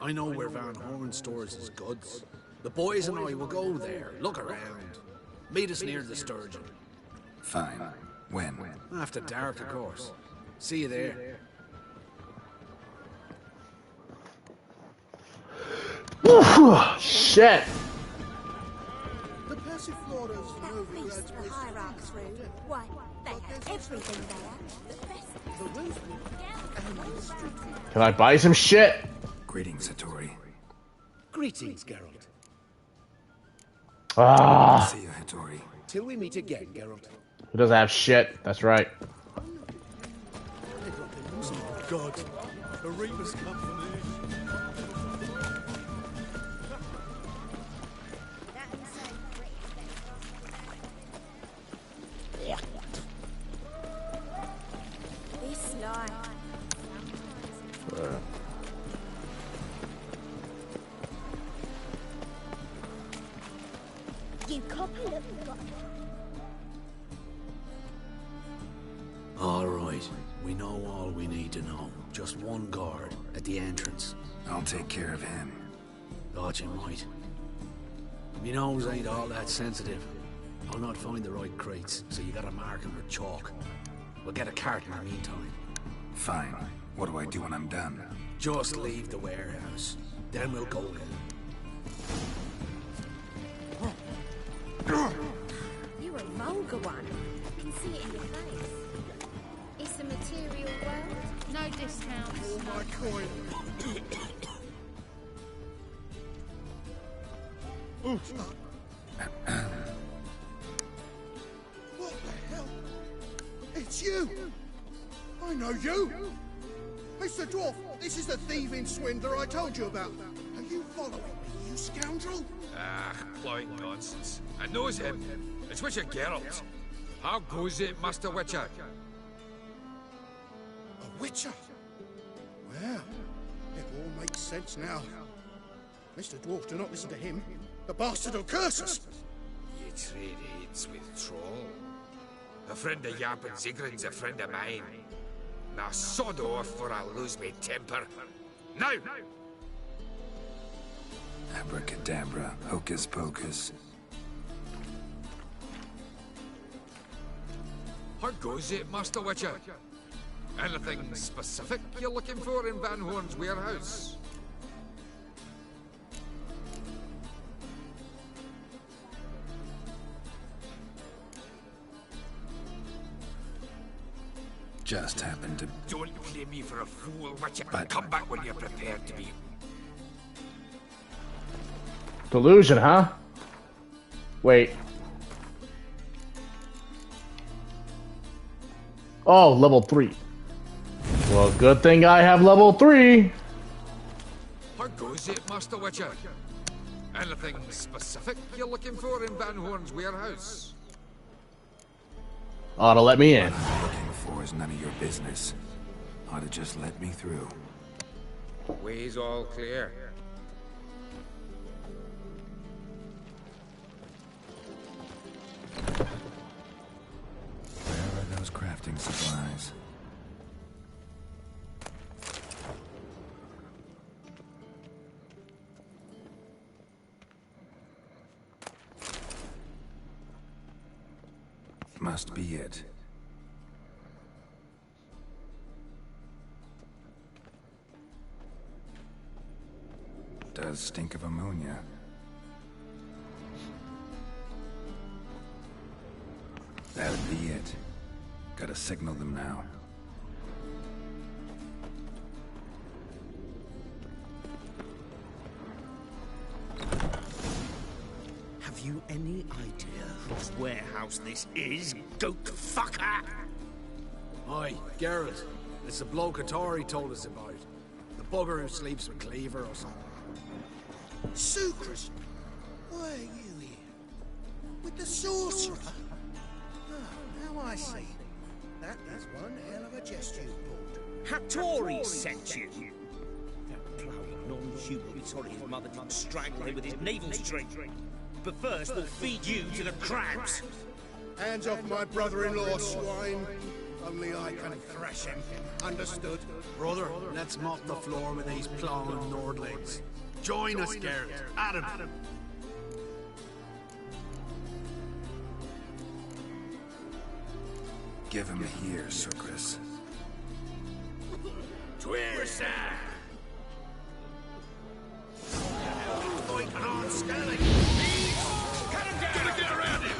I know where Van Horn stores his goods. The boys and I will go there, look around. Meet us near the Sturgeon. Fine. When? After dark, of course. See you there. Shit! The Passifloras That feast the hierarchs rule. Why, they have everything there. The best. The roast and the street food. Can I buy some shit? Greetings, Hattori. Greetings, Geralt. Ah. See you, Hattori. Till we meet again, Geralt. Who doesn't have shit? That's right. Oh, God. The Reapers come for me. This life. You copy that we got. All right. We know all we need to know. Just one guard at the entrance. I'll take care of him. Thought you might. Me nose ain't all that sensitive. I'll not find the right crates, so you gotta mark them with chalk. We'll get a cart in the meantime. Fine. What do I do when I'm done? Just leave the warehouse. Then we'll go in. You a vulgar one. I can see it in your face. It's a material world. No discounts. Oh, my coin. What the hell? It's you! you! I know you! Mr. Dwarf, this is the thieving swindler I told you about. Are you following me, you scoundrel? Ah, blowing nonsense. I knows him. It's Witcher Geralt. How goes it, Master Witcher? A witcher? Well, it all makes sense now. Mr. Dwarf, do not listen to him. The bastard will curse us! You trade aids with Troll. A friend of Yap and Zigrin's a friend of mine. Now sod off or I'll lose my temper. Now! Abracadabra, hocus pocus. How goes it, Master Witcher? Anything specific you're looking for in Van Horn's warehouse? Just happened to... Don't play me for a fool, Witcher. Come back when you're prepared to be... Delusion, huh? Wait. Oh, level 3. Well, good thing I have level 3. How goes it, Master Witcher? Anything specific you're looking for in Van Horn's warehouse? Ought to let me in. What I'm looking for is none of your business. Ought to just let me through. Way's all clear. Where are those crafting supplies? Must be it. Does stink of ammonia. That'd be it. Gotta signal them now. Have you any idea whose warehouse this is, goat fucker? Oi, Geralt. It's the bloke Tori told us about. The bugger who sleeps with Cleaver or something. Sucrus! Why are you here? With the sorcerer? Oh, now I see. That is one hell of a jest you pulled. Hattori sent you. That ploughing non-human will be sorry his mother didn't strangle him with his navel string. But first, we'll feed you to the crabs. Hands off my brother-in-law, swine. Only I can thrash him. Understood? Brother, let's mop the floor with these plowing Nordlings. Join us, Geralt. Adam. Give him here, Sucrus. Twist! Point on Skellig! Cut him down! Gotta get around him!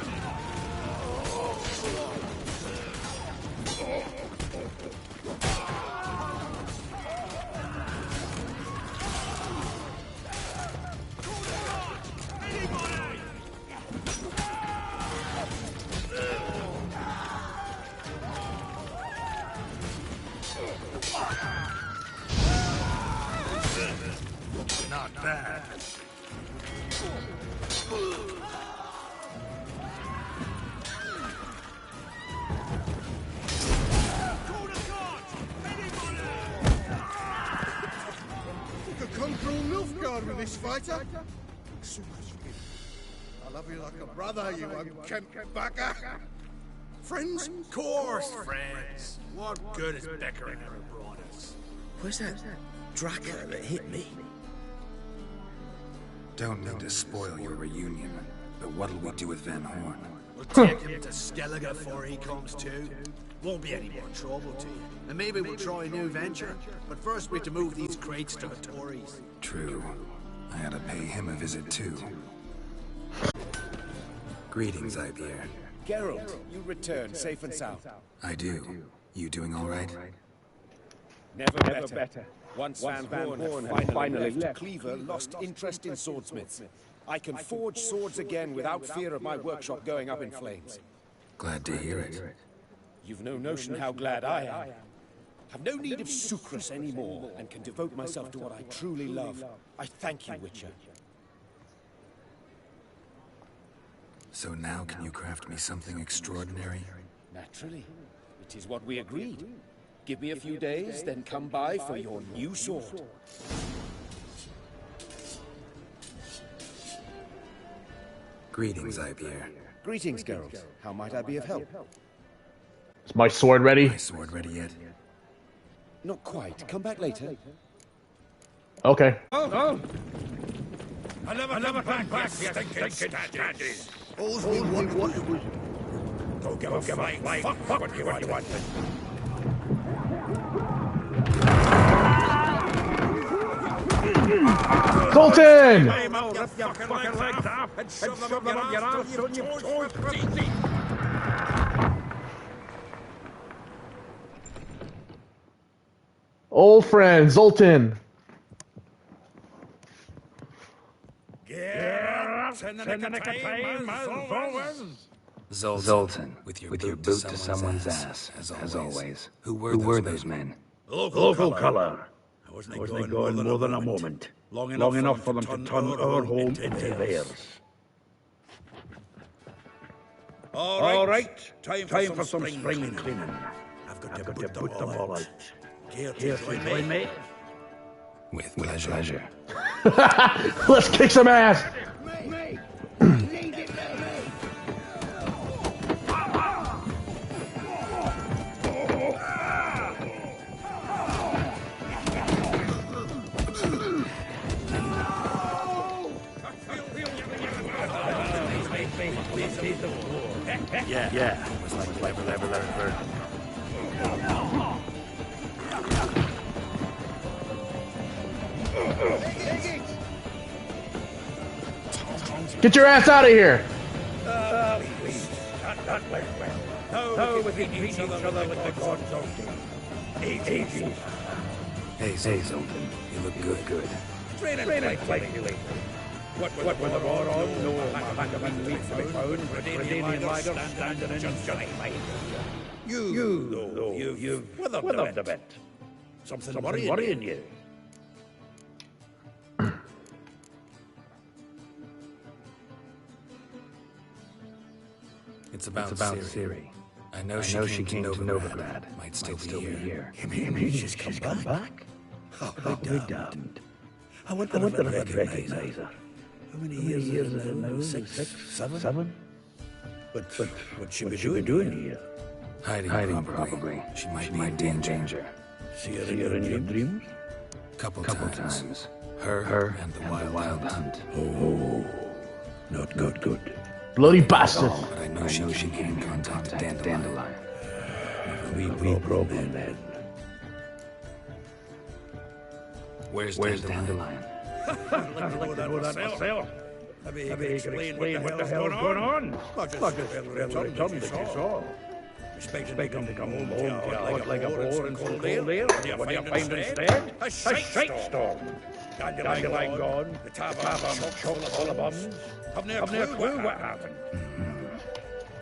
Not bad. You could conquer all Nilfgaard with this fighter. I love you like a brother, you unkempt bugger. Friends? Course, friends. What good has Becker ever brought us? Where's that Draco that hit me? Don't mean to spoil your reunion, but what'll we do with Van Horn? We'll take him to Skellige before he comes to. Won't be any more trouble to you. And maybe we'll try a new venture. But first we have to move these crates to the Tories. True. I ought to pay him a visit too. Greetings, Ibeer. Geralt, you returned safe and sound. I do. You doing all right? Never better. Once Van Horn had finally left, Cleaver lost interest in swordsmiths. I can forge swords again without fear of my workshop going up in flames. Glad to hear it. You've no notion how glad I am. Have no need of sucrose anymore, and can devote myself to what I truly love. I thank you, Witcher. So now can you craft me something extraordinary? Naturally. It is what we agreed. Give me a few days, then come by for your new sword. Greetings, Ibeer. Greetings, Geralt. How might I be of help? Is my sword ready? My sword ready yet? Not quite. Come back later. Okay. Oh! I never come back, you stinking standards. All's been what? Go give a flying fuck what you want. Sultan! I'll rip your fucking legs off and shove them up your ass till you've torn teeth. Old friend, Zoltan. Zoltan, with your boot to someone's ass, as always. Who were those men? Local colour. I wasn't going more than a moment. Long enough for them to turn our home into theirs. All right. Time for some spring cleaning. I've got to put them all out. Care to join me? With pleasure. Let's kick some ass! Yeah. It was like ever. Get your ass out of here! Please. Not well. We can treat each other like the gods of Easy. Hey, Zoltan, you look good. Training playfully. What with the war on? No man meat to be found. Redanian lager standing in Johnny. You've withered a bit. Something worrying you. It's about Ciri. I know she came to Novigrad. Might still be here. You mean she's come back? I'll be damned. I wonder if I'd recognize her. How many years is it now? 6, 7? But what should we be doing here? Hiding probably. She might be in danger. See her in your dreams? Couple times. Her and the wild hunt. Oh, not good. Bloody bastard! But I know she came in contact with Dandelion. We problem then. Where's Dandelion? I'd like to know that myself. Maybe you can explain what the hell's going on. Not just return that you saw. Expecting to come home to you like a boar in full air. What do you find instead? A shite storm. Dandelion gone. The tavern chock full of bombs. Have no clue what happened.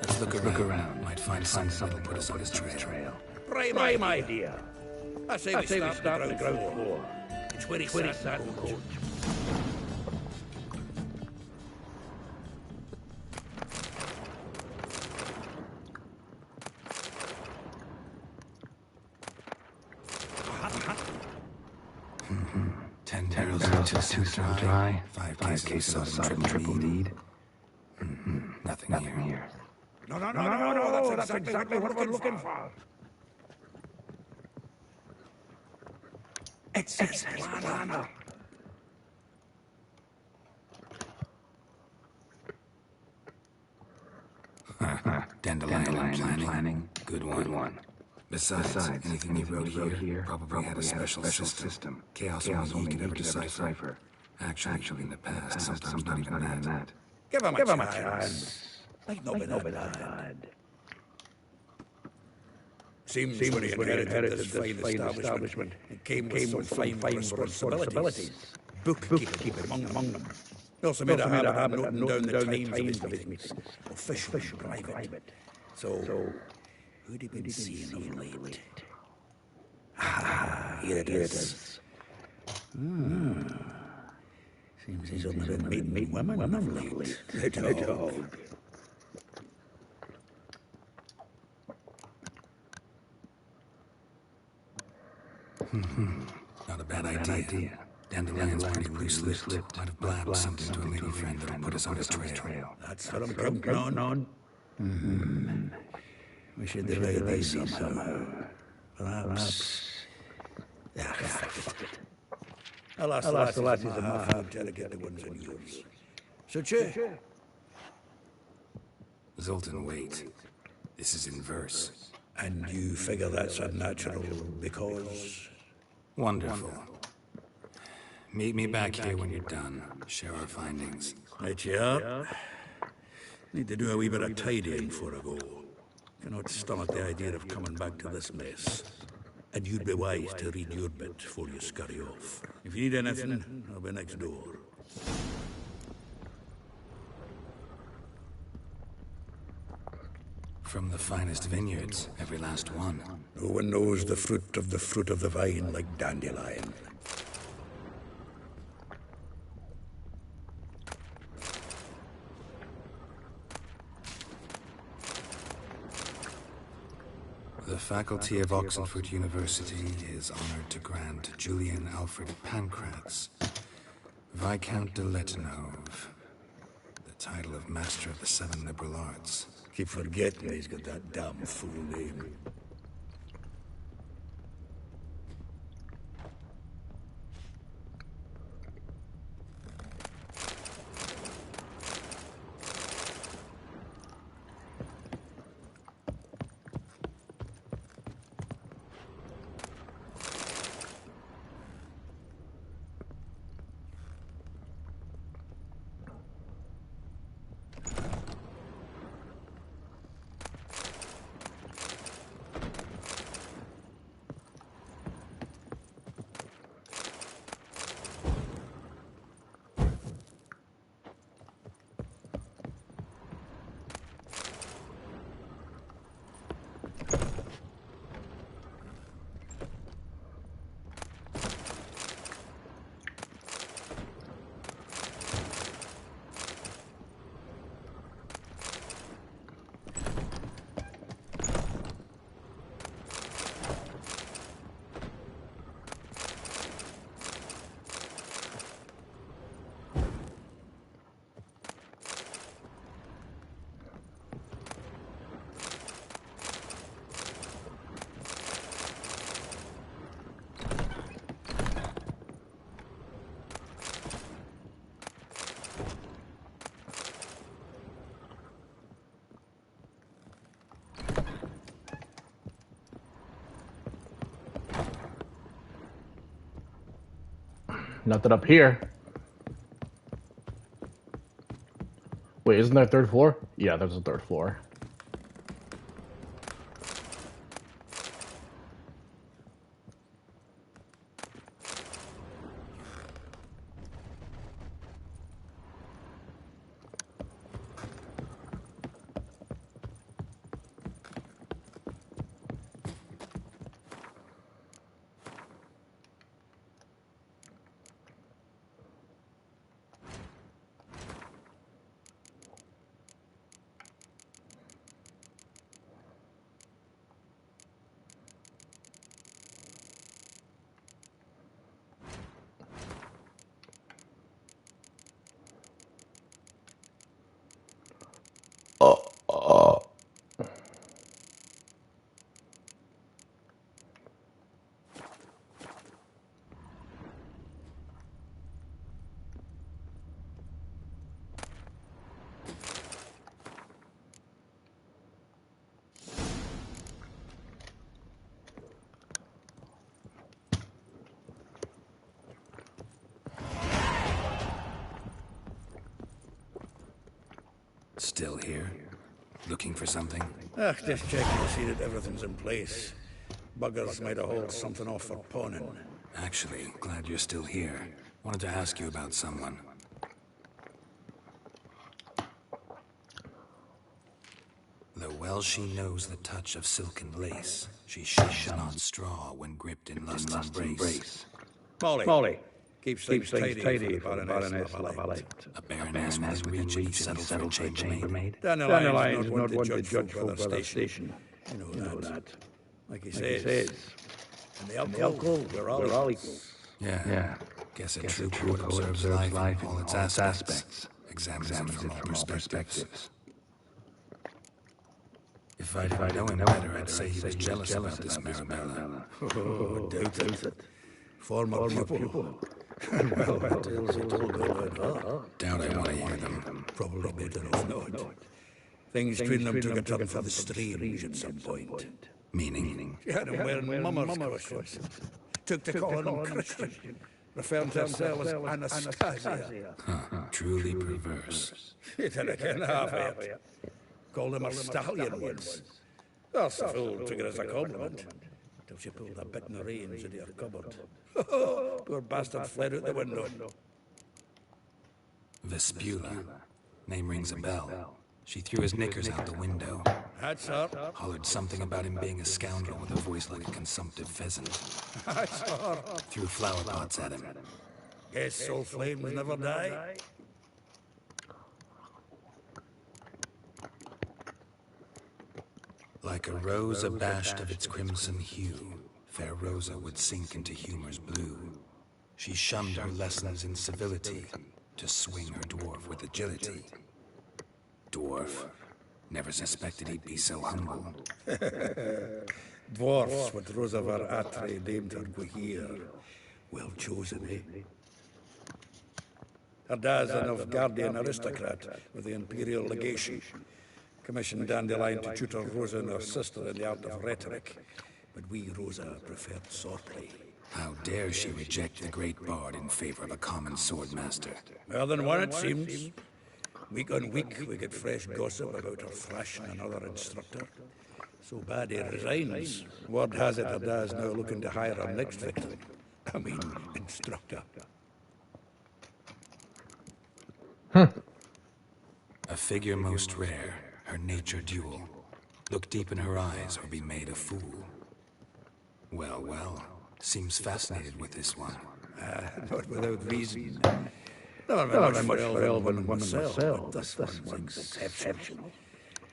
Let's look around. Might find something that'll put us on his trail. Prime idea. I say we start on the ground floor. It's where he sat in court. Ten barrels of two-star dry, 5 cases of sodden triple need. Nothing here. No, that's exactly what we're looking for. It's planner. Dandelion planning. Good one. Besides, anything you wrote here probably had a special system. Chaos only could ever decipher. Actually, in the past, sometimes not even that. Give him a chance. Might not be that bad. Seems when he inherited this fine establishment, it came with some fine responsibilities. Bookkeeping among them. He also made a habit of noting down the times of his meetings, official and private. So, Who'd he been seeing of late? Ah, here it is. Seems he's only been meeting women of late. The dog. Not a bad idea. Dandelion's pretty loose-lipped. Might have blabbed something to a lady friend that'll put us on his trail. That's what I'm counting on. We should delay these somehow. Perhaps... fuck it. I'll ask the lasses in my half to get the ones in yours. So, che. Zoltan, wait. This is in verse. And you figure that's unnatural because... Wonderful. Meet me back here when you're done. Share our findings. Right, yeah. Need to do a wee bit of tidying before I go. Cannot stomach the idea of coming back to this mess. And you'd be wise to read your bit before you scurry off. If you need anything, I'll be next door. From the finest vineyards, every last one. No one knows the fruit of the vine like Dandelion. The faculty of Oxenford University is honored to grant Julian Alfred Pancratz, Viscount de Letenove, the title of Master of the Seven Liberal Arts. Keep forgetting he's got that damn full name. Nothing up here. Wait, isn't there a third floor? Yeah, there's a third floor. Still here? Looking for something? Just checking to see that everything's in place. Buggers might have hauled something off for pawning. Actually, glad you're still here. Wanted to ask you about someone. Though well she knows the touch of silken lace, she shuns not straw when gripped in lust's embrace. Molly. Keeps things tidy for the Baroness Lavalette. A baroness within reach settled for a chambermaid. Dandelion is not one to judge for the station. You know that. Like he says. In the alcove, we're all equal. Yeah. Guess a true poet observes life in all its aspects. Examines it from all perspectives. If I didn't know him better, I'd say he was jealous about this Marabella. Oh, doubt it. Former pupil. Well, tales he told about her. Doubt I want to hear them. Probably better off not. Things between them took a turn for the strange at some point. Meaning? She had him wearing mummers costumes. Took to calling him Christian. Referring to herself as Anastasia. Truly perverse. She had a kind of half it. Called him a stallion once. That's a fool took it as a compliment. Till she pulled a bit in the reins into her cupboard. Poor bastard fled out the window. Vespula. Name rings a bell. She threw his knickers out the window. That's her. Hollered something about him being a scoundrel with a voice like a consumptive pheasant. That's her. Threw flower pots at him. Guess soul flames never die. Like a rose abashed of its crimson hue, fair Rosa would sink into humor's blue. She shunned her lessons in civility, to swing her dwarf with agility. Dwarf. Never suspected he'd be so humble. Dwarfs with Rosa var Atre named her Guahir. Well chosen, eh? Her dad's an Novgardian aristocrat with the Imperial Legation. Commissioned Dandelion to tutor Rosa and her sister in the art of rhetoric. But we, Rosa, preferred swordplay. How dare she reject the great bard in favor of a common swordmaster? Well, then one it seems. Week on week, we get fresh gossip about her thrashing another instructor. So bad he resigns. Word has it her dad's now looking to hire her next victim. I mean, instructor. A figure most rare, her nature dual. Look deep in her eyes or be made a fool. Well, seems fascinated with this one. Not without reason. Not much for Elven women myself, but this one's exceptional.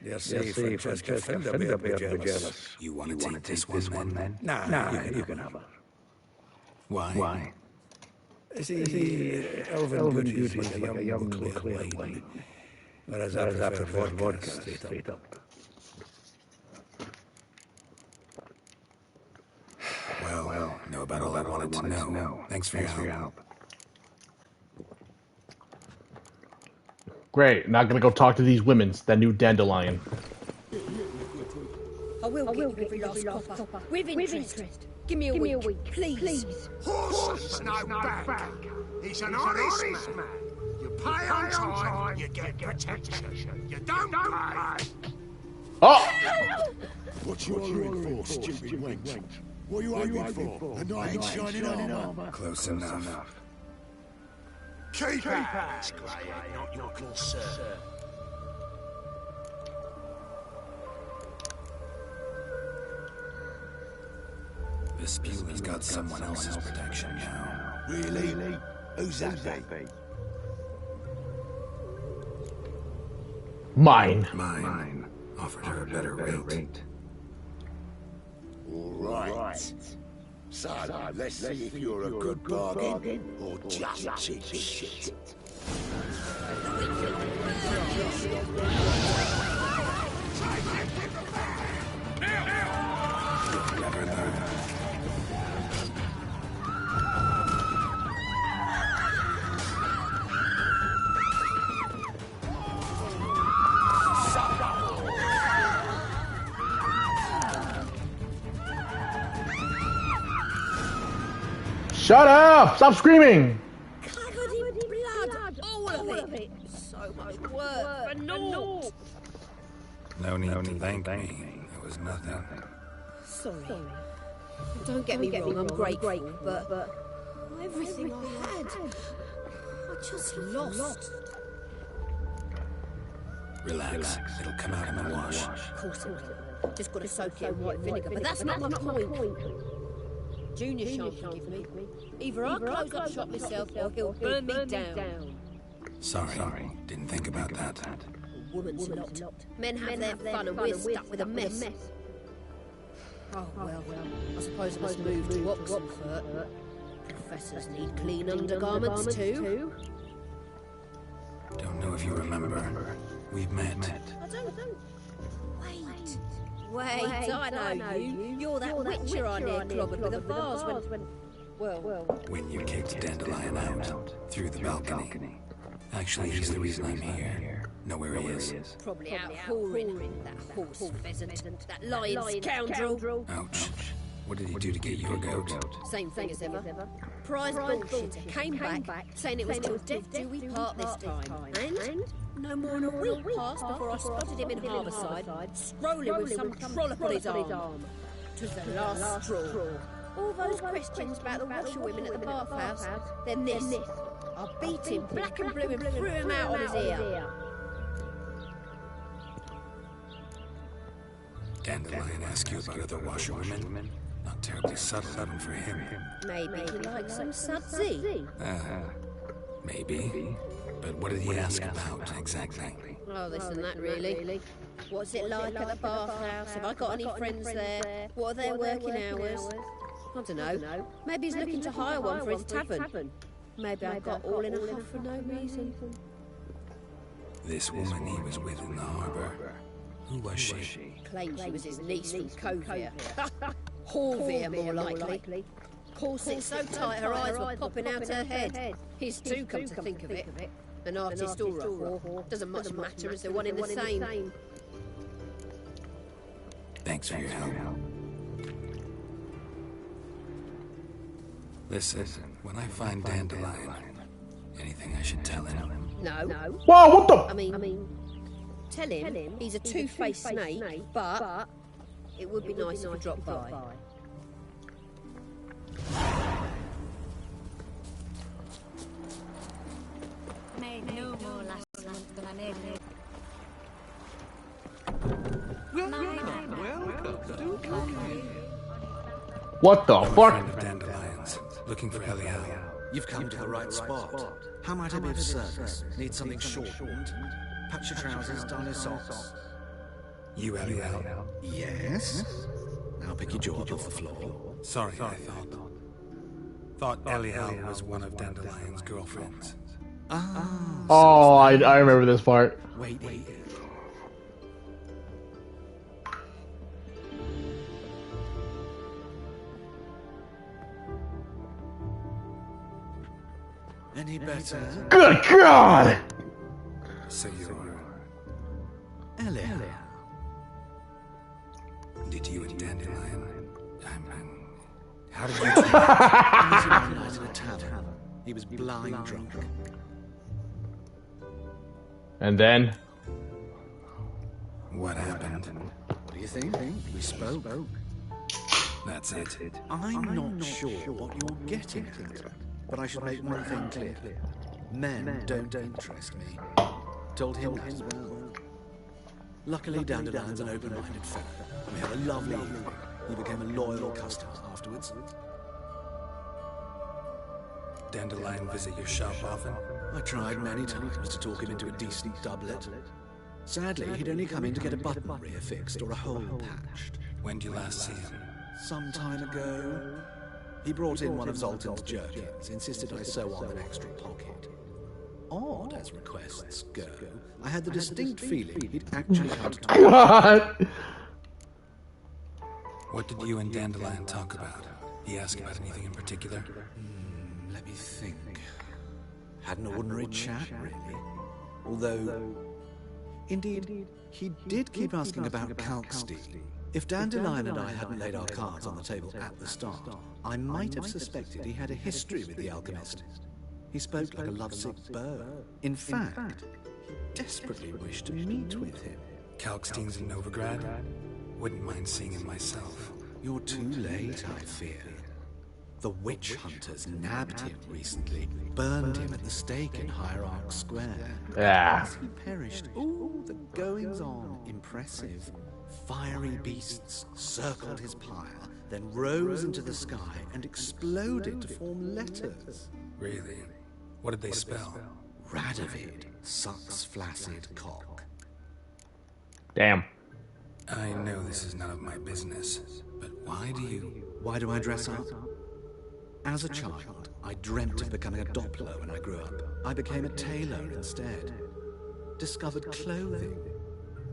Dare say Francesca Fender be jealous. You want to take this one, then? Nah, you can have her. Why? See, Elven beauty is like a young clear wine. Whereas I prefer vodka straight up. Well, know about all I wanted to know. Thanks for your help. Great. Not gonna go talk to these women. That new Dandelion. I will give every last copper. With interest. Give me a week, please. Horse no back. He's an honest man. You pay on time, you get protection. You don't pay. Oh! What you hollering for, stupid wench? What are you aiming for? A knight in shining armour? Close enough. Keep it! Not your concern. Vespula's got someone else's protection now. Really? Who's that be? Mine. Offered her a better rate. All right. So, let's see if you're a good bargain or just cheap shit. Never learn. Shut up! Stop screaming! Covered in blood, all of it. So much work for naught. No need to thank me. It was nothing. Sorry. Don't get me wrong, I'm grateful, but everything I had, I just lost. Relax. It'll come out in the wash. Of course it will. Just got to soak it in white vinegar, but that's not my point. Junior shan't forgive me. Either I'll close up shop myself or he'll burn me down. Sorry. Didn't think about that. Woman's lot. Men have their fun and we're stuck with a mess. Oh, well, I suppose I must move to Oxenfurt. Professors need clean undergarments too. Don't know if you remember. We've met. I don't. Wait, I know you. You're that witcher I near clobbered with a vase When you kicked Dandelion out, through the balcony. Actually, he's the reason I'm here. Know where he is. Probably out whoring. That horse pheasant. That lying scoundrel. Ouch. What did he do to get your goat? Same thing as ever. Prize bullshitter came back saying it was till death do we part this time. And no more than a week passed before I spotted him in Harbourside, strolling with some trollop on his arm. 'Twas the last straw. All those questions about the washerwomen at the bathhouse, then this. I beat him black and blue and threw him out on his ear. Dandelion asked you about other washerwomen? Not terribly subtle even for him. Maybe he likes some sudsy. Maybe. But what did he ask about, exactly? Oh, this and that, really. What's it like at the bathhouse? Have I got any friends there? What are their working hours? I don't know. Maybe he's looking to hire one for his tavern. Maybe I got all in a huff for no reason. This woman he was with in the harbour. Who was she? Claimed she was his niece from Covia. Horvia, more likely. Corset so tight her eyes were popping out her head. His too, come to think of it. An artist or a whore. Doesn't much matter as they're one in the same. Thanks for your help. Listen, when I find Dandelion, anything I should tell him? No. Wow, what the? I mean, tell him he's a two-faced snake, but it would be nice if he dropped by. Made no more last month than I made new. What the fuck? Of Dandelions, looking for Eliel. You've come to the right spot. How might I be of service? Need something shortened? Patch your trousers, darn your socks. You, Eliel? Yes? Now pick your jaw up off the floor. Sorry, I thought Eliel was one of Dandelion's girlfriends. Oh, I remember this part. Wait. Any better? Good God! So you're Eliel. Did you and Dandelion? How did you? He was one night in a tavern. He was blind drunk. And then? What happened? What do you think? We spoke. That's it. I'm not sure what you're getting at, but I should make one thing clear. Men don't interest me. Told him that as well. Luckily, Dandelion's an open-minded fellow. We had a lovely evening. He became a loyal customer afterwards. Dandelion visit your shop often? I tried many times to talk him into a decent doublet. Sadly, he'd only come in to get a button rear fixed or a hole patched. When did you last see him? Some time ago. He brought in one of Zoltan's jerkins, insisted I sew on an extra pocket. Odd as requests go, I had the distinct feeling he'd actually come to talk. What? What did you and Dandelion talk about? He asked about anything in particular? Let me think. Had an ordinary chat, really. Although, indeed, he did keep asking about Kalkstein. If Dandelion and I hadn't laid our cards on the table at the start, I might have suspected he had a history with the alchemist. He spoke like a lovesick bird. In fact, he desperately wished to meet with him. Kalkstein's in Novigrad? Wouldn't mind seeing him myself. You're too late, I fear. The witch hunters nabbed him recently, burned him at the stake in Hierarch Square. As he perished, the goings-on, impressive. Fiery beasts circled his pyre, then rose into the sky and exploded to form letters. Really? What did they spell? Radovid sucks flaccid cock. Damn. I know this is none of my business, but why do I dress up? As a child, I dreamt of becoming a Doppler when I grew up. I became a tailor instead. Discovered clothing.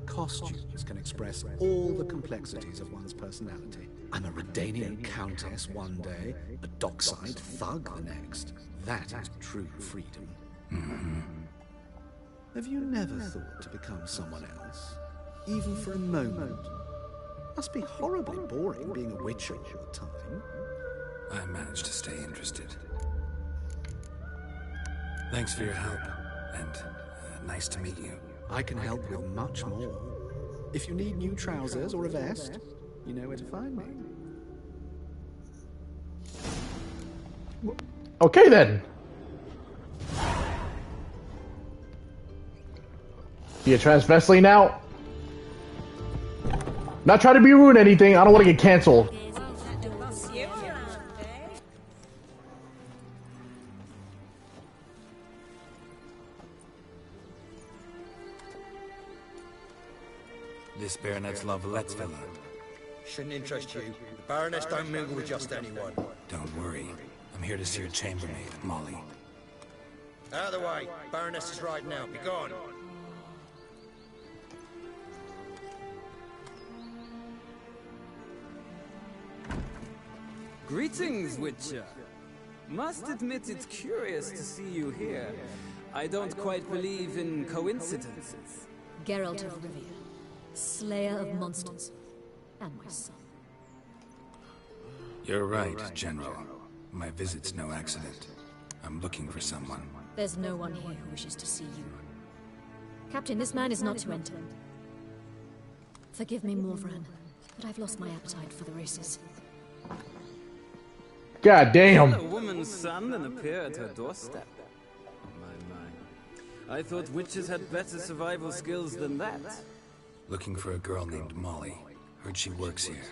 Costumes can express all the complexities of one's personality. I'm a Redanian countess one day, a dockside thug the next. That is true freedom. Have you never thought to become someone else? Even for a moment? Must be horribly boring being a witcher all the time. I managed to stay interested. Thanks for your help, and nice to meet you. I can help with much more. If you need new trousers or a vest, you know where to find me. Okay then. Be a transvestite now? Not trying to be rude or anything, I don't want to get cancelled. This Baronet's Lavalette fella. Shouldn't interest you. The Baroness don't mingle with just anyone. Don't worry. I'm here to see your chambermaid, Molly. Out of the way. Baroness is right now. Be gone. Greetings, Witcher. Must admit it's curious to see you here. I don't quite believe in coincidences. Geralt of Rivia, slayer of monsters, and my son. You're right, General. My visit's no accident. I'm looking for someone. There's no one here who wishes to see you. Captain, this man is not to enter. Forgive me, Morvran, but I've lost my appetite for the races. God damn. A woman's son then appear at her doorstep. My. I thought witches had better survival skills than that. Looking for a girl named Molly. Heard she works here.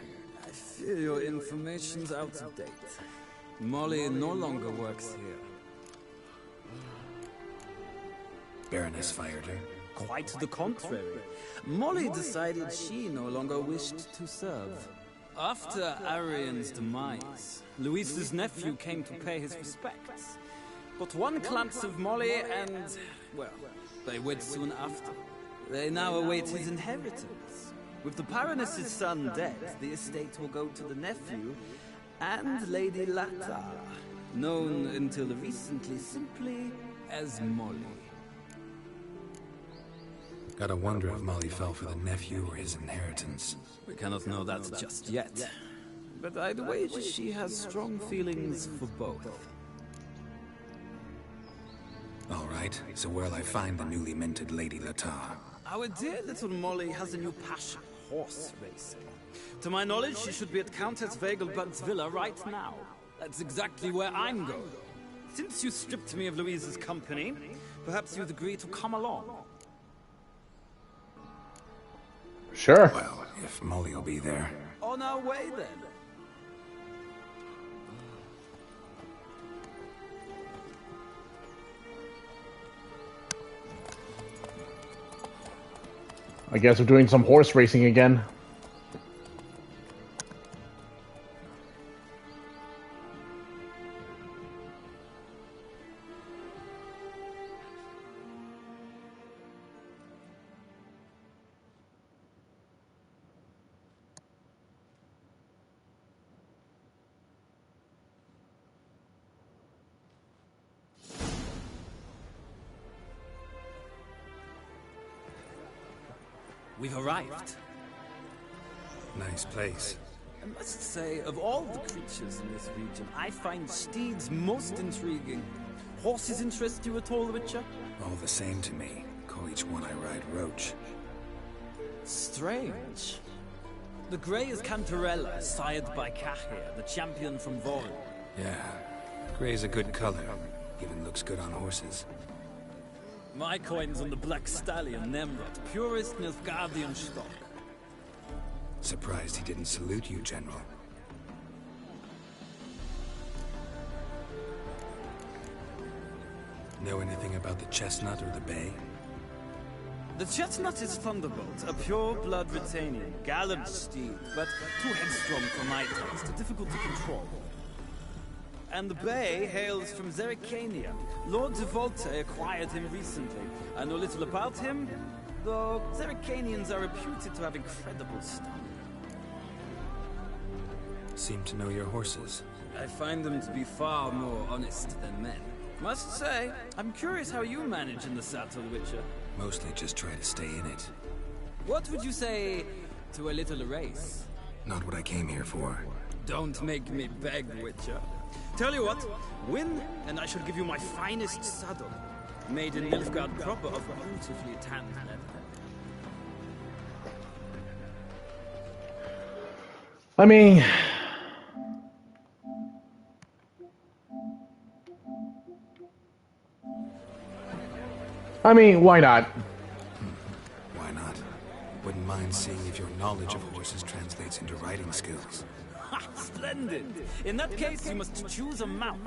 I fear your information's out of date. Molly no longer works here. Baroness fired her? Quite the contrary. Molly decided she no longer wished to serve. After Arian's demise, Luis's nephew came to pay his respects. But one glance of Molly and, well, they wed soon after. They now await his inheritance. With the Baroness's son dead, the estate will go to the nephew and Lady Lata, known until recently simply as Molly. Gotta wonder if Molly fell for the nephew or his inheritance. We cannot know that just yet. But I'd wager she has strong feelings for both. All right, so where'll I find the newly minted Lady Lata? Our dear little Molly has a new passion, horse racing. To my knowledge, she should be at Countess Vegelbud's villa right now. That's exactly where I'm going. Since you stripped me of Louise's company, perhaps you'd agree to come along. Sure. Well, if Molly will be there. On our way, then. I guess we're doing some horse racing again. We've arrived. Nice place. I must say, of all the creatures in this region, I find steeds most intriguing. Horses interest you at all, Witcher? All the same to me. Call each one I ride Roach. Strange. The grey is Cantarella, sired by Cahir, the champion from Vorin. Yeah, gray's a good color. Even looks good on horses. My coin's on the Black Stallion, Nemrod, purest Nilfgaardian stock. Surprised he didn't salute you, General. Know anything about the Chestnut or the Bay? The Chestnut is Thunderbolt, a pure-blood Britannian, gallant steed, but too headstrong for my taste, difficult to control. And the Bay hails from Zerrikania. Lord de Volte acquired him recently. I know little about him, though Zerrikanians are reputed to have incredible stamina. Seem to know your horses. I find them to be far more honest than men. Must say, I'm curious how you manage in the saddle, Witcher. Mostly just try to stay in it. What would you say to a little race? Not what I came here for. Don't make me beg, Witcher. Tell you what, win, and I shall give you my finest saddle. Made in Nilfgaard proper of beautifully tanned leather. I mean, why not? Why not? Wouldn't mind seeing if your knowledge of horses translates into riding skills. Ha! Splendid! In that case, you must choose a mount.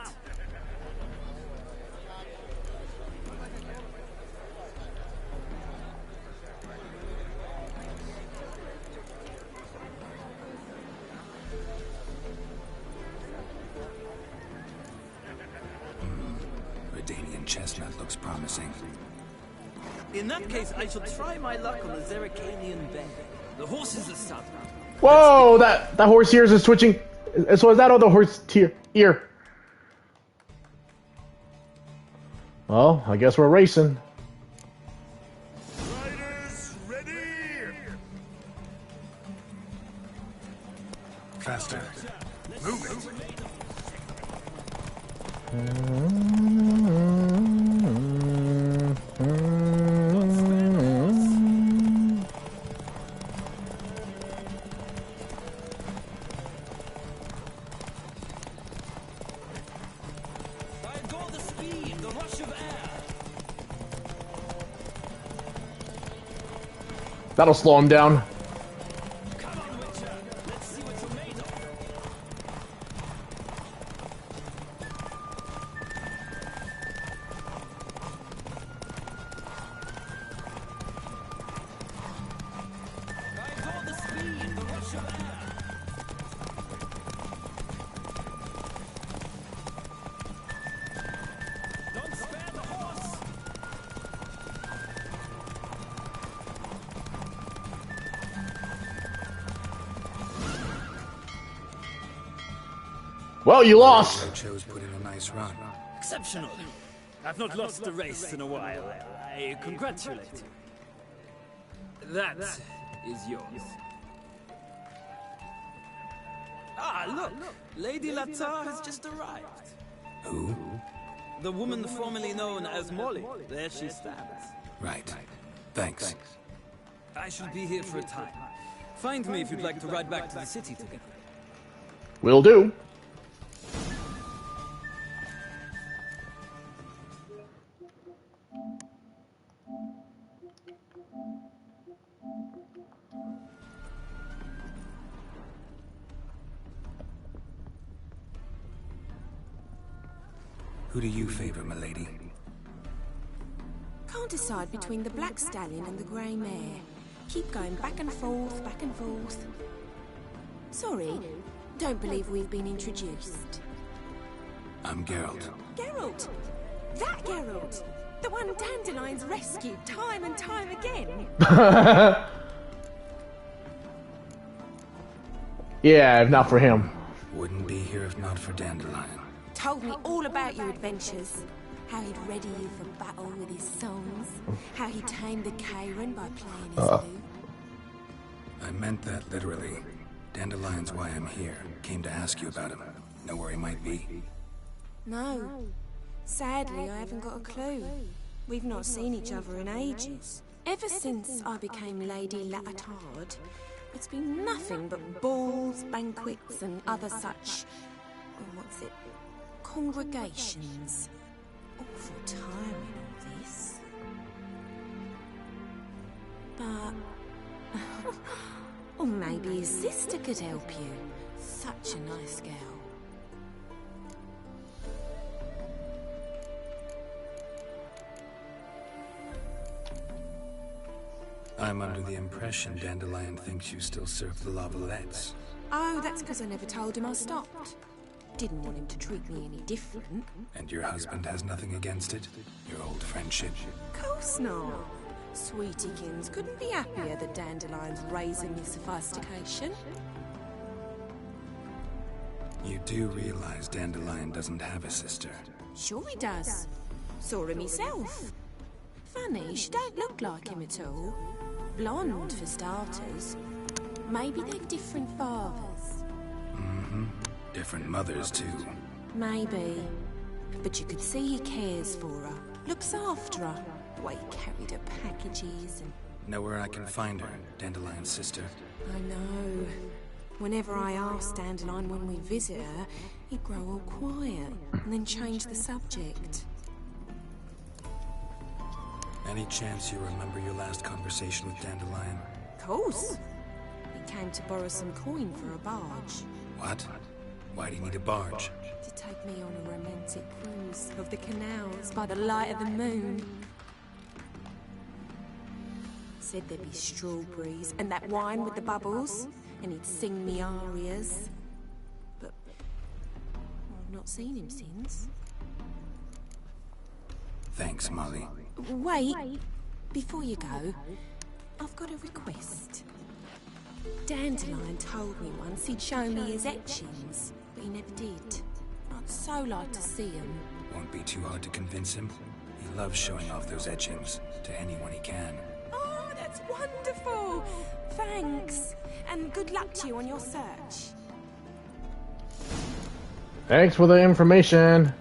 Redanian Chestnut looks promising. In that case, I shall try my luck on the Zerrikanian Bay. The horse is a saddle. Whoa, that horse ears is twitching. So is that all the horse ear? Well, I guess we're racing. Riders, ready! Faster. Move it. That'll slow him down. Well, you lost. Chose put in a nice run. Exceptional. I've not lost a race in a while. I congratulate you. That is yours. Ah, look! Lady Latar has just arrived. Who? The woman formerly known as Molly. There she stands. Right. Thanks. I shall be here for a time. Find me if you'd like to ride back to the city together. Will do. Who do you favor, milady? Can't decide between the Black Stallion and the Grey Mare. Keep going back and forth, back and forth. Sorry, don't believe we've been introduced. I'm Geralt. Geralt! That Geralt! The one Dandelion's rescued time and time again! Yeah, if not for him. Wouldn't be here if not for Dandelion. Told me all about your adventures. How he'd ready you for battle with his songs. How he tamed the Karen by playing his lute. I meant that literally. Dandelion's why I'm here. Came to ask you about him. Know where he might be? No. Sadly, I haven't got a clue. We've not seen each other in ages. Ever since I became Lady Latard, it's been nothing but balls, banquets, and other such... what's it? congregations. Awful tiring, all this. But... or maybe his sister could help you. Such a nice girl. I'm under the impression Dandelion thinks you still serve the Lavalettes. Oh, that's because I never told him I stopped. Didn't want him to treat me any different. And your husband has nothing against it? Your old friendship? Course not. Sweetiekins couldn't be happier that Dandelion's raising his sophistication. You do realize Dandelion doesn't have a sister? Sure he does. Saw him himself. Funny, she don't look like him at all. Blonde, for starters. Maybe they're different fathers. Mm-hmm. Different mothers, too. Maybe. But you could see he cares for her. Looks after her. The way he carried her packages and... Know where I can find her, Dandelion's sister? I know. Whenever I asked Dandelion when we visit her, he'd grow all quiet and then change the subject. Any chance you remember your last conversation with Dandelion? Of course. He came to borrow some coin for a barge. What? Why do you need a barge? To take me on a romantic cruise of the canals by the light of the moon. Said there'd be strawberries and that wine with the bubbles, and he'd sing me arias. But I've not seen him since. Thanks, Molly. Wait, before you go, I've got a request. Dandelion told me once he'd show me his etchings, but he never did. I'd so like to see him. Won't be too hard to convince him. He loves showing off those etchings to anyone he can. Oh, that's wonderful! Thanks, and good luck to you on your search. Thanks for the information.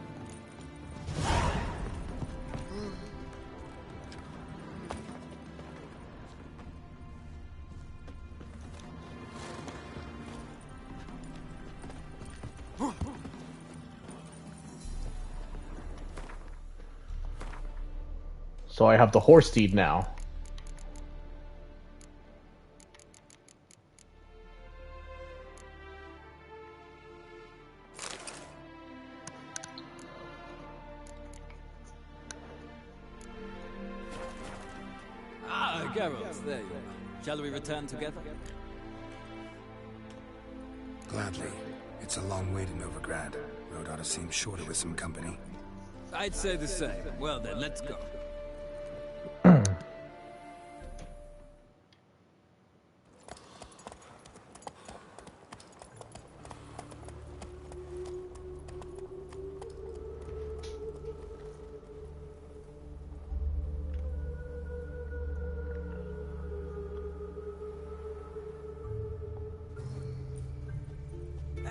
So I have the horse steed now. Ah, Geralt, there you are. Shall we return together? Gladly. It's a long way to Novigrad. Road ought to seem shorter with some company. I'd say the same. Well then, let's go.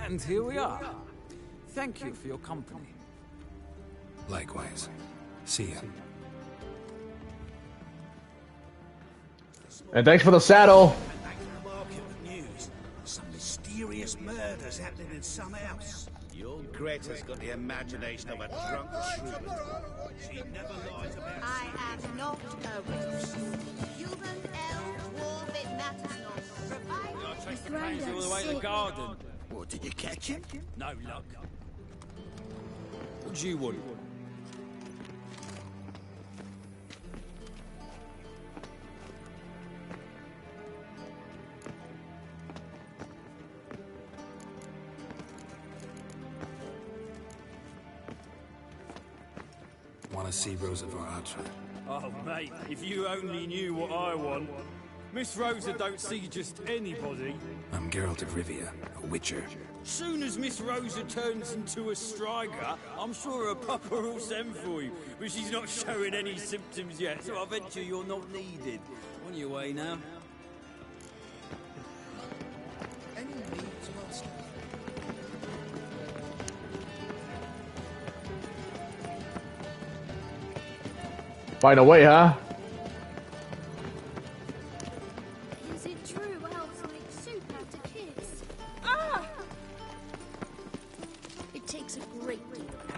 And here we are. Thank you for your company. Likewise. See ya. And thanks for the saddle. Back to the market with news. Some mysterious murders happening in some house. Your Greta's got the imagination of a drunk troubadour. She never lies about... I am not a witch. Human, elf, dwarf, it matters not. I'll chase the cranes all the way to the garden. What, did you catch him? No luck. What do you want? Want to see Rosa Varatra? Oh, mate, if you only knew what I want. Miss Rosa don't see just anybody. I'm Geralt of Rivia, a witcher. Soon as Miss Rosa turns into a striker, I'm sure her papa will send for you. But she's not showing any symptoms yet, so I venture you're not needed. On your way now. Any needs, master? Find a way, huh? Is it true elves make soup out of kids? Ah! It takes a great deal of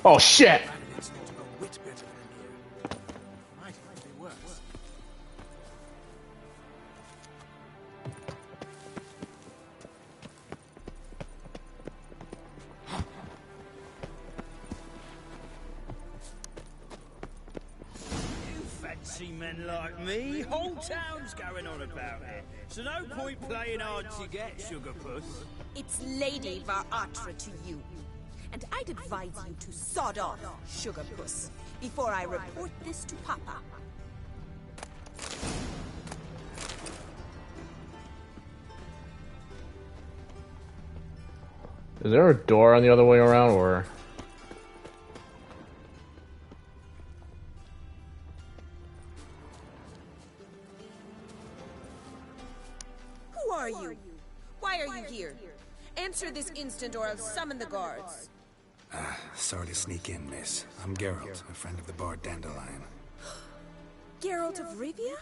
Oh shit! Fancy men like me, whole town's going on about it. So no point playing hard to get, Sugar Puss. It's Lady Varatra to you. And I'd advise you to sod off, Sugar Puss, before I report this to Papa. Is there a door on the other way around, or? Who are you? Why are you here? Answer this instant or I'll summon the guards. Sorry to sneak in, miss. I'm Geralt, a friend of the bard Dandelion. Geralt of Rivia?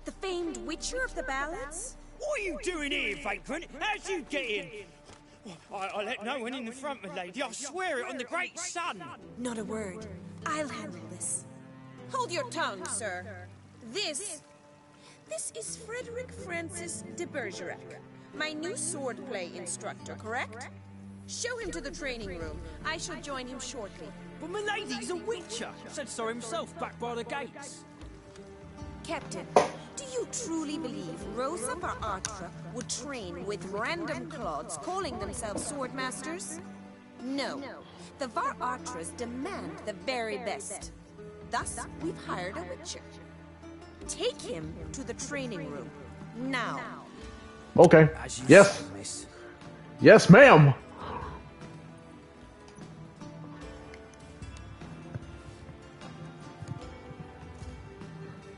The famed witcher of the ballads? What are you doing here, vagrant? How'd you get in? I let no one in the front, my lady. I swear it on the great sun. Not a word. I'll handle this. Hold your tongue, sir. This is Frederick Francis de Bergerac, my new swordplay instructor, correct? Show him to the training room. I shall join him shortly. But my lady's a witcher. Said so himself back by the gates. Captain, do you truly believe Rosa Varatra would train with random clods calling themselves sword masters? No. The Varatras demand the very best. Thus, we've hired a witcher. Take him to the training room. Now. Okay. Yes. Yes, ma'am.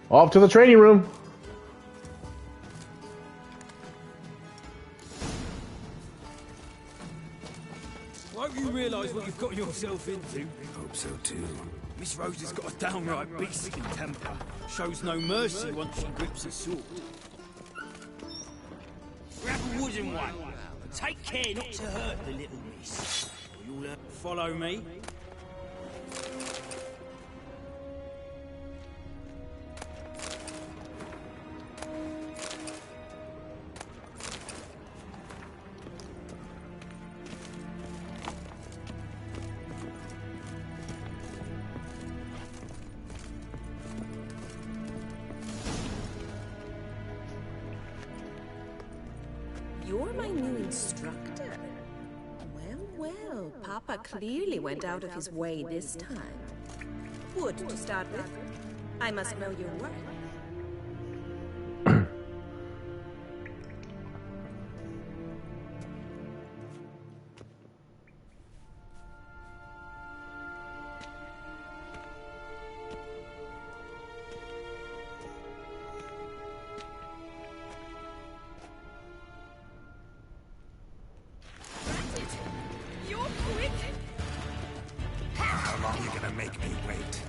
Off to the training room. Won't you realise what you've got yourself into? Hope so too. Miss Rose has got a downright beastly temper. Shows no mercy once she grips a sword. Grab a wooden one. Take care not to hurt the little miss. You'll follow me. You're my new instructor. Well, Papa clearly went out of his way this time. Wood, to start with. I must know your worth. How long are you gonna make me wait?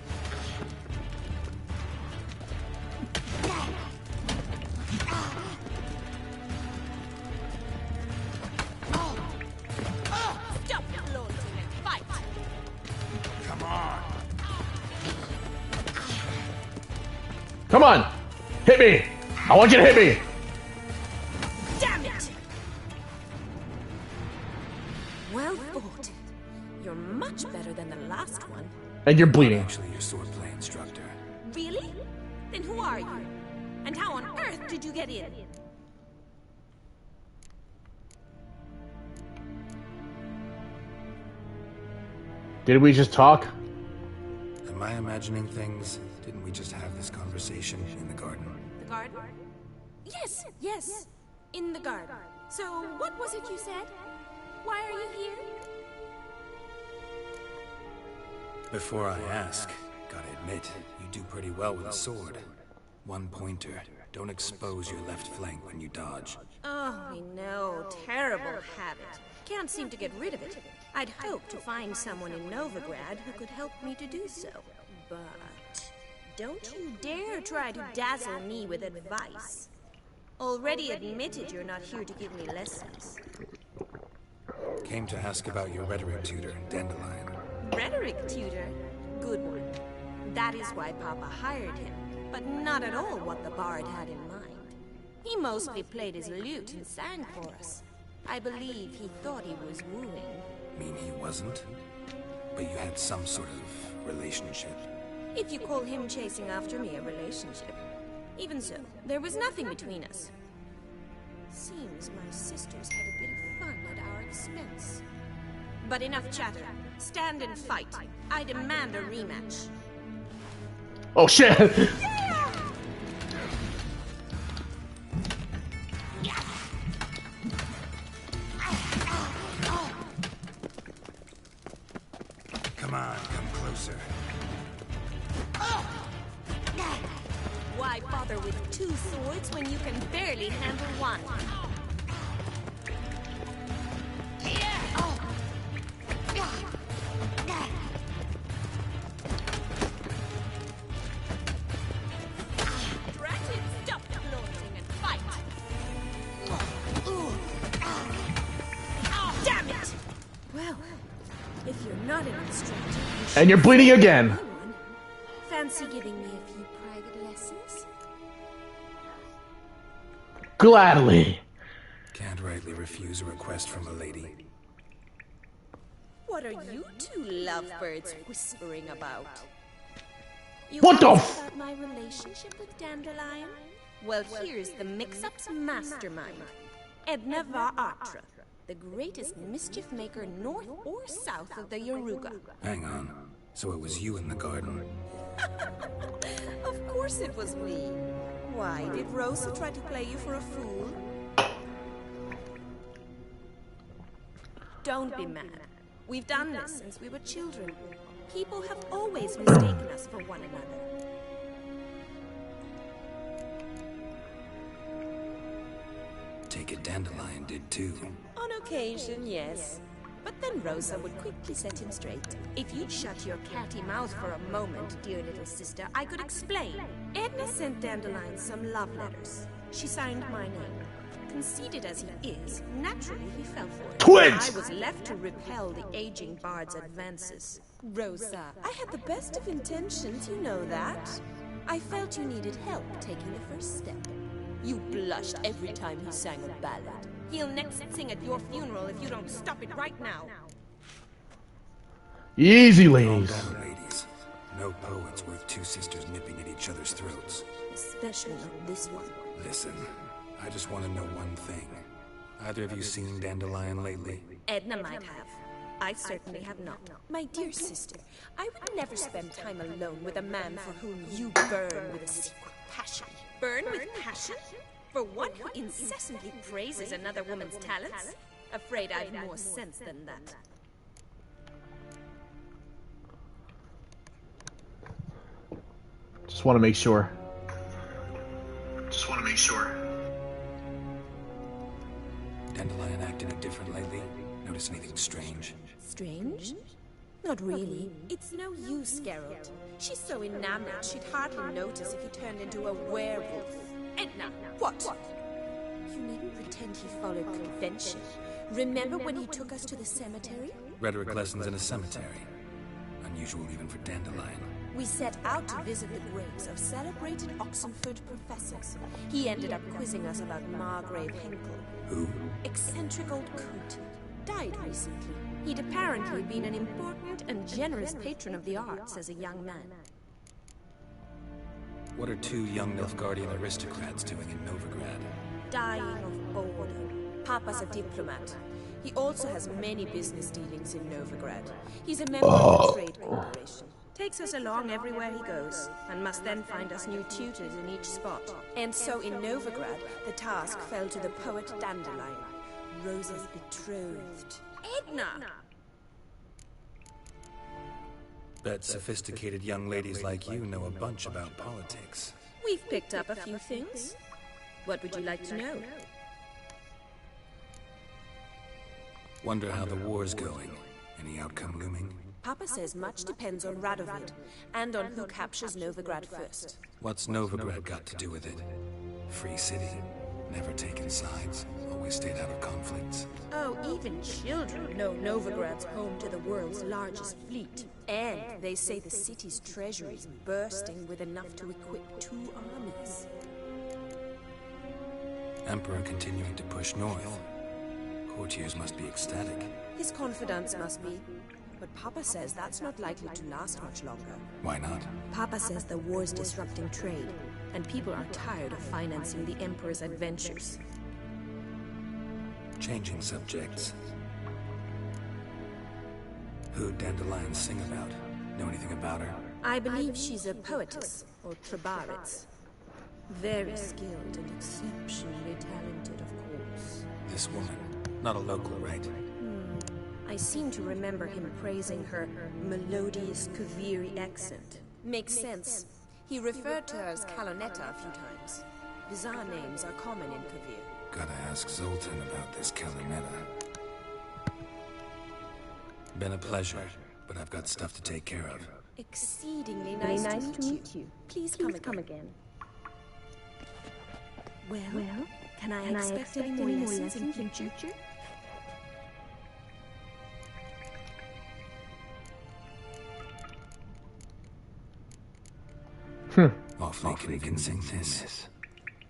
Stop flaunting and fight! Come on! Come on! Hit me! I want you to hit me! Damn it! Well fought. You're much better than the last one. And you're bleeding. Actually, your swordplay instructor. Really? Then who are you? And how on earth did you get in? Did we just talk? Am I imagining things? Didn't we just have this conversation in the garden? The garden? Yes. In the garden. So, what was it you said? Why are you here? Before I ask, gotta admit, you do pretty well with a sword. One pointer. Don't expose your left flank when you dodge. Oh, I know. Terrible habit. Can't seem to get rid of it. I'd hoped to find someone in Novigrad who could help me to do so. But don't you dare try to dazzle me with advice. Already admitted you're not here to give me lessons. Came to ask about your rhetoric tutor, Dandelion. rhetoric tutor. Good one. That is why Papa hired him, but not at all what the bard had in mind. He mostly played his lute and sang for us. I believe he thought he was wooing. Mean he wasn't? But you had some sort of relationship? If you call him chasing after me a relationship. Even so, there was nothing between us. Seems my sisters had a bit of fun at our expense. But enough chatter. Stand and fight. I demand a rematch. Oh shit! Come on, come closer. Why bother with two swords when you can barely handle one? Ratchet, stop flaunting and fight! Damn it! Well, if you're not an instructor, And you're bleeding again. fancy giving me a few private lessons? Gladly. Can't rightly refuse a request from a lady. What are you two lovebirds whispering about? You What the asked about my relationship with Dandelion? Well, here's the mix-up's mastermind. Edna Atra, the greatest mischief maker north or south of the Yaruga. Hang on. So it was you in the garden? Of course it was me. Why, did Rosa try to play you for a fool? Don't be mad. We've done this since we were children. People have always mistaken us for one another. Take it Dandelion did too. On occasion, yes. But then Rosa would quickly set him straight. If you'd shut your catty mouth for a moment, dear little sister, I could explain. Edna sent Dandelion some love letters. She signed my name. Conceited as he is, naturally he fell for it. Twins! I was left to repel the aging bard's advances. Rosa, I had the best of intentions, you know that. I felt you needed help taking the first step. You blushed every time he sang a ballad. He'll next sing at your funeral if you don't stop it right now. Easy, Calm ladies. down, ladies. No poet's worth two sisters nipping at each other's throats. Especially not this one. Listen, I just want to know one thing. Either of you seen Dandelion lately? Edna might have. I certainly have not. My dear sister, I would never spend time alone with a man for whom you burn with a secret passion. Burn with passion? For one who incessantly praises another woman's talents? Afraid I've more sense than that. Just want to make sure. Dandelion acting different lately? Notice anything strange? Strange? Not really. It's no use, Geralt. She's so enamored she'd hardly notice if he turned into a werewolf. Edna, what? You needn't pretend he followed convention. Remember when he took us to the cemetery? Rhetoric lessons in a cemetery. Unusual even for Dandelion. We set out to visit the graves of celebrated Oxenford professors. He ended up quizzing us about Margrave Henkel. Who? Eccentric old coot. Died recently. He'd apparently been an important and generous patron of the arts as a young man. What are two young Nilfgaardian aristocrats doing in Novigrad? Dying of boredom. Papa's a diplomat. He also has many business dealings in Novigrad. He's a member of the Trade Corporation. Takes us along everywhere he goes, and must then find us new tutors in each spot. And so in Novigrad, the task fell to the poet Dandelion, Rosa's betrothed. Edna! Bet sophisticated young ladies like you know a bunch about politics. We've picked up a few things. What would you like to know? Wonder how the war's going. Any outcome looming? Papa says much depends on Radovid, and on who captures Novigrad first. What's Novigrad got to do with it? Free city. Never taken sides. Always stayed out of conflicts. Oh, even children know Novigrad's home to the world's largest fleet. And they say the city's treasury is bursting with enough to equip 2 armies. Emperor continuing to push north. Courtiers must be ecstatic. His confidants must be. But Papa says that's not likely to last much longer. Why not? Papa says the war's disrupting trade, and people are tired of financing the Emperor's adventures. Changing subjects. Who'd Dandelion sing about? Know anything about her? I believe she's a poetess, or trabaritz. Very skilled and exceptionally talented, of course. This woman. Not a local, right? I seem to remember him praising her melodious Kaviri accent. Makes sense. He referred to her as Kalonetta a few times. Bizarre names are common in Kavir. Gotta ask Zoltan about this Kalonetta. Been a pleasure, but I've got stuff to take care of. Exceedingly nice to meet you. Please come again. Well, can I expect any more lessons in future? Awfully convincing this.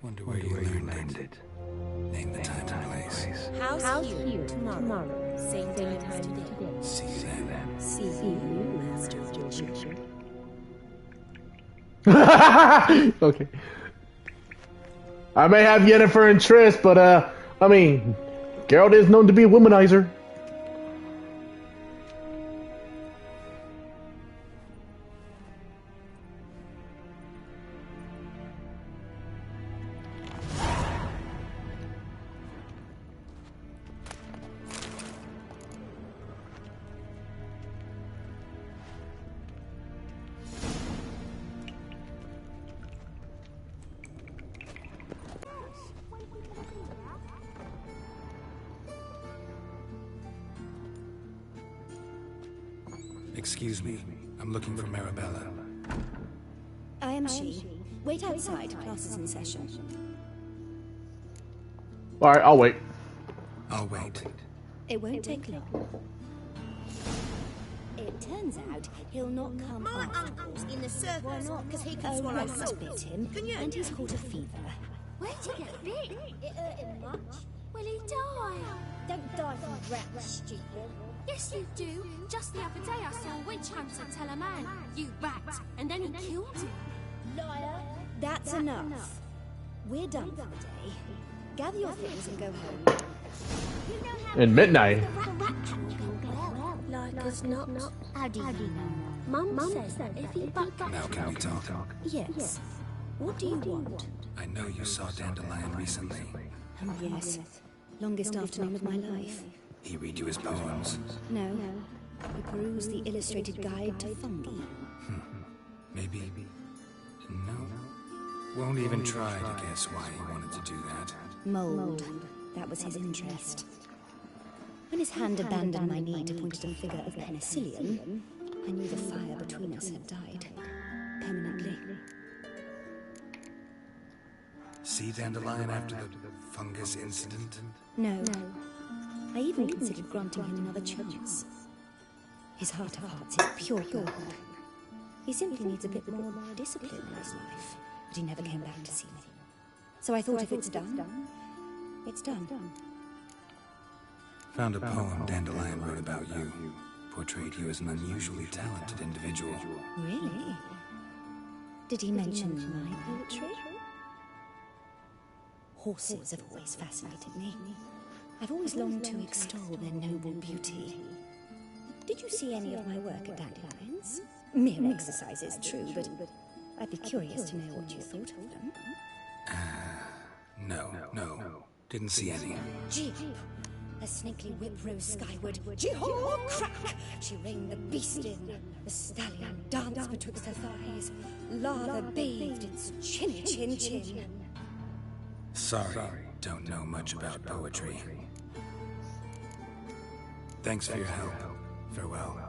Wonder where you learned it. Name the time and place. House here tomorrow. Same time as today. See you then. See you, Master Witcher. Okay. I may have Yennefer and Triss, but I mean, Geralt is known to be a womanizer. Excuse me. I'm looking for Marabella. I am she. Wait outside. Class is in session. Alright, I'll wait. I'll wait. It won't take long. It turns out he'll not come My after. uncle's in the circus. Why not? Because he can Oh, swallow Rats salt. bit him, Can you? and he's caught a fever. Where'd he get bit? It hurt him much. Will he die? Don't die from rats, stupid. Yes, you do. Just the other day I saw a witch hunter tell a man, "You rat," and then he killed him. Liar. That's enough. We're done for the day. Gather your things and go home. In midnight. Like as not. How do you know? Mum says that if he buck up... Now can we talk? Yes. What do you want? I know you saw Dandelion recently. Yes. Longest afternoon of my life. He read you his poems. No. We peruse the illustrated guide to fungi. Maybe. No. Won't even try to guess why he wanted to do that. Mold. That was his interest. When his hand abandoned my knee to point at a figure of penicillium, I knew the fire between us had died. Permanently. See Dandelion after the fungus incident? No. I even considered granting him another chance. His heart of hearts is pure gold. He simply needs a bit more discipline in his life, but he never came back to see me. So I thought if it's done, it's done. Found a poem Dandelion wrote about you. Portrayed you as an unusually talented individual. Really? Did he mention my poetry? Horses have always fascinated me. I've always longed to extol their noble beauty. Did you see any of my work at Dandelion's? Mere exercises, true, but I'd be curious to know what you thought of them. No. Didn't see any. Jeep! A snakely whip rose skyward. Jee-haw! Crack! She reined the beast in. The stallion danced betwixt her thighs. Lather bathed its chin. Sorry, don't know much about poetry. Thanks for your help. Farewell.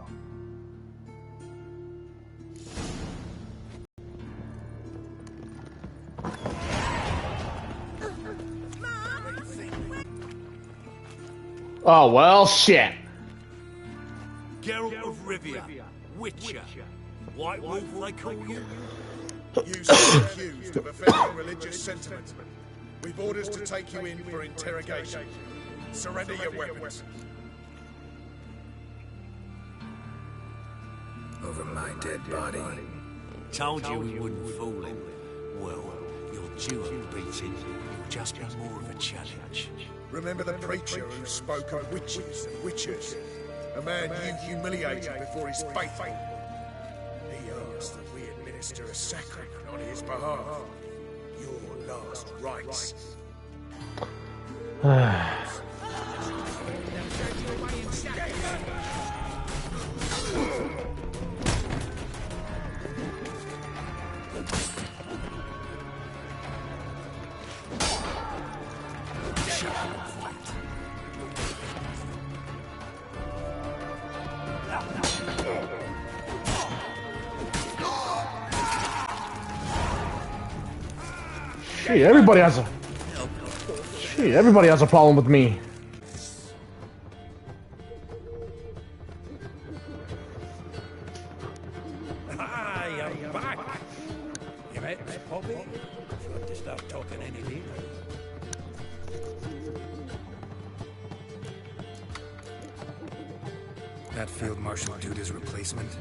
Oh, well, shit. Geralt of Rivia, Witcher. White Wolf, they call you? You stand accused of offending religious sentiment. We've orders to take you in for interrogation. Surrender your weapons. Over my dead body. Told you we wouldn't fool him. Well, your duo beating will just be more of a challenge. Remember the preacher who spoke of witches and witchers? A man you humiliated before his faith. He asked that we administer a sacrament on his behalf. Your last rites. Shit, everybody has a problem with me. Ah, you're back. You met Miss Poppy? Got to start talking any later. That Field Marshal Duda's replacement?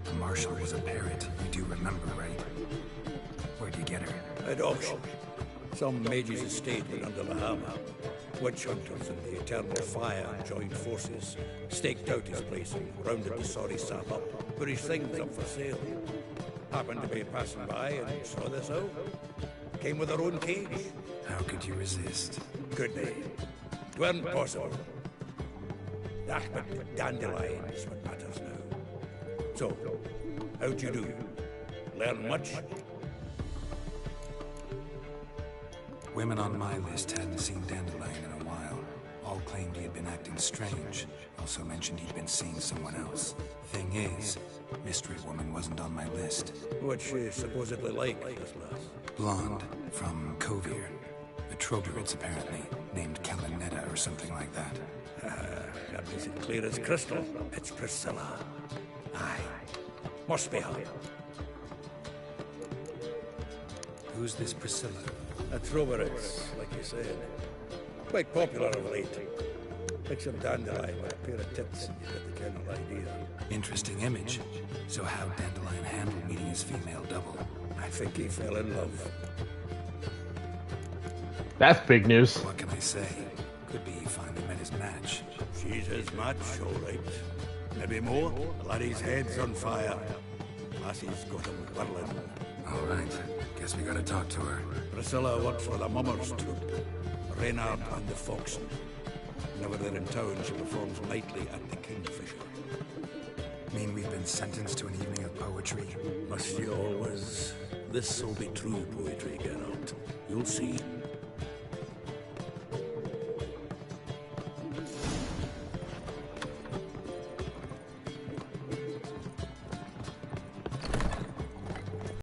The Marshal was a parrot. You do remember, right? Where'd you get her? At auction. Some mage's estate went under the hammer. Witch hunters and the Eternal Fire joined forces, staked out his place and rounded the sorry sap up, put his things up for sale. Happened to be passing by and saw this out. Came with her own cage. How could you resist? Could they? It weren't possible. Ah, but dandelions what matters now. So, how'd you do? Learn much? Women on my list hadn't seen Dandelion in a while. All claimed he had been acting strange. Also mentioned he'd been seeing someone else. Thing is, Mystery Woman wasn't on my list. What's she supposedly like, this lass? Blonde, from Kovir. A Troglodyte, apparently, named Kalanetta or something like that. That makes it clear as crystal. It's Priscilla. Aye. Must be her. Who's this Priscilla? A Troglodyte, like you said. Quite popular of late. Take some dandelion with a pair of tits and you get the general idea. Interesting image. So how'd Dandelion handle meeting his female double? I think he fell in love. That's big news. What can I say? Could be he finally met his match. She's his match, all right. Maybe more. The laddie's head's on fire. Lassie's got him whirling. All right. Guess we gotta talk to her. Priscilla works for the Mummers troupe. Reynard and the Foxen. Whenever they're in town, she performs nightly at the Kingfisher. Mean we've been sentenced to an evening of poetry? Must you always? This'll be true poetry, Geralt. You'll see.